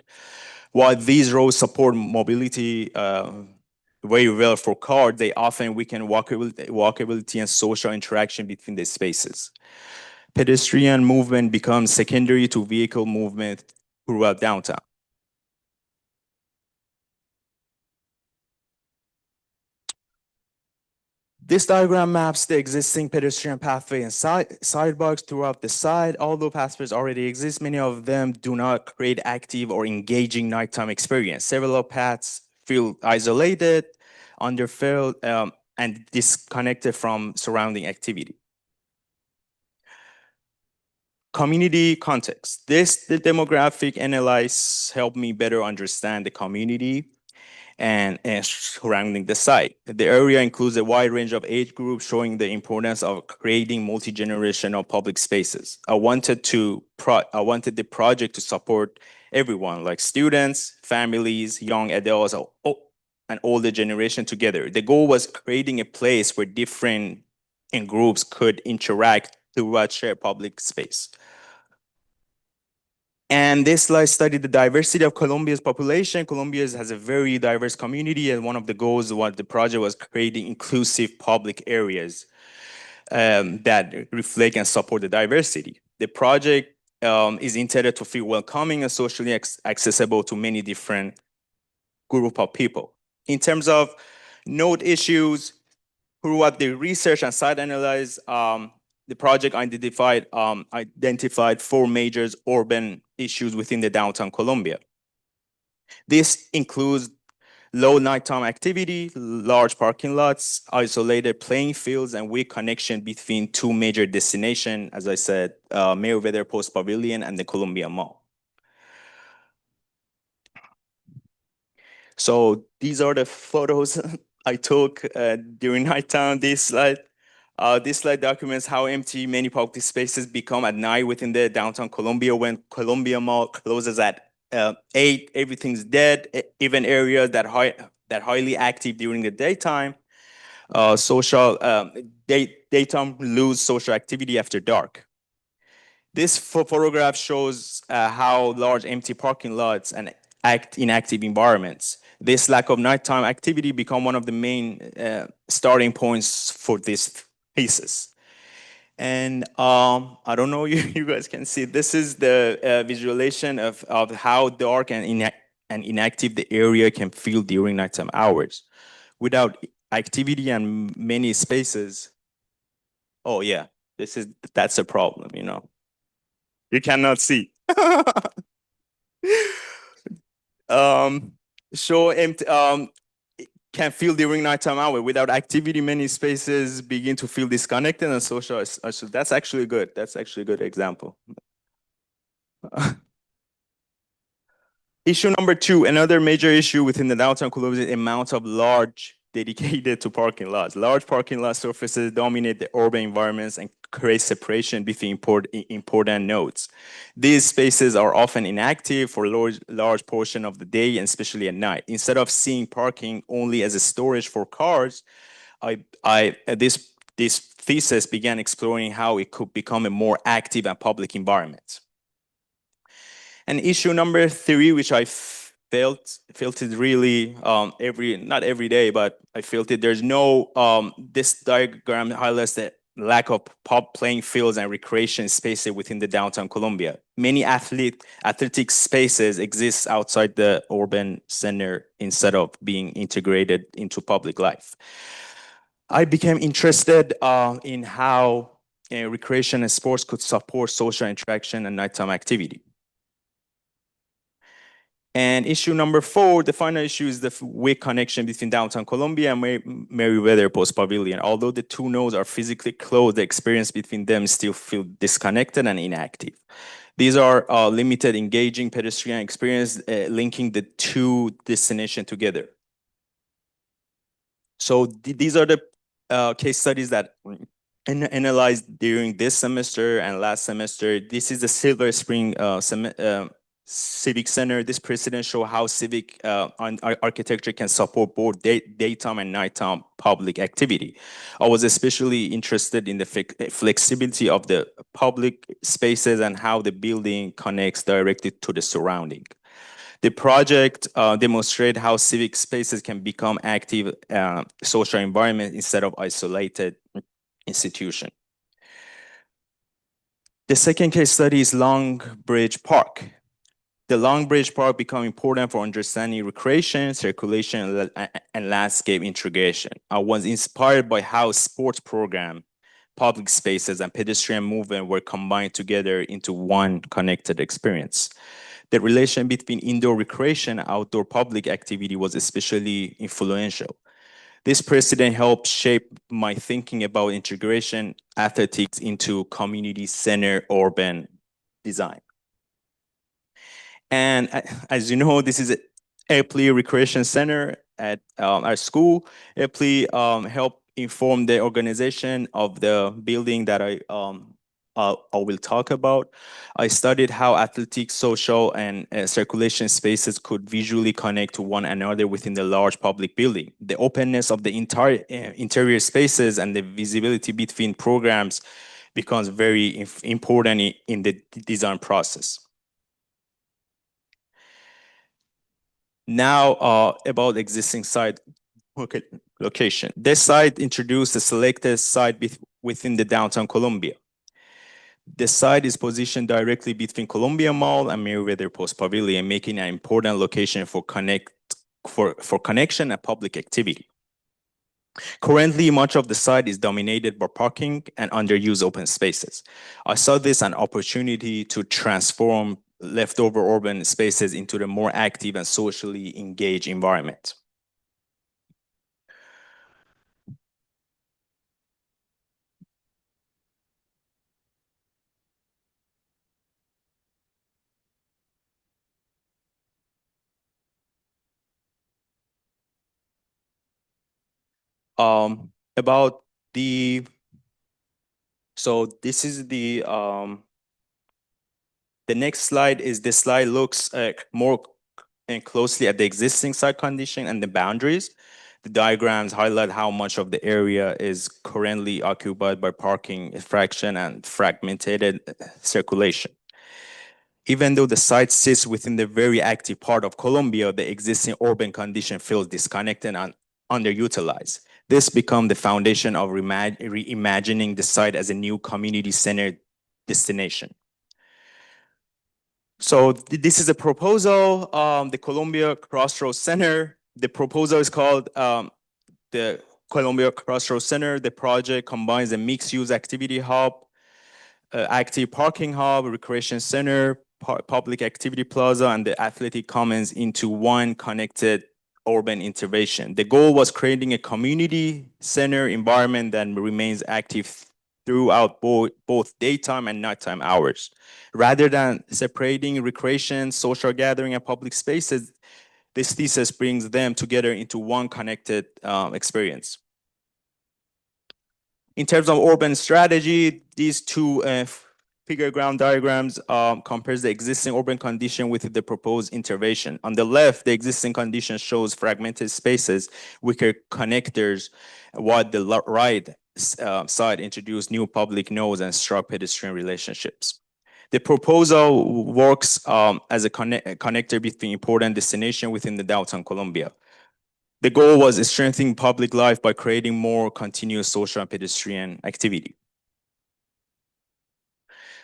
While these roads support mobility very well for cars, they often weaken walkability and social interaction between the spaces. Pedestrian movement becomes secondary to vehicle movement throughout downtown. This diagram maps the existing pedestrian pathway and sidewalks throughout the site. Although pathways already exist, many of them do not create active or engaging nighttime experience. Several paths feel isolated, underfilled, and disconnected from surrounding activity. Community context. The demographic analysis helped me better understand the community and surrounding the site. The area includes a wide range of age groups, showing the importance of creating multi-generational public spaces. I wanted the project to support everyone, like students, families, young adults, and older generation together. The goal was creating a place where different groups could interact throughout shared public space. And this slide studied the diversity of Colombia's population. Colombia has a very diverse community, and one of the goals of the project was creating inclusive public areas that reflect and support the diversity. The project is intended to feel welcoming and socially accessible to many different group of people. In terms of node issues, throughout the research and site analysis, the project identified 4 major urban issues within the downtown Columbia. This includes low nighttime activity, large parking lots, isolated playing fields, and weak connection between 2 major destinations, as I said, Meriwether Post Pavilion and the Columbia Mall. So these are the photos I took during nighttime. This slide documents how empty many public spaces become at night within the downtown Columbia. When Columbia Mall closes at 8, everything's dead. Even areas that highly active during the daytime, daytime lose social activity after dark. This photograph shows how large empty parking lots and inactive environments. This lack of nighttime activity become one of the main starting points for this thesis. And I don't know you guys can see, this is the visualization of how dark and inactive the area can feel during nighttime hours. Without activity and many spaces, oh yeah, that's a problem, you know. You cannot see. Show empty, can feel during nighttime hour. Without activity, many spaces begin to feel disconnected and social. So that's actually good. That's actually a good example. Issue number 2, another major issue within the downtown Columbia is the amount of large dedicated to parking lots. Large parking lot surfaces dominate the urban environments and create separation between important nodes. These spaces are often inactive for large portion of the day and especially at night. Instead of seeing parking only as a storage for cars, this thesis began exploring how it could become a more active and public environment. And issue number 3, which I felt it really not every day, but I felt it. There's no this diagram highlights the lack of playing fields and recreation spaces within the downtown Columbia. Many athletic spaces exist outside the urban center instead of being integrated into public life. I became interested in how recreation and sports could support social interaction and nighttime activity. And issue number 4, the final issue, is the weak connection between downtown Columbia and Meriwether Post Pavilion. Although the 2 nodes are physically close, the experience between them still feel disconnected and inactive. These are limited engaging pedestrian experience linking the 2 destinations together. So these are the case studies that analyzed during this semester and last semester. This is the Silver Spring Civic Center. This precedent show how civic architecture can support both daytime and nighttime public activity. I was especially interested in the flexibility of the public spaces and how the building connects directly to the surrounding. The project demonstrated how civic spaces can become active social environment instead of isolated institution. The second case study is Long Bridge Park. The Long Bridge Park became important for understanding recreation, circulation, and landscape integration. I was inspired by how sports program, public spaces, and pedestrian movement were combined together into one connected experience. The relation between indoor recreation and outdoor public activity was especially influential. This precedent helped shape my thinking about integration athletics into community-centered urban design. And as you know, this is Epley Recreation Center at our school. Epley helped inform the organization of the building that I will talk about. I studied how athletic, social, and circulation spaces could visually connect to one another within the large public building. The openness of the entire interior spaces and the visibility between programs becomes very important in the design process. Now about existing site location. This site introduced a selected site within the downtown Columbia. The site is positioned directly between Columbia Mall and Meriwether Post Pavilion, making an important location for for connection and public activity. Currently, much of the site is dominated by parking and underused open spaces. I saw this an opportunity to transform leftover urban spaces into the more active and socially engaged environment. About the, so this is the next slide is this slide looks more and closely at the existing site condition and the boundaries. The diagrams highlight how much of the area is currently occupied by parking fraction and fragmented circulation. Even though the site sits within the very active part of Colombia, the existing urban condition feels disconnected and underutilized. This becomes the foundation of reimagining the site as a new community-centered destination. So this is a proposal, the Columbia Crossroads Center. The proposal is called the Columbia Crossroads Center. The project combines a mixed-use activity hub, active parking hub, recreation center, public activity plaza, and the athletic commons into one connected urban intervention. The goal was creating a community center environment that remains active throughout both daytime and nighttime hours. Rather than separating recreation, social gathering, and public spaces, this thesis brings them together into one connected experience. In terms of urban strategy, these two figure ground diagrams compares the existing urban condition with the proposed intervention. On the left, the existing condition shows fragmented spaces, weaker connectors, while the right side introduced new public nodes and strong pedestrian relationships. The proposal works as a connector between important destinations within the downtown Colombia. The goal was strengthening public life by creating more continuous social and pedestrian activity.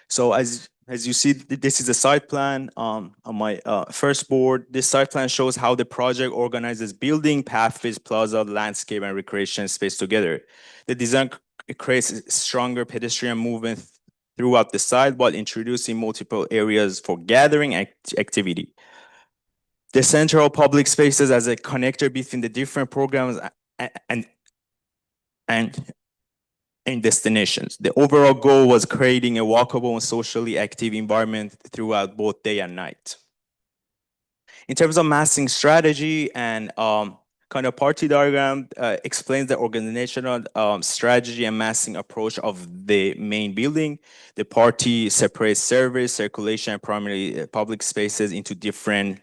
So as you see, this is a site plan on my first board. This site plan shows how the project organizes building, pathways, plaza, landscape, and recreation space together. The design creates stronger pedestrian movement throughout the site while introducing multiple areas for gathering activity. The central public spaces as a connector between the different programs and destinations. The overall goal was creating a walkable and socially active environment throughout both day and night. In terms of massing strategy and kind of party diagram explains the organizational strategy and massing approach of the main building. The party separates service, circulation, and primary public spaces into different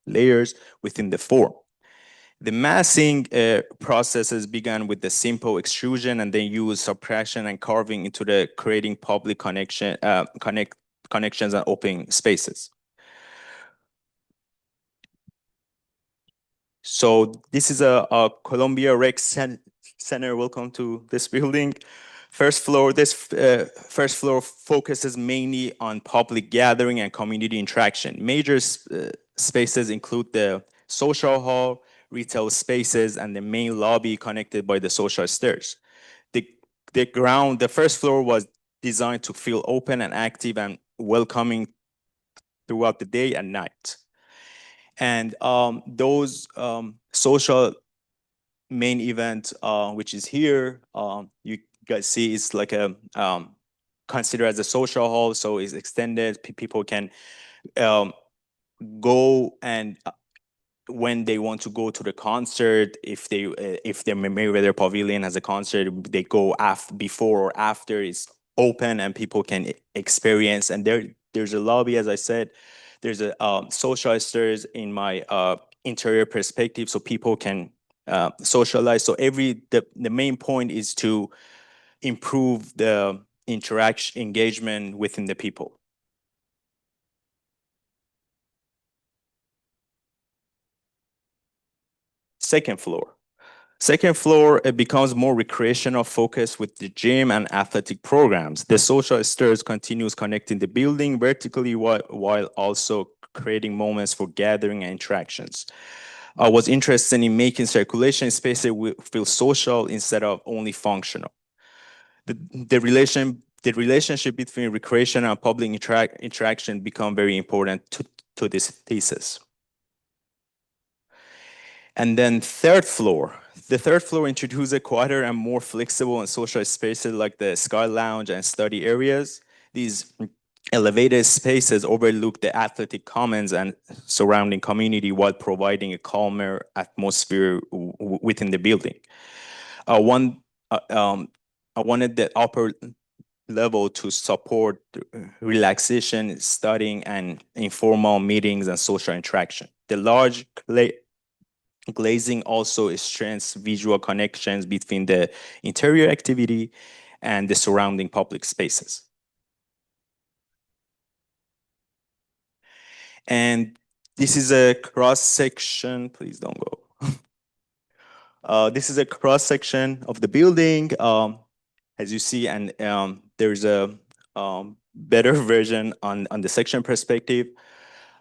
layers within the form. The massing processes began with the simple extrusion and then use subtraction and carving into the creating public connections and open spaces. So this is a Columbia Rec Center. Welcome to this building. First floor, this first floor focuses mainly on public gathering and community interaction. Major spaces include the social hall, retail spaces, and the main lobby connected by the social stairs. The first floor was designed to feel open and active and welcoming throughout the day and night. And those social main event, which is here, you guys see it's like a considered as a social hall, so it's extended. People can go and when they want to go to the concert, if their Mayweather Pavilion has a concert, they go before or after. It's open and people can experience. And there's a lobby, as I said. There's a social stairs in my interior perspective, so people can socialize. So the main point is to improve the interaction, engagement within the people. Second floor. Second floor, it becomes more recreational focused with the gym and athletic programs. The social stairs continues connecting the building vertically while also creating moments for gathering and interactions. I was interested in making circulation spaces feel social instead of only functional. The relationship between recreation and public interaction become very important to this thesis. And then third floor. The third floor introduces a quieter and more flexible and social spaces like the Sky Lounge and study areas. These elevated spaces overlook the athletic commons and surrounding community while providing a calmer atmosphere within the building. I wanted the upper level to support relaxation, studying, and informal meetings and social interaction. The large glazing also strengthens visual connections between the interior activity and the surrounding public spaces. And this is a cross section, please don't go. This is a cross section of the building, as you see, and there's a better version on the section perspective.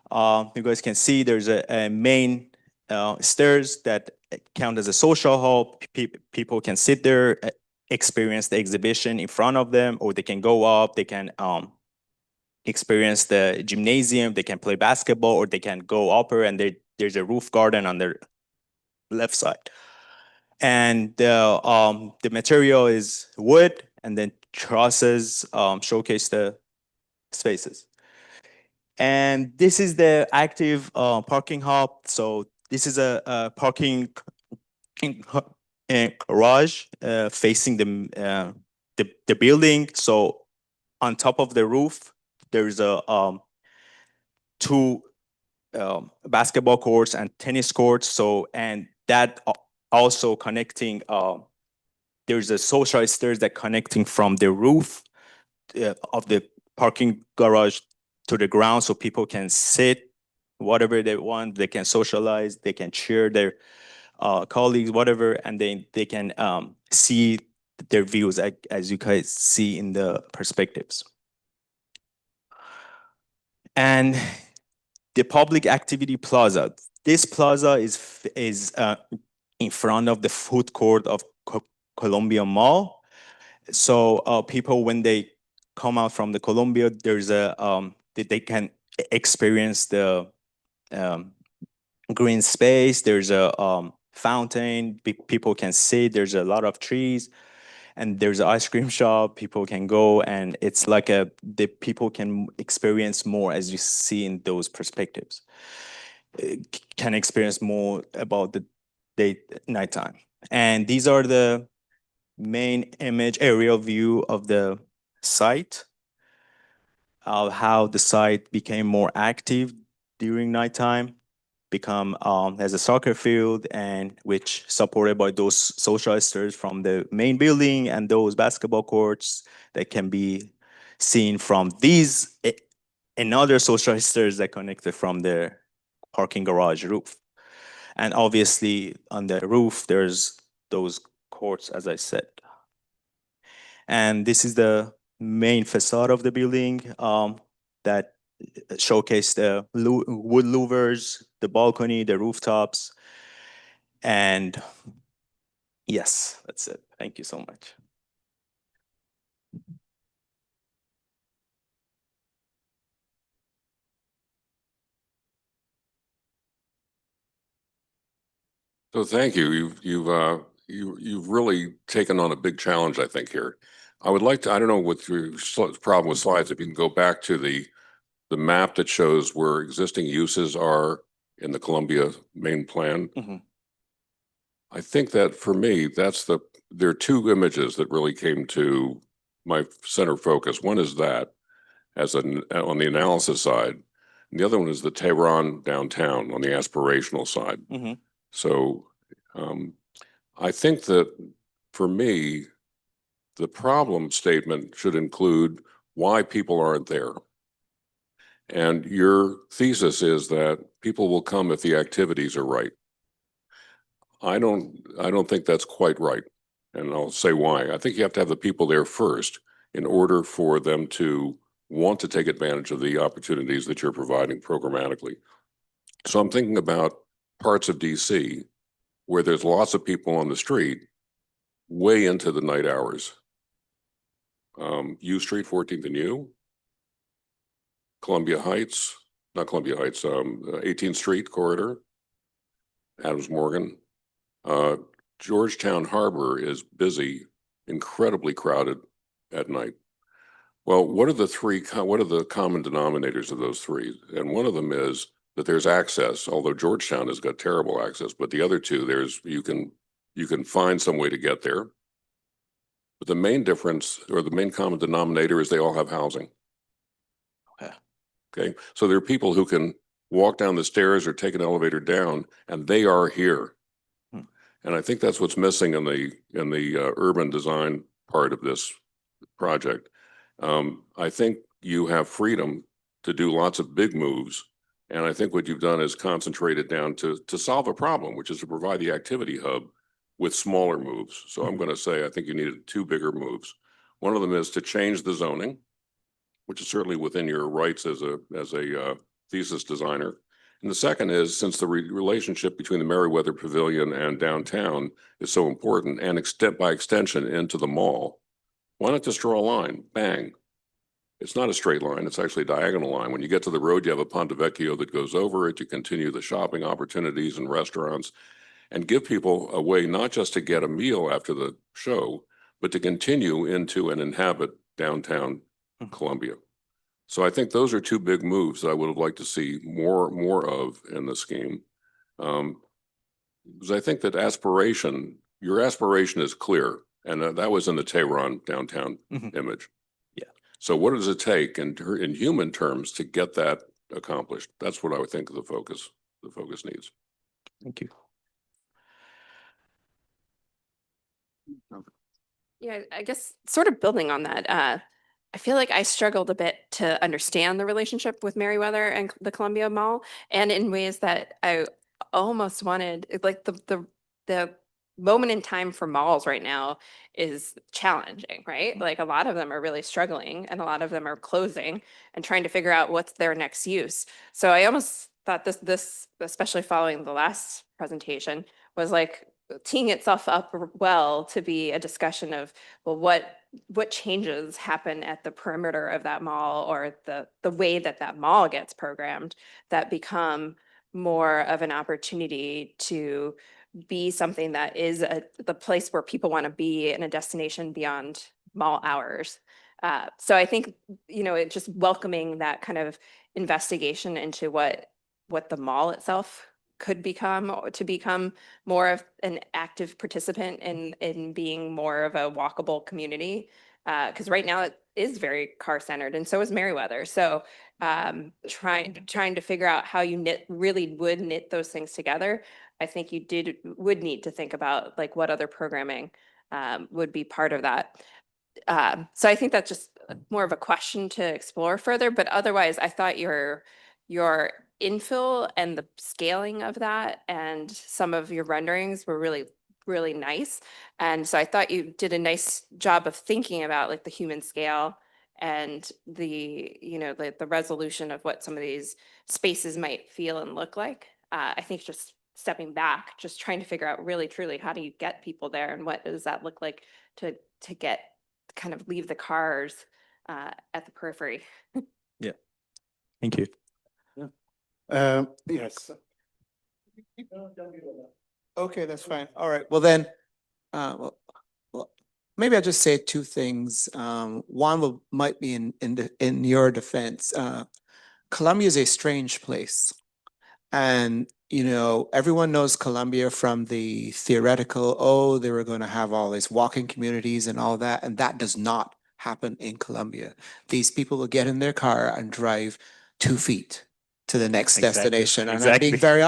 You guys can see there's a main stairs that count as a social hall. People can sit there, experience the exhibition in front of them, or they can go up, they can experience the gymnasium, they can play basketball, or they can go upper and there's a roof garden on the left side. And the material is wood, and then trusses showcase the spaces. And this is the active parking hub. So this is a parking garage facing the building. So on top of the roof, there's a two basketball courts and tennis courts. So, and that also connecting, there's a social stairs that connecting from the roof of the parking garage to the ground, so people can sit whatever they want, they can socialize, they can cheer their colleagues, whatever, and then they can see their views as you guys see in the perspectives. And the public activity plaza. This plaza is in front of the food court of Columbia Mall. So people, when they come out from the Columbia, there's a they can experience the green space. There's a fountain. People can sit. There's a lot of trees, and there's an ice cream shop. People can go, and it's like the people can experience more, as you see in those perspectives. Can experience more about the nighttime. And these are the main image aerial view of the site, how the site became more active during nighttime, become as a soccer field, and which supported by those social stairs from the main building and those basketball courts that can be seen from these another social stairs that connected from the parking garage roof. And obviously on the roof, there's those courts, as I said. And this is the main facade of the building that showcase the wood louvers, the balcony, the rooftops. And yes, that's it. Thank you so much. So thank you. You've really taken on a big challenge, I think, here. I would like to, I don't know what your problem with slides, if you can go back to the map that shows where existing uses are in the Columbia main plan. Mhm. I think that for me, there are two images that really came to my center focus. One is that on the analysis side, and the other one is the Tehran downtown on the aspirational side. Mhm. So I think that for me, the problem statement should include why people aren't there. And your thesis is that people will come if the activities are right. I don't think that's quite right. And I'll say why. I think you have to have the people there first in order for them to want to take advantage of the opportunities that you're providing programmatically. So I'm thinking about parts of DC where there's lots of people on the street way into the night hours. U Street, 14th and U, Columbia Heights, not Columbia Heights, 18th Street corridor, Adams Morgan. Georgetown Harbor is busy, incredibly crowded at night. Well, what are the common denominators of those three? And one of them is that there's access, although Georgetown has got terrible access, but the other two, you can find some way to get there. But the main difference, or the main common denominator, is they all have housing. Okay, so there are people who can walk down the stairs or take an elevator down, and they are here. And I think that's what's missing in the urban design part of this project. I think you have freedom to do lots of big moves, and I think what you've done is concentrate it down to solve a problem, which is to provide the activity hub with smaller moves. So I'm going to say I think you needed two bigger moves. One of them is to change the zoning, which is certainly within your rights as a thesis designer. And the second is, since the relationship between the Merriweather Pavilion and downtown is so important, and by extension into the mall, why not just draw a line? Bang. It's not a straight line, it's actually a diagonal line. When you get to the road, you have a Ponte Vecchio that goes over it. You continue the shopping opportunities and restaurants, and give people a way not just to get a meal after the show, but to continue into and inhabit downtown Columbia. So I think those are two big moves that I would have liked to see more of in the scheme. Because I think that your aspiration is clear, and that was in the Tehran downtown image. Yeah. So what does it take in human terms to get that accomplished? That's what I would think the focus needs. Thank you. Yeah, I guess sort of building on that, I feel like I struggled a bit to understand the relationship with Merriweather and the Columbia Mall, and in ways that I almost wanted, like the moment in time for malls right now is challenging, right? Like a lot of them are really struggling, and a lot of them are closing and trying to figure out what's their next use. So I almost thought this, especially following the last presentation, was like teeing itself up well to be a discussion of, well, what changes happen at the perimeter of that mall, or the way that mall gets programmed, that become more of an opportunity to be something that is the place where people want to be, and a destination beyond mall hours. So I think, it just welcoming that kind of investigation into what the mall itself could become, or to become more of an active participant in being more of a walkable community. Because right now it is very car centered, and so is Merriweather. So trying to figure out how you really would knit those things together. I think you would need to think about like what other programming would be part of that. So I think that's just more of a question to explore further, but otherwise I thought your infill and the scaling of that and some of your renderings were really, really nice. And so I thought you did a nice job of thinking about like the human scale and the resolution of what some of these spaces might feel and look like. I think just stepping back, just trying to figure out really truly how do you get people there, and what does that look like to get kind of leave the cars at the periphery. Yeah. Thank you. Yes. Okay, that's fine. All right. Well then, well, maybe I'll just say two things. One might be in your defense. Columbia is a strange place, and everyone knows Columbia from the theoretical. Oh, they were going to have all these walking communities and all that, and that does not happen in Columbia. These people will get in their car and drive 2 feet to the next destination. And I'm being very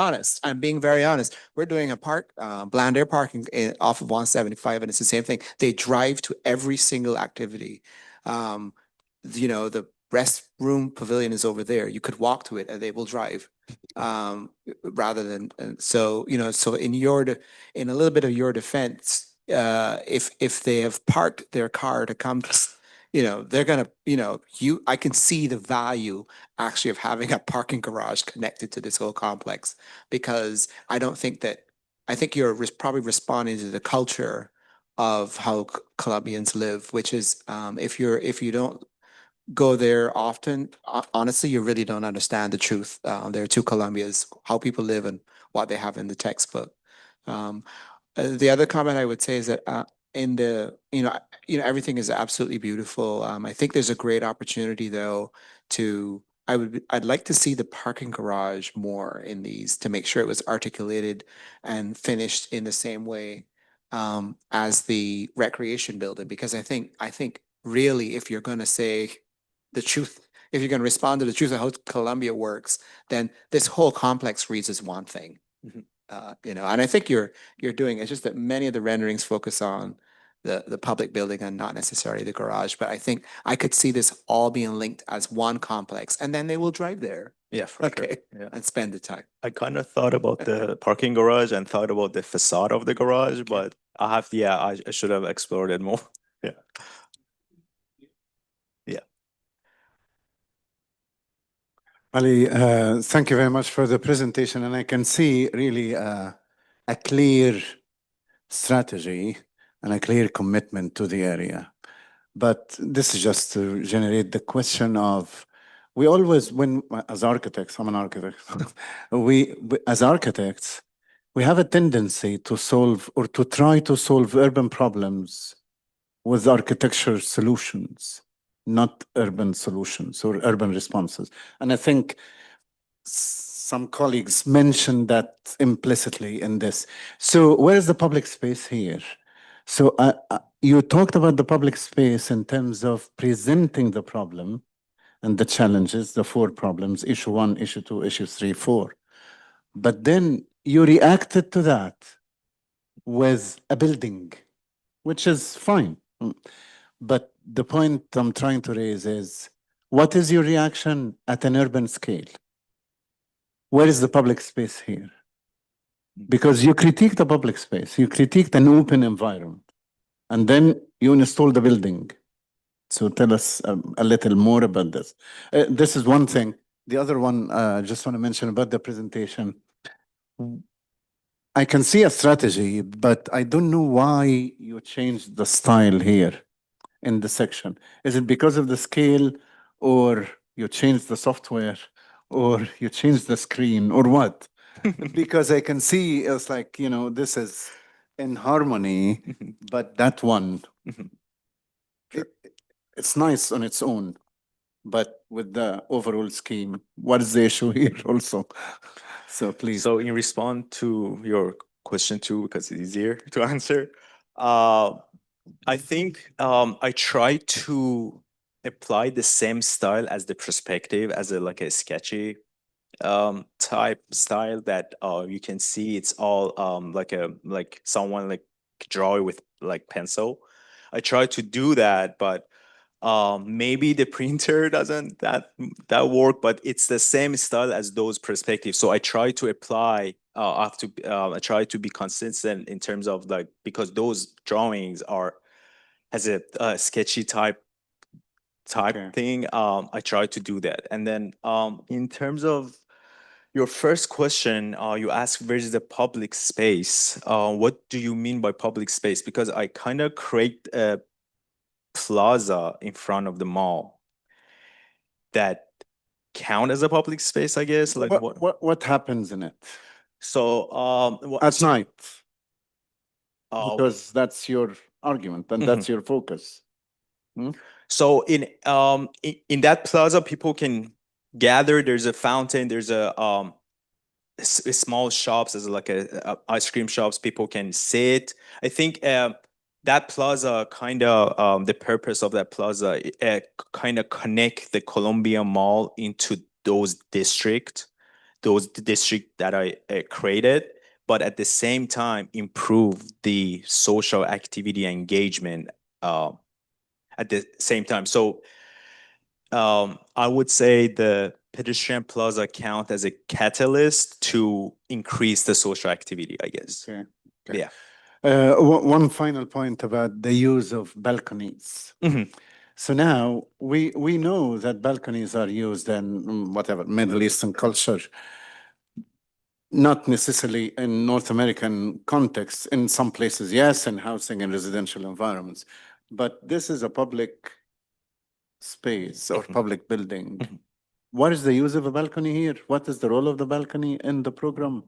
honest. We're doing a park, Bland Air parking off of 175, and it's the same thing. They drive to every single activity. The restroom pavilion is over there. You could walk to it and they will drive. Rather than, so in a little bit of your defense, if they have parked their car to come they're gonna, I can see the value actually of having a parking garage connected to this whole complex, because I don't think that, I think you're probably responding to the culture of how Colombians live, which is, if you don't go there often, honestly, you really don't understand the truth. There are two Colombias, how people live and what they have in the textbook. The other comment I would say is that in the, everything is absolutely beautiful. I think there's a great opportunity though to, I'd like to see the parking garage more in these, to make sure it was articulated and finished in the same way as the recreation building, because I think really, if you're going to say the truth, if you're going to respond to the truth of how Colombia works, then this whole complex reads as one thing. And I think you're doing, it's just that many of the renderings focus on the public building and not necessarily the garage. But I think I could see this all being linked as one complex, and then they will drive there. Yeah, for sure. Okay. Yeah. And spend the time. I kind of thought about the parking garage and thought about the facade of the garage, but I should have explored it more. Yeah. Yeah. Ali, thank you very much for the presentation, and I can see really a clear strategy and a clear commitment to the area. But this is just to generate the question of, we always, as architects, I'm an architect, as architects, we have a tendency to solve or to try to solve urban problems with architecture solutions, not urban solutions or urban responses. And I think some colleagues mentioned that implicitly in this. So where is the public space here? So you talked about the public space in terms of presenting the problem and the challenges, the 4 problems, issue 1, issue 2, issue 3, 4. But then you reacted to that with a building, which is fine. But the point I'm trying to raise is, what is your reaction at an urban scale? Where is the public space here? Because you critique the public space, you critique an open environment, and then you install the building. So tell us a little more about this. This is one thing. The other one, just want to mention about the presentation. I can see a strategy, but I don't know why you changed the style here in the section. Is it because of the scale, or you changed the software, or you changed the screen, or what? Because I can see it's like, this is in harmony, but that one, it's nice on its own, but with the overall scheme, what is the issue here also? So please. So in response to your question too, because it's easier to answer, I think I try to apply the same style as the perspective, as like a sketchy type style that you can see it's all like someone like draw it with like pencil. I try to do that, but maybe the printer doesn't that work, but it's the same style as those perspectives. So I try to apply I try to be consistent in terms of like, because those drawings has a sketchy type Okay. thing. I try to do that. And then in terms of your first question, you asked where is the public space? What do you mean by public space? Because I kind of create a plaza in front of the mall that count as a public space, I guess. Like what happens in it So at night? uh, Because that's your argument and that's your focus. so in that plaza, people can gather. There's a fountain. There's a small shops. There's like a ice cream shops. People can sit. I think that plaza kind of the purpose of that plaza kind of connect the Columbia Mall into those district that I created, but at the same time improve the social activity engagement at the same time. So I would say the pedestrian plaza count as a catalyst to increase the social activity, I guess. Okay. Yeah. One final point about the use of balconies. Mhm. So now we know that balconies are used in whatever Middle Eastern culture, not necessarily in North American context. In some places, yes, in housing and residential environments. But this is a public space or public building. What is the use of a balcony here? What is the role of the balcony in the program?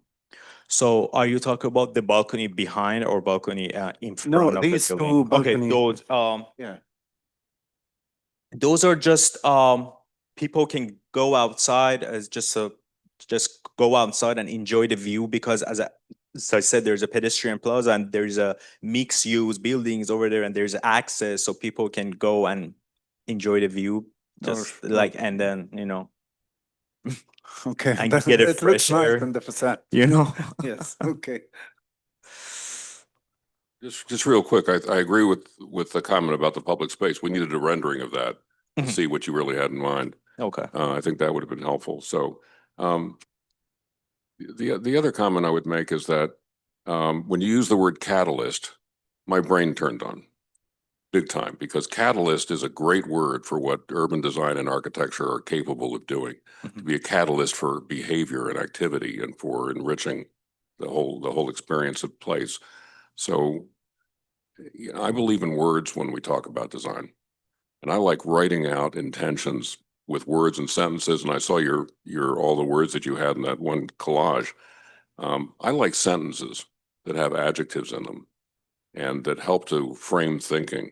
So are you talking about the balcony behind or balcony in No, front of the these two building? Okay, balconies. those Yeah. those are just people can go outside as just go outside and enjoy the view because as I said, there's a pedestrian plaza and there's a mixed use buildings over there and there's access so people can go and enjoy the view just like and then Okay. and get a It looks fresh nice air, in the facade. Yes, okay. Just real quick, I agree with the comment about the public space. We needed a rendering of that to see what you really had in mind. Okay. I think that would have been helpful. So the other comment I would make is that when you use the word catalyst, my brain turned on big time because catalyst is a great word for what urban design and architecture are capable of doing. To be a catalyst for behavior and activity and for enriching the whole experience of place. So I believe in words when we talk about design. And I like writing out intentions with words and sentences. And I saw your all the words that you had in that one collage. I like sentences that have adjectives in them and that help to frame thinking.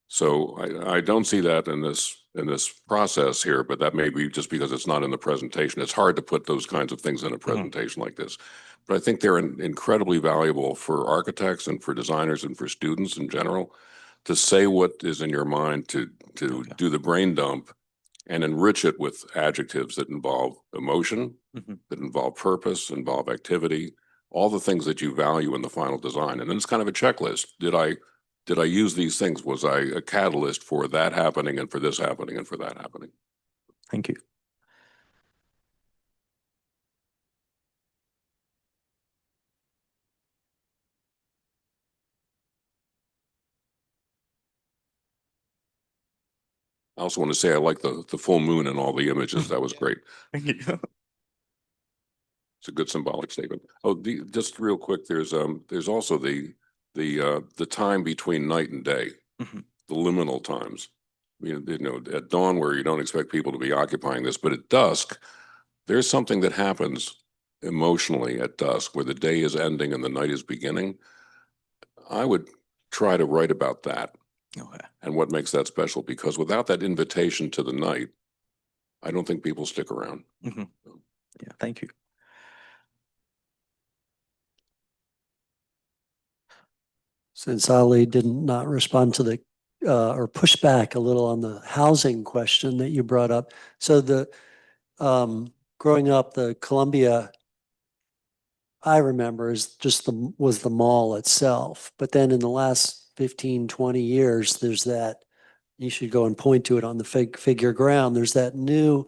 So I don't see that in this process here, but that may be just because it's not in the presentation. It's hard to put those kinds of things in a presentation like this. But I think they're incredibly valuable for architects and for designers and for students in general to say what is in your mind, to do the brain dump and enrich it with adjectives that involve emotion, that involve purpose, involve activity, all the things that you value in the final design. And then it's kind of a checklist. Did I use these things? Was I a catalyst for that happening and for this happening and for that happening? Thank you. I also want to say I like the full moon in all the images. That was great. Thank you. It's a good symbolic statement. Oh, just real quick, there's also the time between night and day, the liminal times. At dawn where you don't expect people to be occupying this, but at dusk, there's something that happens emotionally at dusk where the day is ending and the night is beginning. I would try to write about that. Okay. And what makes that special, because without that invitation to the night, I don't think people stick around. Yeah, thank you. Since Ali did not respond to the or push back a little on the housing question that you brought up. So the growing up, the Columbia I remember was the mall itself. But then in the last 15, 20 years, there's that, you should go and point to it on the figure ground. There's that new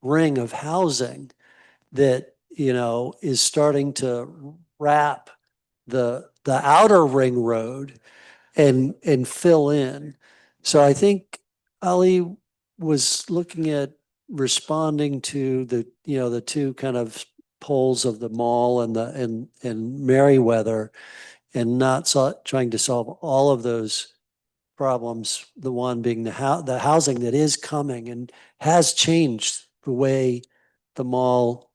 ring of housing that, is starting to wrap the outer ring road and fill in. So I think Ali was looking at responding to the two kind of poles of the mall and Merriweather, and not trying to solve all of those problems. The one being the housing that is coming and has changed the way the mall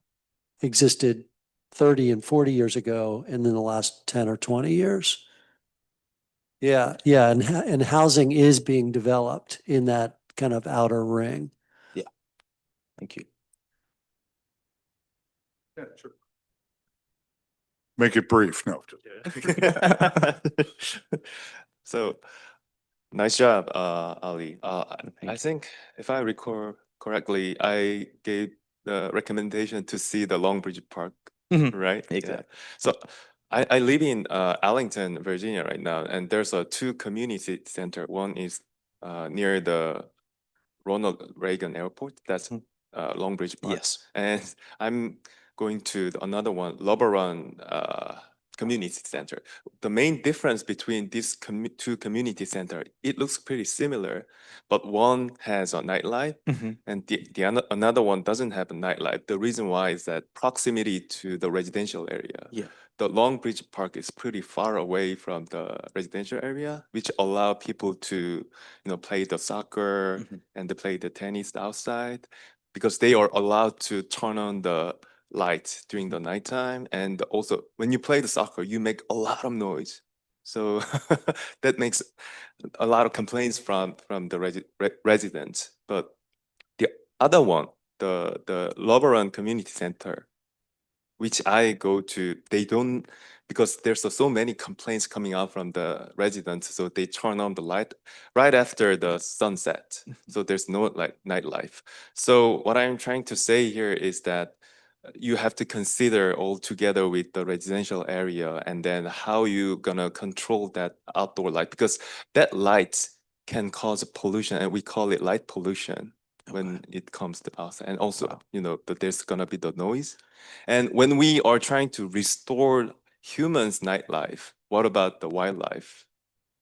existed 30 and 40 years ago, and in the last 10 or 20 years. Yeah, and housing is being developed in that kind of outer ring. Yeah, thank you. Yeah, sure. Make it brief. No. So, nice job, Ali. I think if I recall correctly, I gave the recommendation to see the Long Bridge Park, right? Exactly. Yeah. So I live in Arlington, Virginia right now, and there's a two community center. One is near the Ronald Reagan Airport. That's Long Bridge Park. Yes. And I'm going to another one, Loberon community center. The main difference between these two community center, it looks pretty similar, but one has a nightlife and another one doesn't have a nightlife. The reason why is that proximity to the residential area. Yeah. The Long Bridge Park is pretty far away from the residential area, which allow people to, play the soccer and to play the tennis outside, because they are allowed to turn on the lights during the nighttime. And also, when you play the soccer, you make a lot of noise. So that makes a lot of complaints from the residents. But the other one, the Loveron Community Center, which I go to, they don't, because there's so many complaints coming out from the residents, so they turn on the light right after the sunset. So there's no nightlife. So what I'm trying to say here is that you have to consider all together with the residential area, and then how you gonna control that outdoor light, because that light can cause pollution, and we call it light pollution when it comes to outside. And also, that there's gonna be the noise. And when we are trying to restore humans' nightlife, what about the wildlife?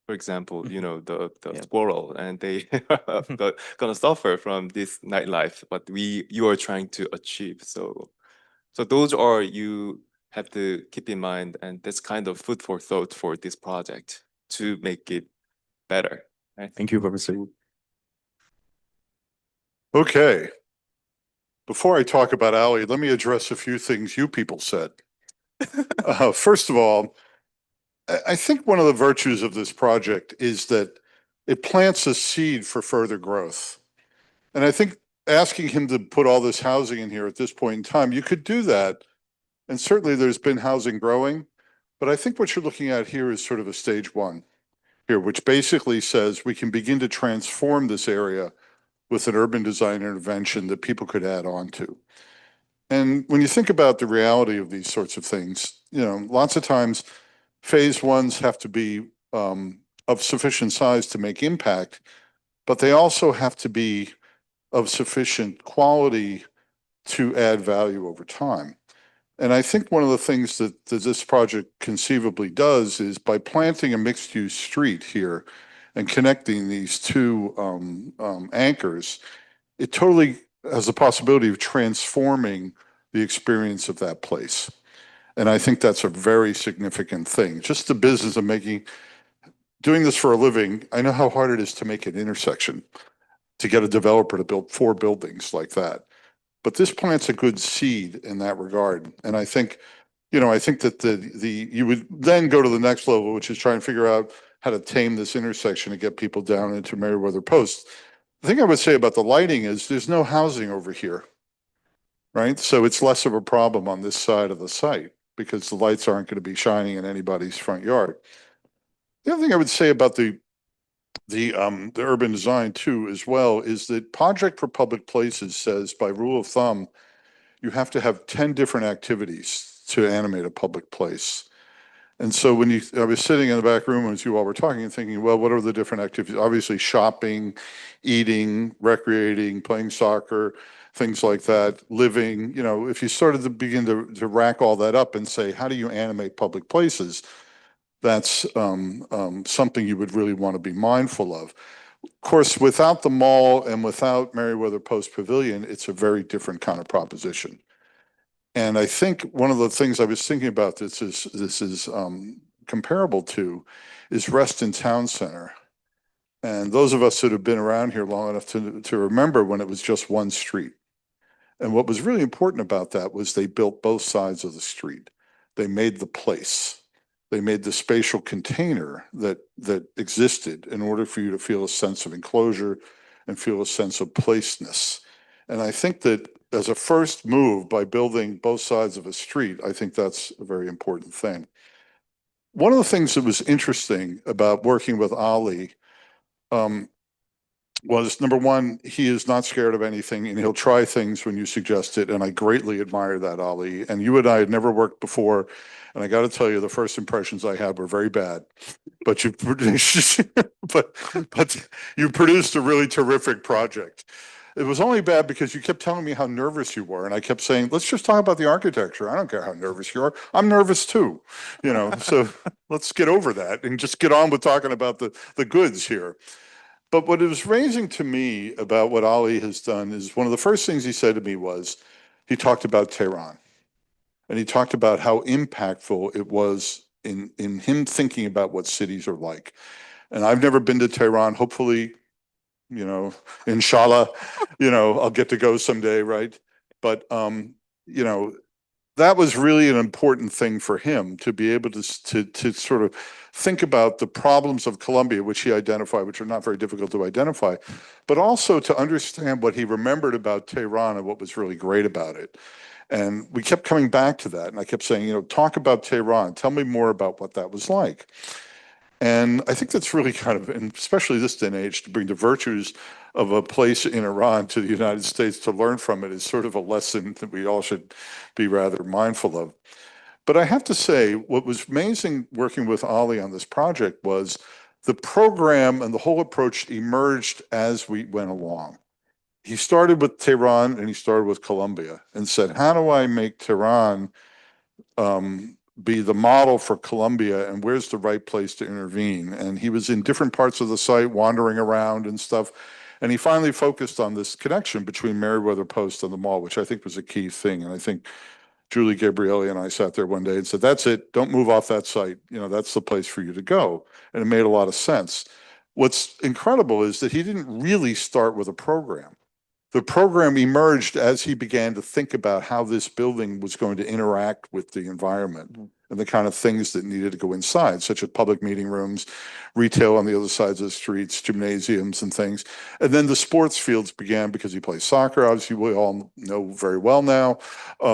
For example, the squirrel, and they are gonna suffer from this nightlife, but you are trying to achieve. So those are, you have to keep in mind, and that's kind of food for thought for this project to make it better. Right? Thank you, Professor. Okay. Before I talk about Ali, let me address a few things you people said. First of all, I think one of the virtues of this project is that it plants a seed for further growth. And I think asking him to put all this housing in here at this point in time, you could do that. And certainly there's been housing growing, but I think what you're looking at here is sort of a stage one here, which basically says we can begin to transform this area with an urban design intervention that people could add on to. And when you think about the reality of these sorts of things, lots of times phase ones have to be of sufficient size to make impact, but they also have to be of sufficient quality to add value over time. And I think one of the things that this project conceivably does is, by planting a mixed-use street here and connecting these two anchors, it totally has the possibility of transforming the experience of that place. And I think that's a very significant thing. Just the business of doing this for a living, I know how hard it is to make an intersection, to get a developer to build 4 buildings like that. But this plants a good seed in that regard. And I think, I think that you would then go to the next level, which is try and figure out how to tame this intersection and get people down into Meriwether Post. The thing I would say about the lighting is there's no housing over here, right? So it's less of a problem on this side of the site because the lights aren't going to be shining in anybody's front yard. The other thing I would say about the urban design too, as well, is that Project for Public Places says, by rule of thumb, you have to have 10 different activities to animate a public place. And so I was sitting in the back room as you all were talking and thinking, well, what are the different activities? Obviously shopping, eating, recreating, playing soccer, things like that, living. If you started to begin to rack all that up and say, how do you animate public places? That's something you would really want to be mindful of. Of course, without the mall and without Meriwether Post Pavilion, it's a very different kind of proposition. And I think one of the things I was thinking about this is comparable to is Reston Town Center. And those of us that have been around here long enough to remember when it was just one street. And what was really important about that was they built both sides of the street. They made the place. They made the spatial container that existed in order for you to feel a sense of enclosure and feel a sense of placeness. And I think that as a first move, by building both sides of a street, I think that's a very important thing. One of the things that was interesting about working with Ali was, number one, he is not scared of anything and he'll try things when you suggest it. And I greatly admire that, Ali. And you and I had never worked before. And I got to tell you, the first impressions I had were very bad. But you produced, but you produced a really terrific project. It was only bad because you kept telling me how nervous you were, and I kept saying, let's just talk about the architecture. I don't care how nervous you are. I'm nervous too, so let's get over that and just get on with talking about the goods here. But what it was raising to me about what Ali has done is one of the first things he said to me was, he talked about Tehran. And he talked about how impactful it was in him thinking about what cities are like. And I've never been to Tehran. Hopefully, inshallah, I'll get to go someday, right? But that was really an important thing for him to be able to sort of think about the problems of Colombia, which he identified, which are not very difficult to identify, but also to understand what he remembered about Tehran and what was really great about it. And we kept coming back to that. And I kept saying, talk about Tehran. Tell me more about what that was like. And I think that's really kind of, and especially this day and age, to bring the virtues of a place in Iran to the United States to learn from it is sort of a lesson that we all should be rather mindful of. But I have to say, what was amazing working with Ali on this project was the program and the whole approach emerged as we went along. He started with Tehran and he started with Colombia and said, how do I make Tehran be the model for Colombia, and where's the right place to intervene? And he was in different parts of the site, wandering around and stuff. And he finally focused on this connection between Meriwether Post and the mall, which I think was a key thing. And I think Julie Gabrielli and I sat there one day and said, that's it. Don't move off that site. That's the place for you to go. And it made a lot of sense. What's incredible is that he didn't really start with a program. The program emerged as he began to think about how this building was going to interact with the environment and the kind of things that needed to go inside, such as public meeting rooms, retail on the other sides of the streets, gymnasiums and things. And then the sports fields began because he plays soccer. Obviously, we all know very well now.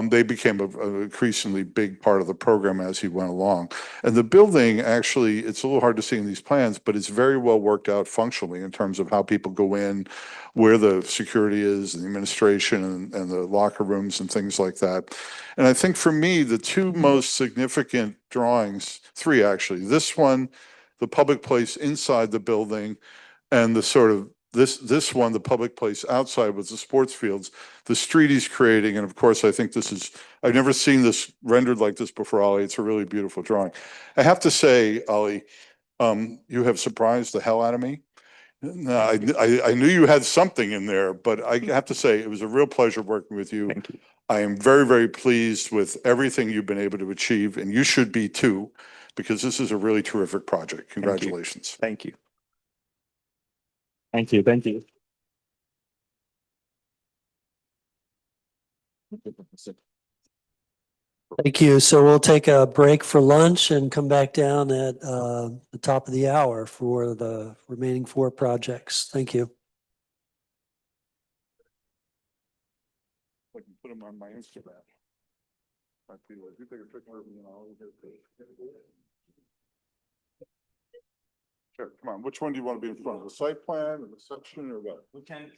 They became an increasingly big part of the program as he went along. And the building, actually, it's a little hard to see in these plans, but it's very well worked out functionally in terms of how people go in, where the security is, and the administration, and the locker rooms and things like that. And I think for me, the two most significant drawings, three actually, this one, the public place inside the building, and the sort of this one, the public place outside with the sports fields, the street he's creating. And of course, I think I've never seen this rendered like this before, Ali. It's a really beautiful drawing. I have to say, Ali, you have surprised the hell out of me. No, I knew you had something in there, but I have to say, it was a real pleasure working with you. Thank you. I am very, very pleased with everything you've been able to achieve, and you should be too, because this is a really terrific project. Congratulations. Thank you. Thank you. Thank you. Thank you. So we'll take a break for lunch and come back down at the top of the hour for the remaining 4 projects. Thank you. I can put them on my Instagram. You take a picture of me and I'll Sure, come on. Which one do you want to be in front of? The site plan or the section or what? We can